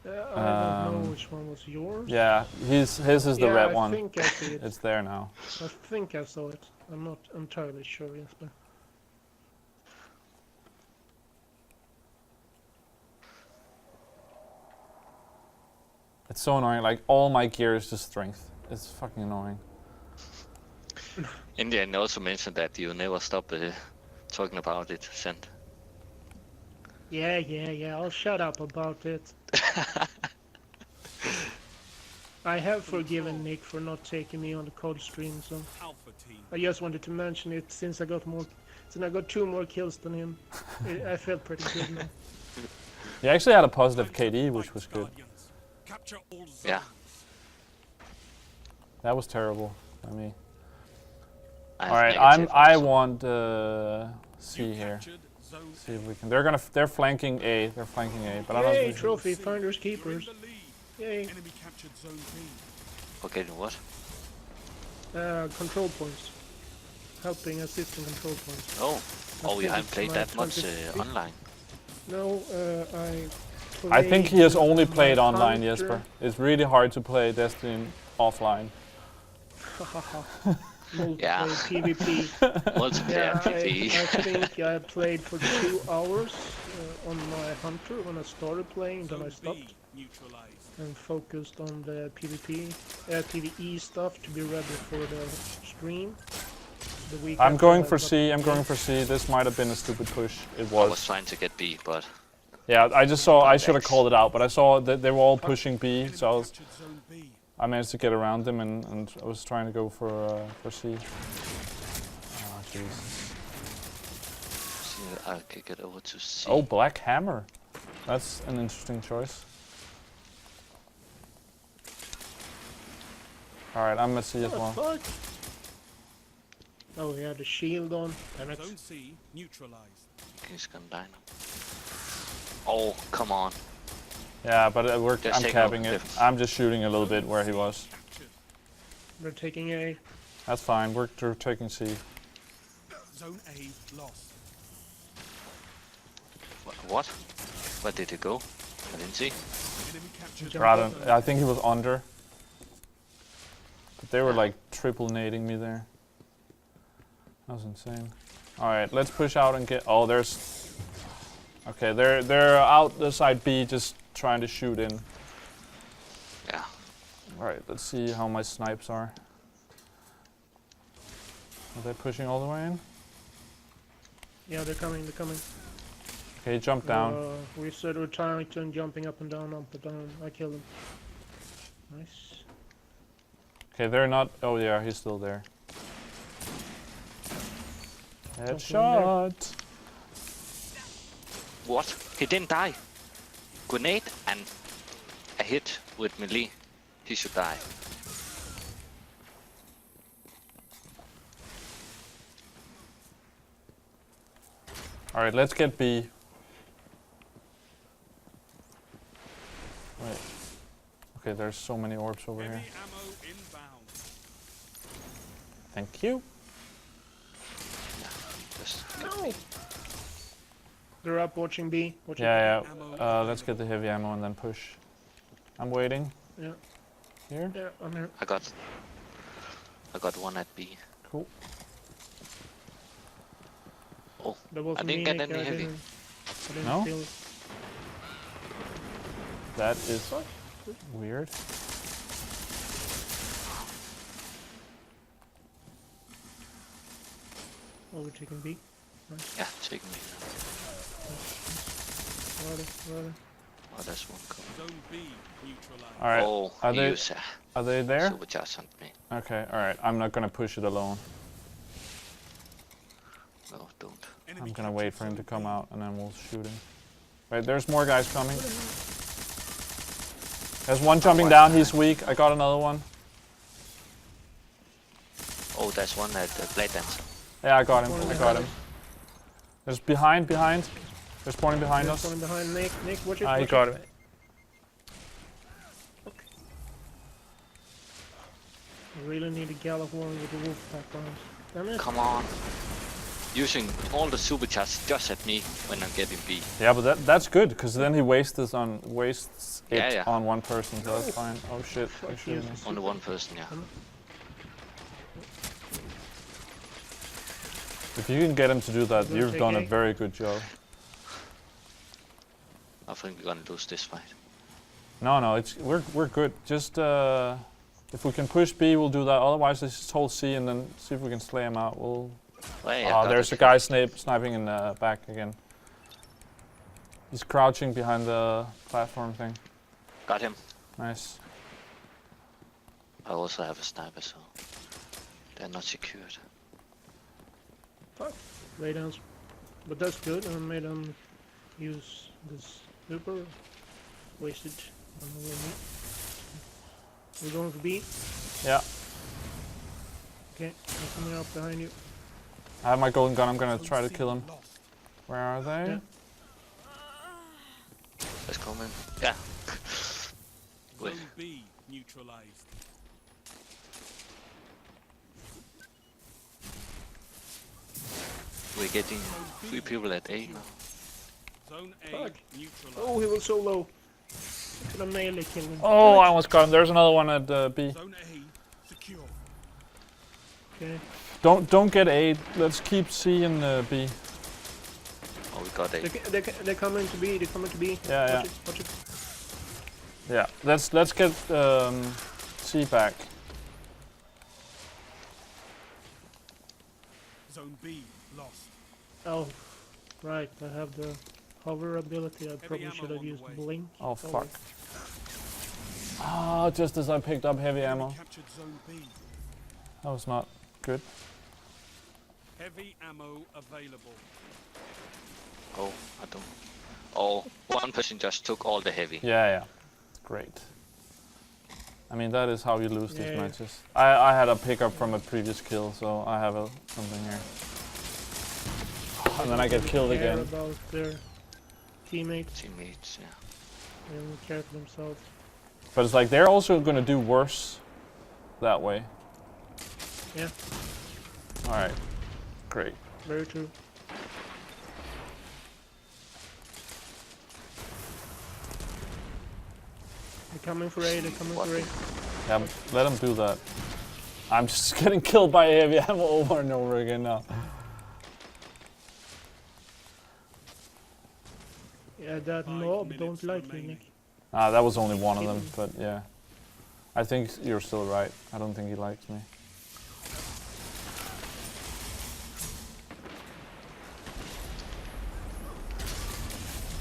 Speaker 4: I don't know which one was yours.
Speaker 1: Yeah, his is the
Speaker 4: Yeah,
Speaker 1: red
Speaker 4: I
Speaker 1: one.
Speaker 4: think I see it.
Speaker 1: It's there now.
Speaker 4: I think I saw it. I'm not entirely sure, Jesper.
Speaker 1: It's so annoying, like, all my gear is just strength. It's fucking annoying.
Speaker 5: Indian also mentioned that you never stop talking about it, Send.
Speaker 4: Yeah, I'll shut up about it. I have forgiven Nick for not taking me on the COD stream, so
Speaker 6: Alpha team.
Speaker 4: I just wanted to mention it since I got 2 more kills than him. I felt pretty good now.
Speaker 1: He actually had a positive KD, which was good.
Speaker 6: Guardians. Capture all zones.
Speaker 5: Yeah.
Speaker 1: That was terrible by me.
Speaker 5: I have
Speaker 1: Alright,
Speaker 5: negative
Speaker 1: I
Speaker 5: also.
Speaker 1: want C
Speaker 6: You
Speaker 1: here.
Speaker 6: captured zone
Speaker 1: See if we can. They're flanking A. They're flanking A, but I
Speaker 4: Yay,
Speaker 1: don't.
Speaker 4: trophy,
Speaker 6: C.
Speaker 4: finders,
Speaker 6: You're in
Speaker 4: keepers.
Speaker 6: the lead.
Speaker 4: Yay.
Speaker 6: Enemy captured zone B.
Speaker 5: Okay, what?
Speaker 4: Control points. Helping, assisting control points.
Speaker 5: Oh. Oh, you
Speaker 4: think
Speaker 5: haven't
Speaker 4: it's
Speaker 5: played
Speaker 4: my
Speaker 5: that much
Speaker 4: 25th.
Speaker 5: online.
Speaker 4: No,
Speaker 1: I think he has only
Speaker 4: my
Speaker 1: played online,
Speaker 4: Hunter.
Speaker 1: Jesper. It's really hard to play Destiny offline.
Speaker 4: Multiplayer
Speaker 5: Yeah.
Speaker 4: PvP.
Speaker 5: Multiplayer
Speaker 4: Yeah, I
Speaker 5: PvE.
Speaker 4: think I played for 2 hours on my Hunter when I started playing, then I
Speaker 6: Zone
Speaker 4: stopped
Speaker 6: B neutralized.
Speaker 4: and focused on the PvE stuff to be ready for the stream. The week
Speaker 1: I'm
Speaker 4: after
Speaker 1: going
Speaker 4: I
Speaker 1: for
Speaker 4: got
Speaker 1: C.
Speaker 4: the
Speaker 1: I'm going
Speaker 4: game.
Speaker 1: for C. This might have been a stupid push. It
Speaker 5: I was
Speaker 1: was.
Speaker 5: trying to get B, but
Speaker 1: Yeah, I just saw. I should have
Speaker 5: Thanks.
Speaker 1: called it out, but I saw that they were all pushing B,
Speaker 6: Enemy
Speaker 1: so
Speaker 6: captured zone B.
Speaker 1: I managed to get around them, and I was trying to go for C. Oh, jeez.
Speaker 5: see, I could get over to C.
Speaker 1: Oh, Black Hammer. That's an interesting choice. Alright, I'm at C as well.
Speaker 4: What the fuck? Oh, he had the shield on. Damn it.
Speaker 6: Zone C neutralized.
Speaker 5: He's gonna die now. Oh, come on.
Speaker 1: Yeah, but
Speaker 5: Just
Speaker 1: I'm
Speaker 5: take
Speaker 1: capping
Speaker 5: out
Speaker 1: it.
Speaker 5: the-
Speaker 1: I'm just shooting a little bit where he was.
Speaker 6: Captured.
Speaker 4: They're taking A.
Speaker 1: That's fine. We're taking C.
Speaker 6: Zone A lost.
Speaker 5: What? Where did he go? I didn't see.
Speaker 6: Enemy captured.
Speaker 4: Jump
Speaker 1: Rather,
Speaker 4: up.
Speaker 1: I think he was under. But they were like triple nading me there. That was insane. All right, let's push out and get. Oh, there's. Okay, they're out the side B, just trying to shoot in.
Speaker 5: Yeah.
Speaker 1: All right, let's see how my snipes are. Are they pushing all the way in?
Speaker 4: Yeah, they're coming. They're coming.
Speaker 1: Okay, jump down.
Speaker 4: We said we're trying to jumping up and down. I killed him. Nice.
Speaker 1: Okay, they're not. Oh yeah, he's still there.
Speaker 4: there.
Speaker 1: Headshot.
Speaker 5: What? He didn't die. Grenade and a hit with melee. He should die.
Speaker 1: All right, let's get B. Wait. Okay, there's so many orbs over here.
Speaker 6: Heavy ammo inbound.
Speaker 1: Thank you.
Speaker 5: Just
Speaker 4: No. They're up watching B. Watching
Speaker 1: Yeah,
Speaker 6: Ammo
Speaker 1: yeah. Let's get the heavy ammo and then push. I'm waiting.
Speaker 4: Yeah.
Speaker 1: Here.
Speaker 4: Yeah, I'm here.
Speaker 5: I got one at B.
Speaker 1: Cool.
Speaker 4: That was
Speaker 5: I didn't
Speaker 4: me,
Speaker 5: get
Speaker 4: Nick,
Speaker 5: any
Speaker 4: I
Speaker 5: heavy.
Speaker 4: didn't
Speaker 1: No?
Speaker 4: steal it.
Speaker 1: That is weird.
Speaker 4: Oh, we're taking B.
Speaker 5: Yeah, take me.
Speaker 4: Rather.
Speaker 5: Oh, there's one coming.
Speaker 6: Zone B neutralized.
Speaker 1: All right.
Speaker 5: Oh,
Speaker 1: Are they-
Speaker 5: use
Speaker 1: Are they there?
Speaker 5: supercharge on me.
Speaker 1: Okay. All right. I'm not gonna push it alone.
Speaker 5: No, don't.
Speaker 6: Enemy
Speaker 1: I'm gonna wait for him to
Speaker 6: captured
Speaker 1: come
Speaker 6: zone
Speaker 1: out and then we'll shoot him. Wait, there's more guys coming. There's one jumping down. He's weak. I got another one.
Speaker 5: Oh, there's one at the Blade Dancer.
Speaker 1: Yeah, I got him. I got him. There's behind. There's spawning behind
Speaker 4: There's
Speaker 1: us.
Speaker 4: one behind Nick. Nick, watch it.
Speaker 1: I
Speaker 4: watch
Speaker 1: got
Speaker 4: it.
Speaker 1: him.
Speaker 4: I really need a Gallahorn with the wolf pack rounds. Damn it.
Speaker 5: Come on. Using all the supercharge just at me when I'm getting B.
Speaker 1: Yeah, but that's good because then he wastes it
Speaker 5: Yeah, yeah.
Speaker 1: on one person, so that's fine. Oh shit!
Speaker 4: Fuck
Speaker 1: I
Speaker 4: you.
Speaker 1: shouldn't have.
Speaker 5: Only one person, yeah.
Speaker 1: If you can get him to do that,
Speaker 4: Will
Speaker 1: you've
Speaker 4: take
Speaker 1: done a
Speaker 4: A.
Speaker 1: very good job.
Speaker 5: I think we're gonna lose this fight.
Speaker 1: No, it's we're good. Just if we can push B, we'll do that. Otherwise, let's just hold C and then see if we can slay him out. We'll.
Speaker 5: Oh, yeah,
Speaker 1: Oh,
Speaker 5: got
Speaker 1: there's
Speaker 5: it.
Speaker 1: a guy sniping in the back again. He's crouching behind the platform thing.
Speaker 5: Got him.
Speaker 1: Nice.
Speaker 5: I also have a sniper, so they're not secured.
Speaker 4: Lay downs. But that's good. I made them use this super. Wasted. On the way meat. We're going for B.
Speaker 1: Yeah.
Speaker 4: Okay, I'm coming up behind you.
Speaker 1: I have my golden gun. I'm gonna
Speaker 6: Zone
Speaker 1: try to
Speaker 6: C
Speaker 1: kill him.
Speaker 6: lost.
Speaker 1: Where are they?
Speaker 4: Yeah.
Speaker 5: Let's come in. Yeah. Wait.
Speaker 6: Zone B neutralized.
Speaker 5: We're getting 3 people at A now.
Speaker 6: Zone A
Speaker 4: Fuck.
Speaker 6: neutralized.
Speaker 4: Oh, he was so low. I could have melee killed him.
Speaker 1: Oh, I almost got him. There's another one at B.
Speaker 6: Zone A secure.
Speaker 4: Okay.
Speaker 1: Don't get A. Let's keep C and B.
Speaker 5: Oh, we got A.
Speaker 4: They're coming to B. They're coming to B.
Speaker 1: Yeah, yeah.
Speaker 4: Watch it.
Speaker 1: Yeah. Let's get C back.
Speaker 6: Zone B lost.
Speaker 4: Oh, right. I have the hover ability. I probably
Speaker 6: ammo
Speaker 4: should have
Speaker 6: on the
Speaker 4: used
Speaker 6: way.
Speaker 4: blink.
Speaker 1: Oh fuck. Ah, just as I picked up heavy ammo.
Speaker 6: Enemy captured zone B.
Speaker 1: That was not good.
Speaker 6: Heavy ammo available.
Speaker 5: Oh, I don't. Oh, one person just took all the heavy.
Speaker 1: Yeah. Great. I mean, that is how you lose these
Speaker 4: Yeah.
Speaker 1: matches. I had a pickup from a previous kill, so I have something here. And then I get killed
Speaker 4: Care
Speaker 1: again.
Speaker 4: about their teammates.
Speaker 5: Teammates, yeah.
Speaker 4: They only care for themselves.
Speaker 1: But it's like they're also gonna do worse that way.
Speaker 4: Yeah.
Speaker 1: Alright. Great.
Speaker 4: Very true. They're coming for A, they're coming for A.
Speaker 1: Yeah, let him do that. I'm just getting killed by heavy ammo over and over again now.
Speaker 4: Yeah, that
Speaker 6: 5
Speaker 4: mob
Speaker 6: minutes
Speaker 4: don't like me,
Speaker 6: remaining.
Speaker 4: Nick.
Speaker 1: That was only one of them, but yeah. I think you're still right. I don't think he likes me.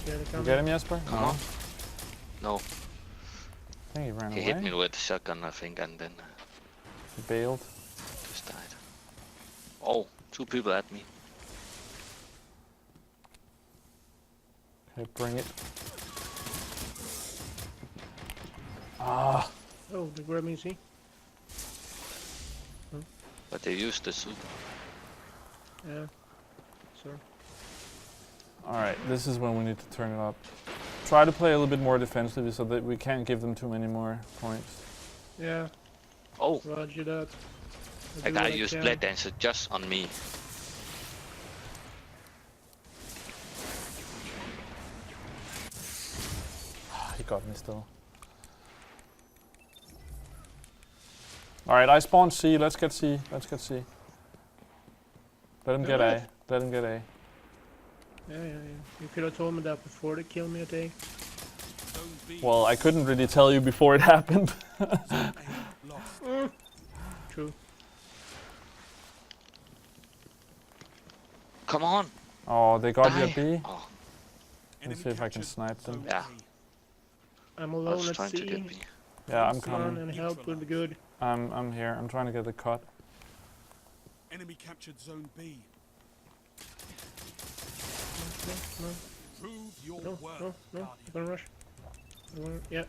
Speaker 4: Yeah, they're
Speaker 1: You
Speaker 4: coming.
Speaker 1: get him, Jesper?
Speaker 5: Come on. No,
Speaker 1: I think he ran
Speaker 5: he
Speaker 1: away.
Speaker 5: hit me with a shotgun, I think, and then
Speaker 1: He bailed.
Speaker 5: just died. Oh, 2 people at me.
Speaker 1: Okay, bring it. Ah,
Speaker 4: Oh, they're grabbing C.
Speaker 5: But they used the super.
Speaker 4: Yeah. Sorry.
Speaker 1: alright, this is when we need to turn it up. Try to play a little bit more defensively so that we can't give them too many more points.
Speaker 4: Yeah,
Speaker 5: Oh,
Speaker 4: roger that. I'll
Speaker 5: a
Speaker 4: do
Speaker 5: guy
Speaker 4: what I
Speaker 5: used
Speaker 4: can.
Speaker 5: Blade Dancer just on me.
Speaker 1: He got me still. Alright, I spawned C. Let's get C. Let's get C. Let him get A. Let him get A.
Speaker 4: Yeah. You could have told me that before they killed me at A.
Speaker 6: Zone B.
Speaker 1: Well, I couldn't really tell you before it happened.
Speaker 6: Zone A lost.
Speaker 4: True.
Speaker 5: Come on.
Speaker 1: Oh, they got you
Speaker 5: Die.
Speaker 1: at B.
Speaker 5: Oh,
Speaker 6: Enemy
Speaker 1: see if I can
Speaker 6: captured
Speaker 1: snipe them.
Speaker 6: Zone
Speaker 5: Yeah.
Speaker 6: A.
Speaker 4: I'm
Speaker 5: I
Speaker 4: alone
Speaker 5: was
Speaker 4: at
Speaker 5: trying to get
Speaker 4: C.
Speaker 5: me.
Speaker 1: Yeah, I'm
Speaker 4: Come on,
Speaker 1: coming.
Speaker 4: and help would be good.
Speaker 1: I'm here. I'm trying to get the cut.
Speaker 6: Enemy captured Zone B.
Speaker 4: No,
Speaker 6: Prove your
Speaker 4: no,
Speaker 6: worth,
Speaker 4: no, no.
Speaker 6: Guardian.
Speaker 4: I'm gonna rush. Yeah.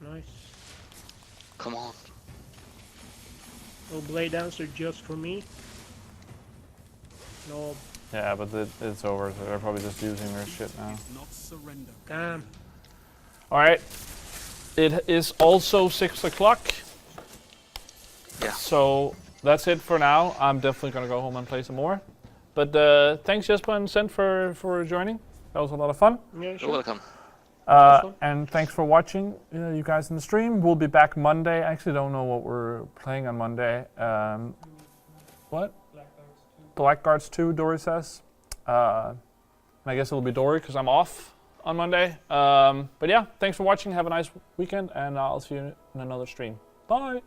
Speaker 4: Nice.
Speaker 5: Come on.
Speaker 4: Oh, Blade Dancer just for me. No,
Speaker 1: Yeah, but it's over. So they're probably just using their shit now.
Speaker 6: Is not surrender.
Speaker 4: damn.
Speaker 1: Alright. It is also 6 o'clock.
Speaker 5: Yeah.
Speaker 1: So that's it for now. I'm definitely gonna go home and play some more. But thanks Jesper and Sent for joining. That was a lot of fun.
Speaker 4: Yeah,
Speaker 5: You're
Speaker 4: sure.
Speaker 5: welcome.
Speaker 1: And thanks for watching, you guys in the stream. We'll be back Monday. I actually don't know what we're playing on Monday. What? Blackguards 2, Dory says. I guess it'll be Dory because I'm off on Monday. But yeah, thanks for watching. Have a nice weekend, and I'll see you in another stream. Bye.